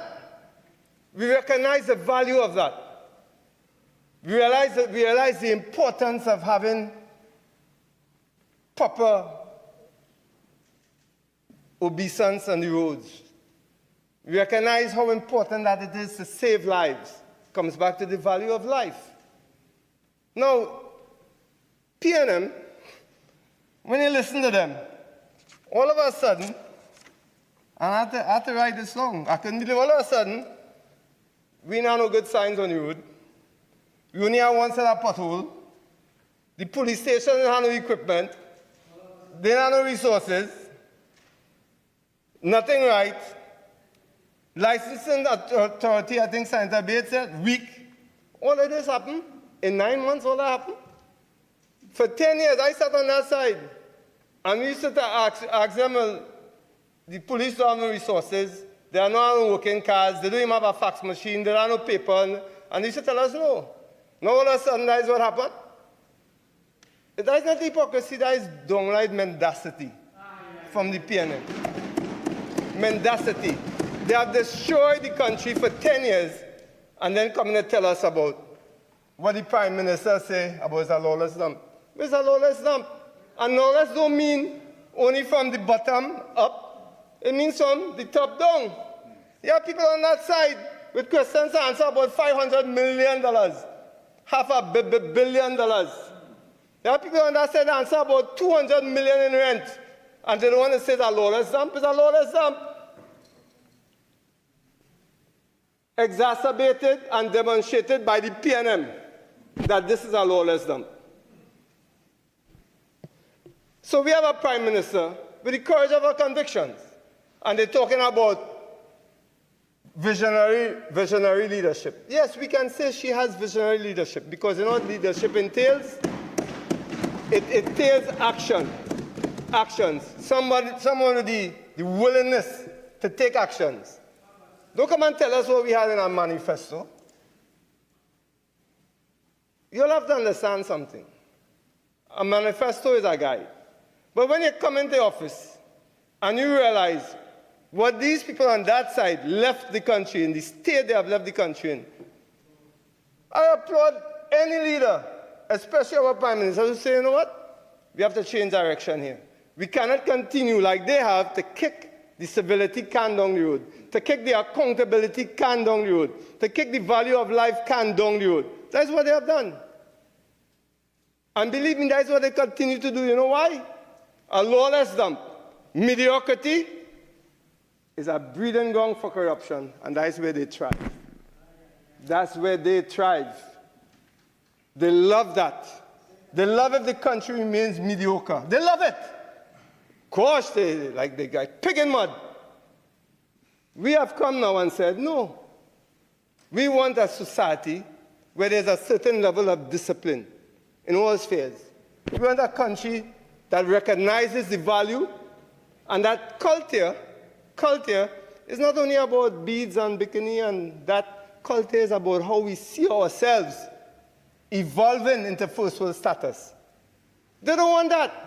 We recognize the value of that. We realize the importance of having proper obeisance on the roads. We recognize how important that it is to save lives. It comes back to the value of life. Now, PNM, when you listen to them, all of a sudden, and I had to write this long, I couldn't believe all of a sudden, we now no good signs on the road. We only have one set of pothole. The police station doesn't have no equipment. They don't have no resources. Nothing right. Licensing authority, I think Senator Bates said, weak. All of this happened. In 9 months, all that happened. For 10 years, I sat on that side. And we used to ask them, the police don't have no resources. They are not working cars. They don't even have a fax machine. They don't have no paper. And they used to tell us no. Now all of a sudden, that is what happened. That is not hypocrisy, that is downright mendacity from the PNM. Mendacity. They have destroyed the country for 10 years and then coming to tell us about what the Prime Minister say about a lawless dump. It's a lawless dump. And lawless don't mean only from the bottom up. It means from the top down. You have people on that side with questions to answer about $500 million, $500 million. There are people on that side that answer about $200 million in rent. And they don't want to say it's a lawless dump. It's a lawless dump. Exacerbated and demonstrated by the PNM that this is a lawless dump. So we have a Prime Minister with the courage of her convictions. And they're talking about visionary leadership. Yes, we can say she has visionary leadership because you know what leadership entails? It entails action. Actions. Someone with the willingness to take actions. Don't come and tell us what we had in our manifesto. You'll have to understand something. A manifesto is a guide. But when you come into office and you realize what these people on that side left the country in, the state they have left the country in, I applaud any leader, especially our Prime Minister, who say, you know what? We have to change direction here. We cannot continue like they have to kick the civility can down the road, to kick the accountability can down the road, to kick the value of life can down the road. That's what they have done. And believe me, that's what they continue to do. You know why? A lawless dump. Mediocrity is a breeding ground for corruption, and that's where they thrive. That's where they thrive. They love that. They love if the country remains mediocre. They love it. Of course, they like pig in mud. We have come now and said, no. We want a society where there's a certain level of discipline in all spheres. We want a country that recognizes the value, and that culture is not only about beads and bikini, and that culture is about how we see ourselves evolving into first world status. They don't want that.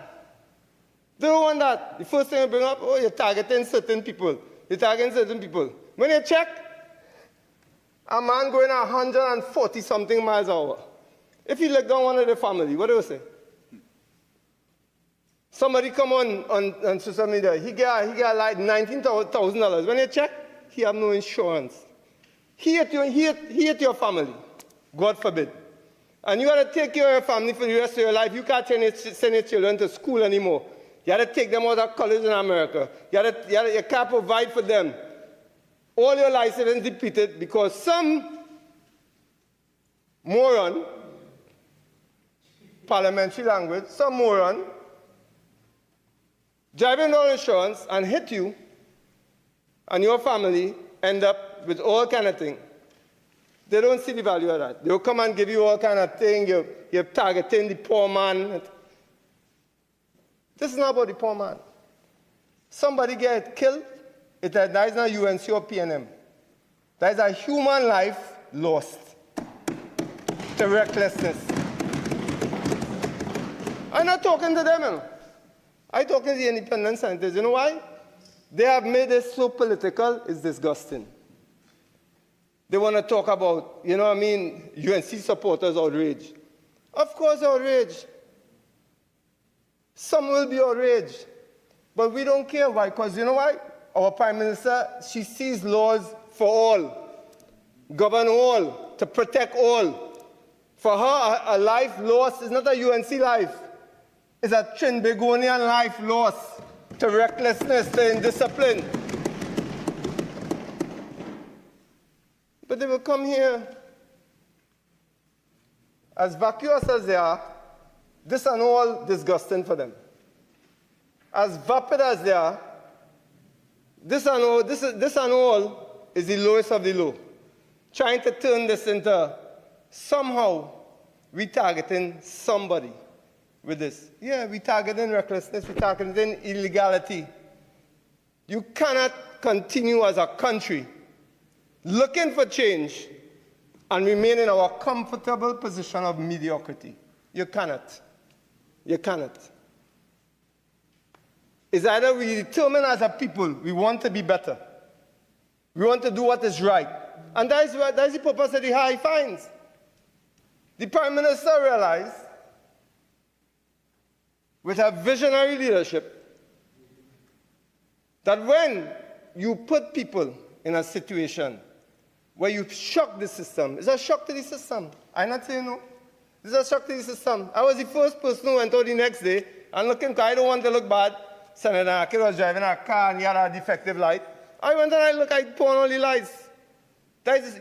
They don't want that. The first thing I bring up, oh, you're targeting certain people. You're targeting certain people. When you check, a man going 140-something miles an hour. If you look down one of the family, what do you say? Somebody come on social media, he got like $19,000. When you check, he have no insurance. He hit your family, God forbid. And you got to take care of your family for the rest of your life. You can't send your children to school anymore. You got to take them out of college in America. You can't provide for them. All your life is depleted because some moron, parliamentary language, some moron driving without insurance and hit you and your family end up with all kind of thing. They don't see the value of that. They'll come and give you all kind of thing. You're targeting the poor man. This is not about the poor man. Somebody get killed, that is not UNC or PNM. That is a human life lost to recklessness. I'm not talking to them, you know. I'm talking to the independent scientists. You know why? They have made this so political, it's disgusting. They want to talk about, you know what I mean, UNC supporters outraged. Of course outraged. Some will be outraged. But we don't care why, because you know why? Our Prime Minister, she sees laws for all, govern all, to protect all. For her, a life lost is not a UNC life. It's a Trinbagonian life lost to recklessness, to indiscipline. But they will come here as vacuous as they are. This and all disgusting for them. As vapid as they are, this and all is the lowest of the low. Trying to turn this into somehow retargeting somebody with this. Yeah, retargeting recklessness, retargeting illegality. You cannot continue as a country looking for change and remain in our comfortable position of mediocrity. You cannot. You cannot. It's either we determine as a people we want to be better. We want to do what is right. And that is the purpose of the high fines. The Prime Minister realized, with her visionary leadership, that when you put people in a situation where you shock the system, it's a shock to the system. I'm not saying no. It's a shock to the system. I was the first person who went out the next day and looking, I don't want to look bad. Senator Akil was driving a car and he had a defective light. I went and I put on all the lights.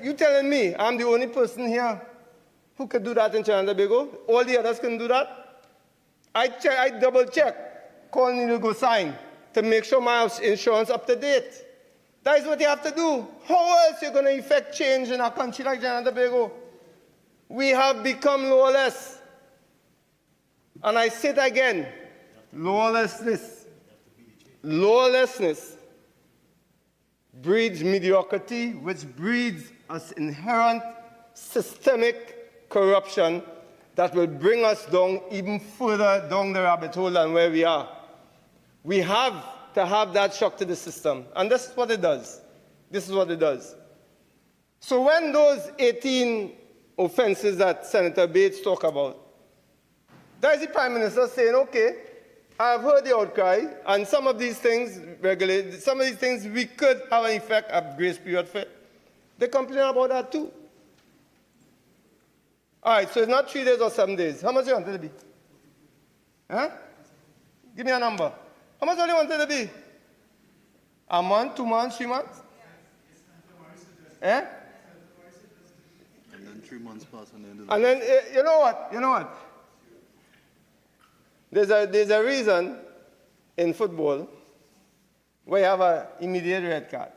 You telling me I'm the only person here who could do that in Trinidad and Tobago? All the others couldn't do that? I double check, call Neil go sign to make sure my insurance up to date. That is what you have to do. How else are you going to effect change in a country like Trinidad and Tobago? We have become lawless. And I say it again, lawlessness. Lawlessness breeds mediocrity, which breeds us inherent systemic corruption that will bring us down even further down the rabbit hole than where we are. We have to have that shock to the system, and this is what it does. This is what it does. So when those 18 offenses that Senator Bates talked about, there is the Prime Minister saying, okay, I've heard the outcry, and some of these things we could have an effect of grace period for. They complain about that too. All right, so it's not 3 days or 7 days. How much do you want it to be? Huh? Give me a number. How much do you want it to be? A month, 2 months, 3 months? Eh? And then 3 months pass and then... And then, you know what? There's a reason in football where you have an immediate red card.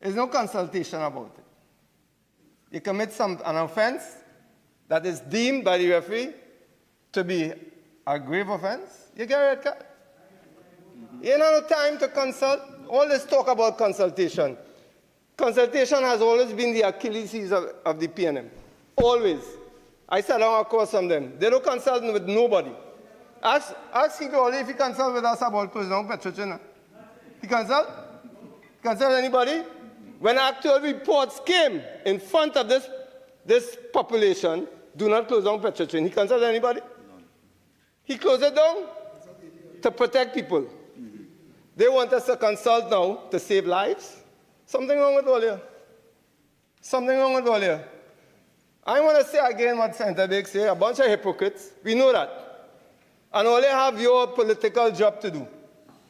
There's no consultation about it. You commit an offense that is deemed by the referee to be a grave offense, you get a red card. You don't have no time to consult. All this talk about consultation. Consultation has always been the Achilles heel of the PNM. Always. I sat down across from them. They don't consult with nobody. Ask Igor if he consult with us about President Petrochina. He consult? Consult anybody? When actual reports came in front of this population, do not close down Petrochina. He consult anybody? He closed it down to protect people. They want us to consult now to save lives. Something wrong with all here. Something wrong with all here. I want to say again what Senator Biggs said, a bunch of hypocrites. We know that. And only have your political job to do.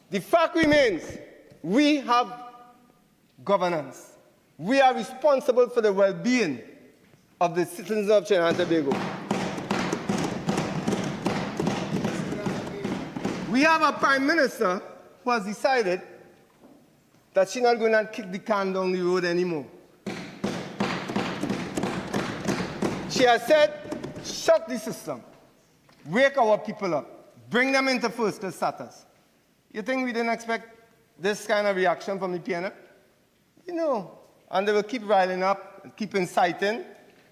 The fact remains, we have governance. We are responsible for the well-being of the citizens of Trinidad and Tobago. We have a prime minister who has decided that she's not going to kick the can down the road anymore. She has said, shut the system, wake our people up, bring them into first-class status. You think we didn't expect this kind of reaction from the PNF? You know, and they will keep riling up, keep inciting.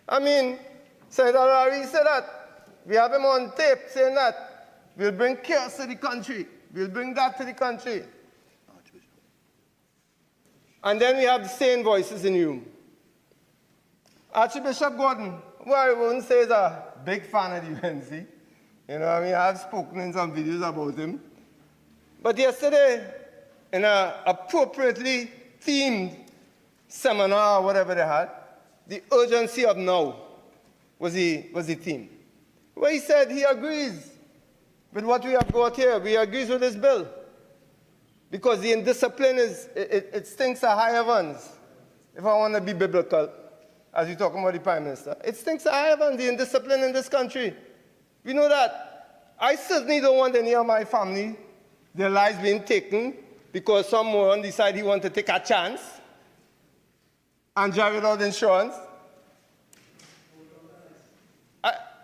I mean, Senator Larry said that. We have him on tape saying that. We'll bring chaos to the country. We'll bring that to the country. And then we have the same voices in the room. Archbishop Gordon, who I wouldn't say is a big fan of the UNC. You know, I mean, I've spoken in some videos about him. But yesterday, in an appropriately themed seminar or whatever they had, the urgency of now was the theme. Where he said he agrees with what we have got here. He agrees with this bill. Because the indiscipline it stinks of high heavens. If I want to be biblical, as you're talking about the Prime Minister, it stinks of high heavens, the indiscipline in this country. We know that. I certainly don't want any of my family, their lives being taken because some moron decide he wants to take a chance and drive without insurance.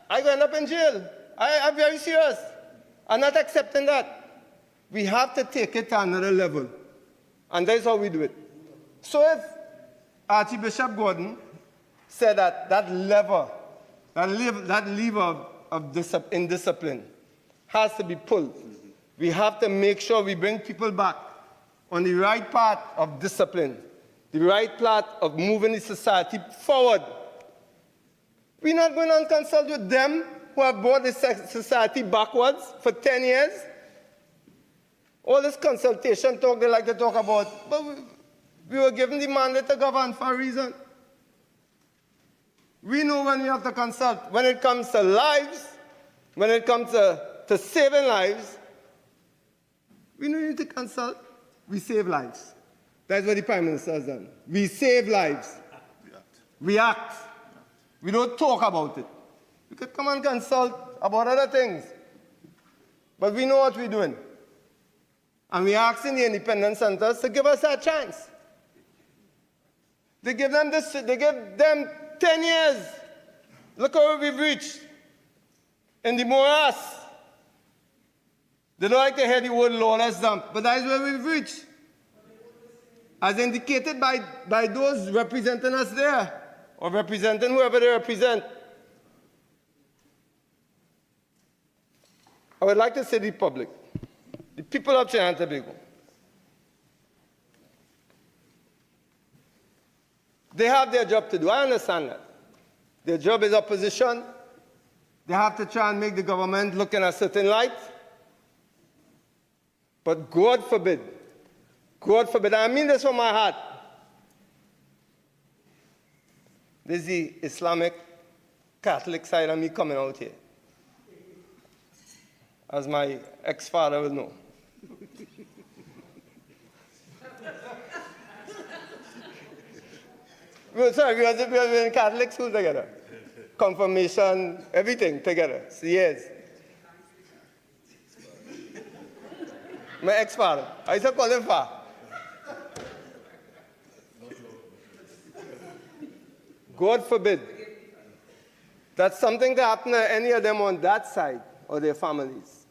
I go end up in jail. I'm very serious. I'm not accepting that. We have to take it to another level. And that's how we do it. So if Archbishop Gordon said that lever of indiscipline has to be pulled, we have to make sure we bring people back on the right path of discipline, the right path of moving the society forward. We're not going to consult with them who have brought the society backwards for 10 years. All this consultation talk they like to talk about, but we were given the mandate to govern for a reason. We know when we have to consult. When it comes to lives, when it comes to saving lives, we don't need to consult. We save lives. That's what the Prime Minister has done. We save lives. We act. We don't talk about it. We could come and consult about other things. But we know what we're doing. And we're asking the independent centers to give us a chance. They give them 10 years. Look how we've reached in the morass. They don't like to hear the word lawless dump, but that is where we've reached. As indicated by those representing us there, or representing whoever they represent. I would like to say to the public, the people of Trinidad and Tobago, they have their job to do. I understand that. Their job is opposition. They have to try and make the government look in a certain light. But God forbid, I mean this from my heart, this is the Islamic Catholic side of me coming out here, as my ex-father will know. We were in Catholic school together. Confirmation, everything together. So yes. My ex-father. I used to call him Fa. God forbid that something to happen to any of them on that side or their families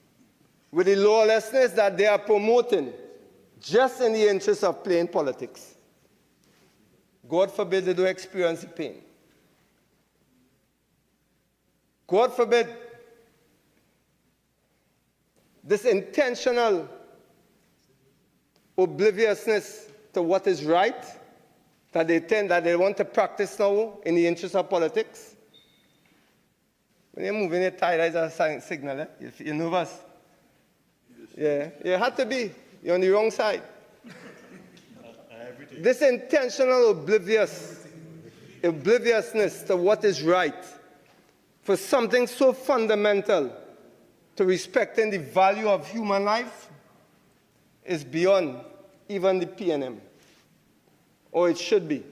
with the lawlessness that they are promoting just in the interest of playing politics. God forbid they do experience the pain. God forbid this intentional obliviousness to what is right that they want to practice now in the interest of politics. When you're moving your tie, that's a signal. Eh? You're nervous. Yeah, you have to be. You're on the wrong side. This intentional obliviousness to what is right for something so fundamental to respecting the value of human life is beyond even the PNM, or it should be.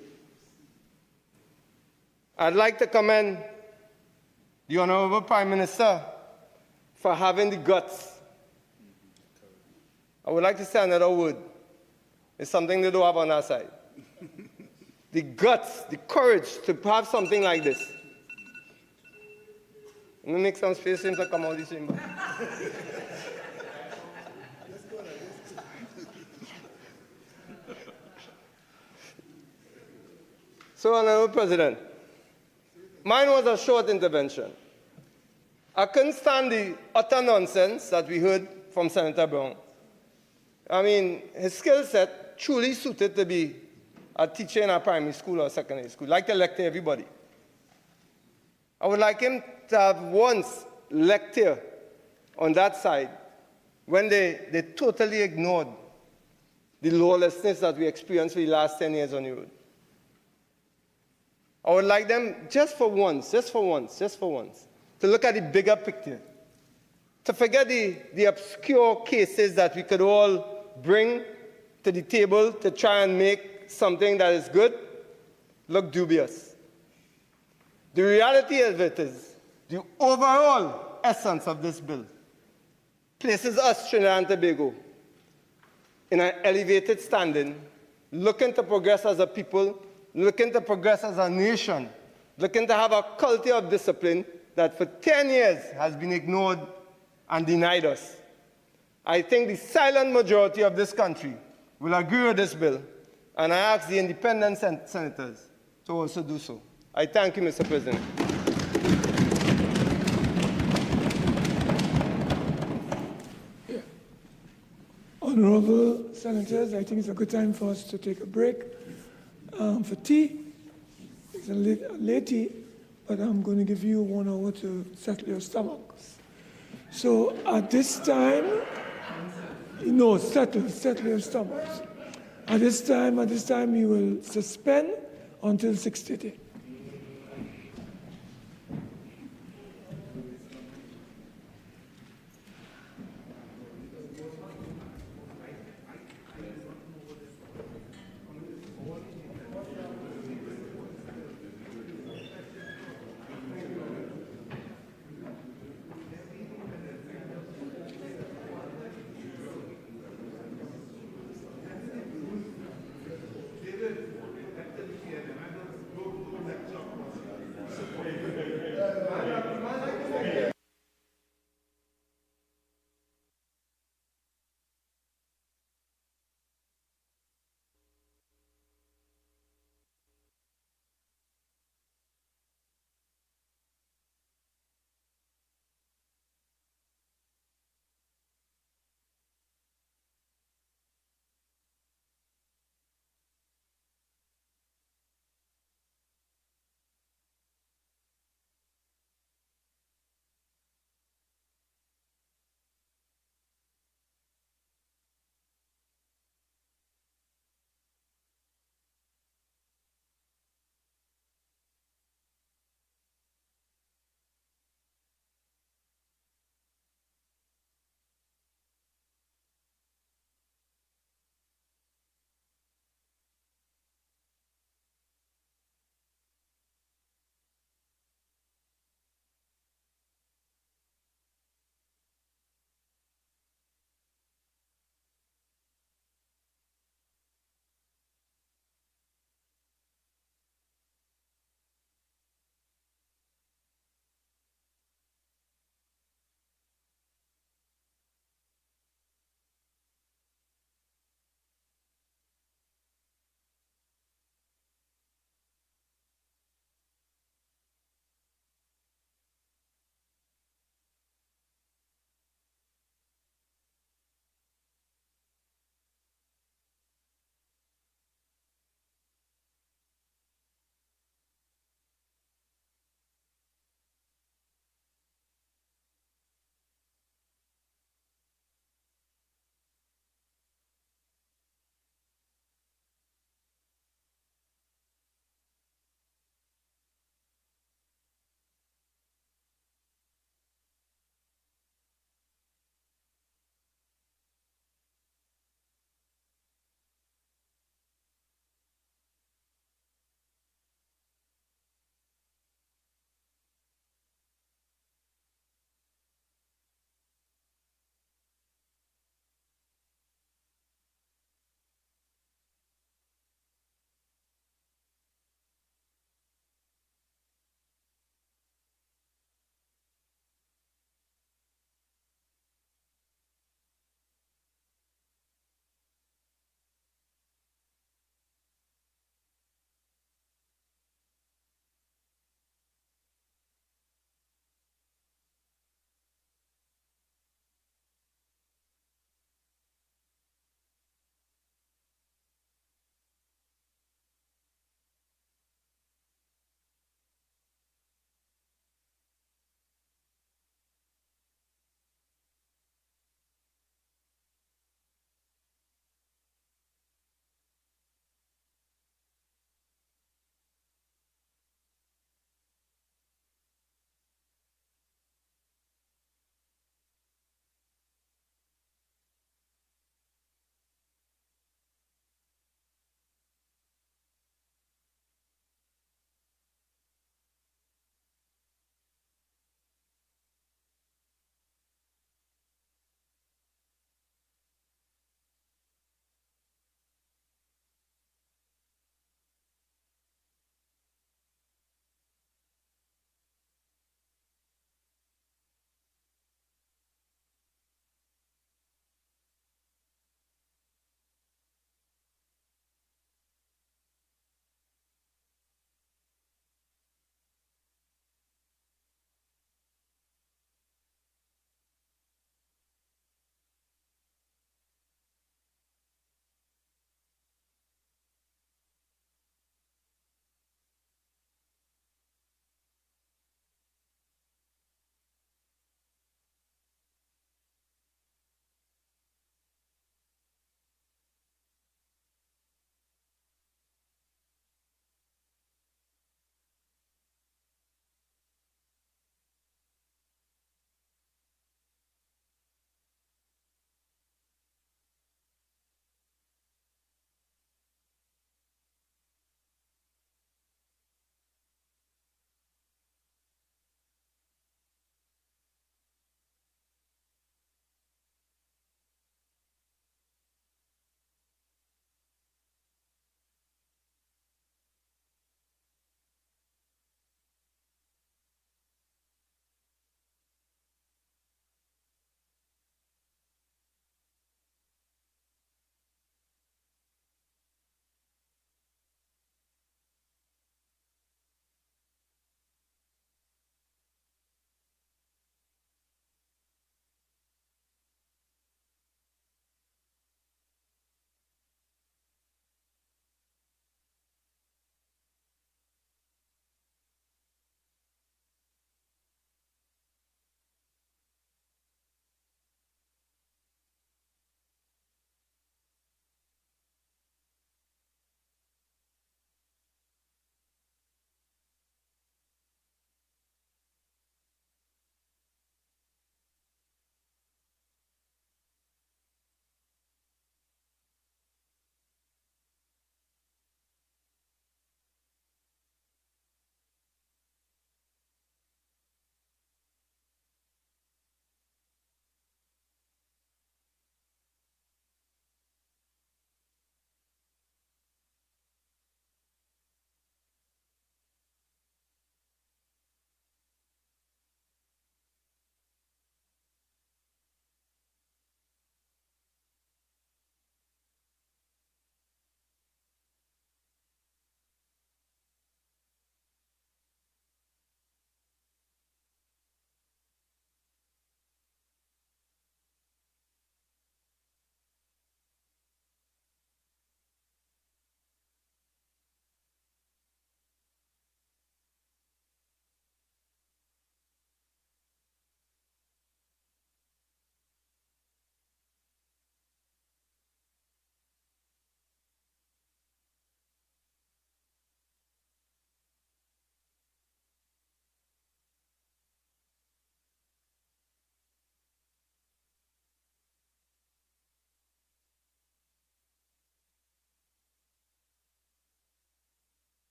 I'd like to commend the Honorable Prime Minister for having the guts I would like to say another word. It's something they don't have on our side. The guts, the courage to have something like this. I'm going to make some space for him to come out of this chamber. So, Honorable President, mine was a short intervention. I couldn't stand the utter nonsense that we heard from Senator Brown. I mean, his skill set truly suited to be a teacher in a primary school or secondary school, like to lecture everybody. I would like him to have once lecture on that side when they totally ignored the lawlessness that we experienced for the last 10 years on the road. I would like them just for once, to look at the bigger picture, to forget the obscure cases that we could all bring to the table to try and make something that is good look dubious. The reality of it is the overall essence of this bill places us, Trinidad and Tobago, in an elevated standing, looking to progress as a people, looking to progress as a nation, looking to have a culture of discipline that for 10 years has been ignored and denied us. I think the silent majority of this country will agree with this bill, and I ask the independent senators to also do so. I thank you, Mr. President. Honorable Senators, I think it's a good time for us to take a break for tea. It's a late tea, but I'm going to give you 1 hour to settle your stomachs. So at this time, settle your stomachs. At this time, we will suspend until 6:30.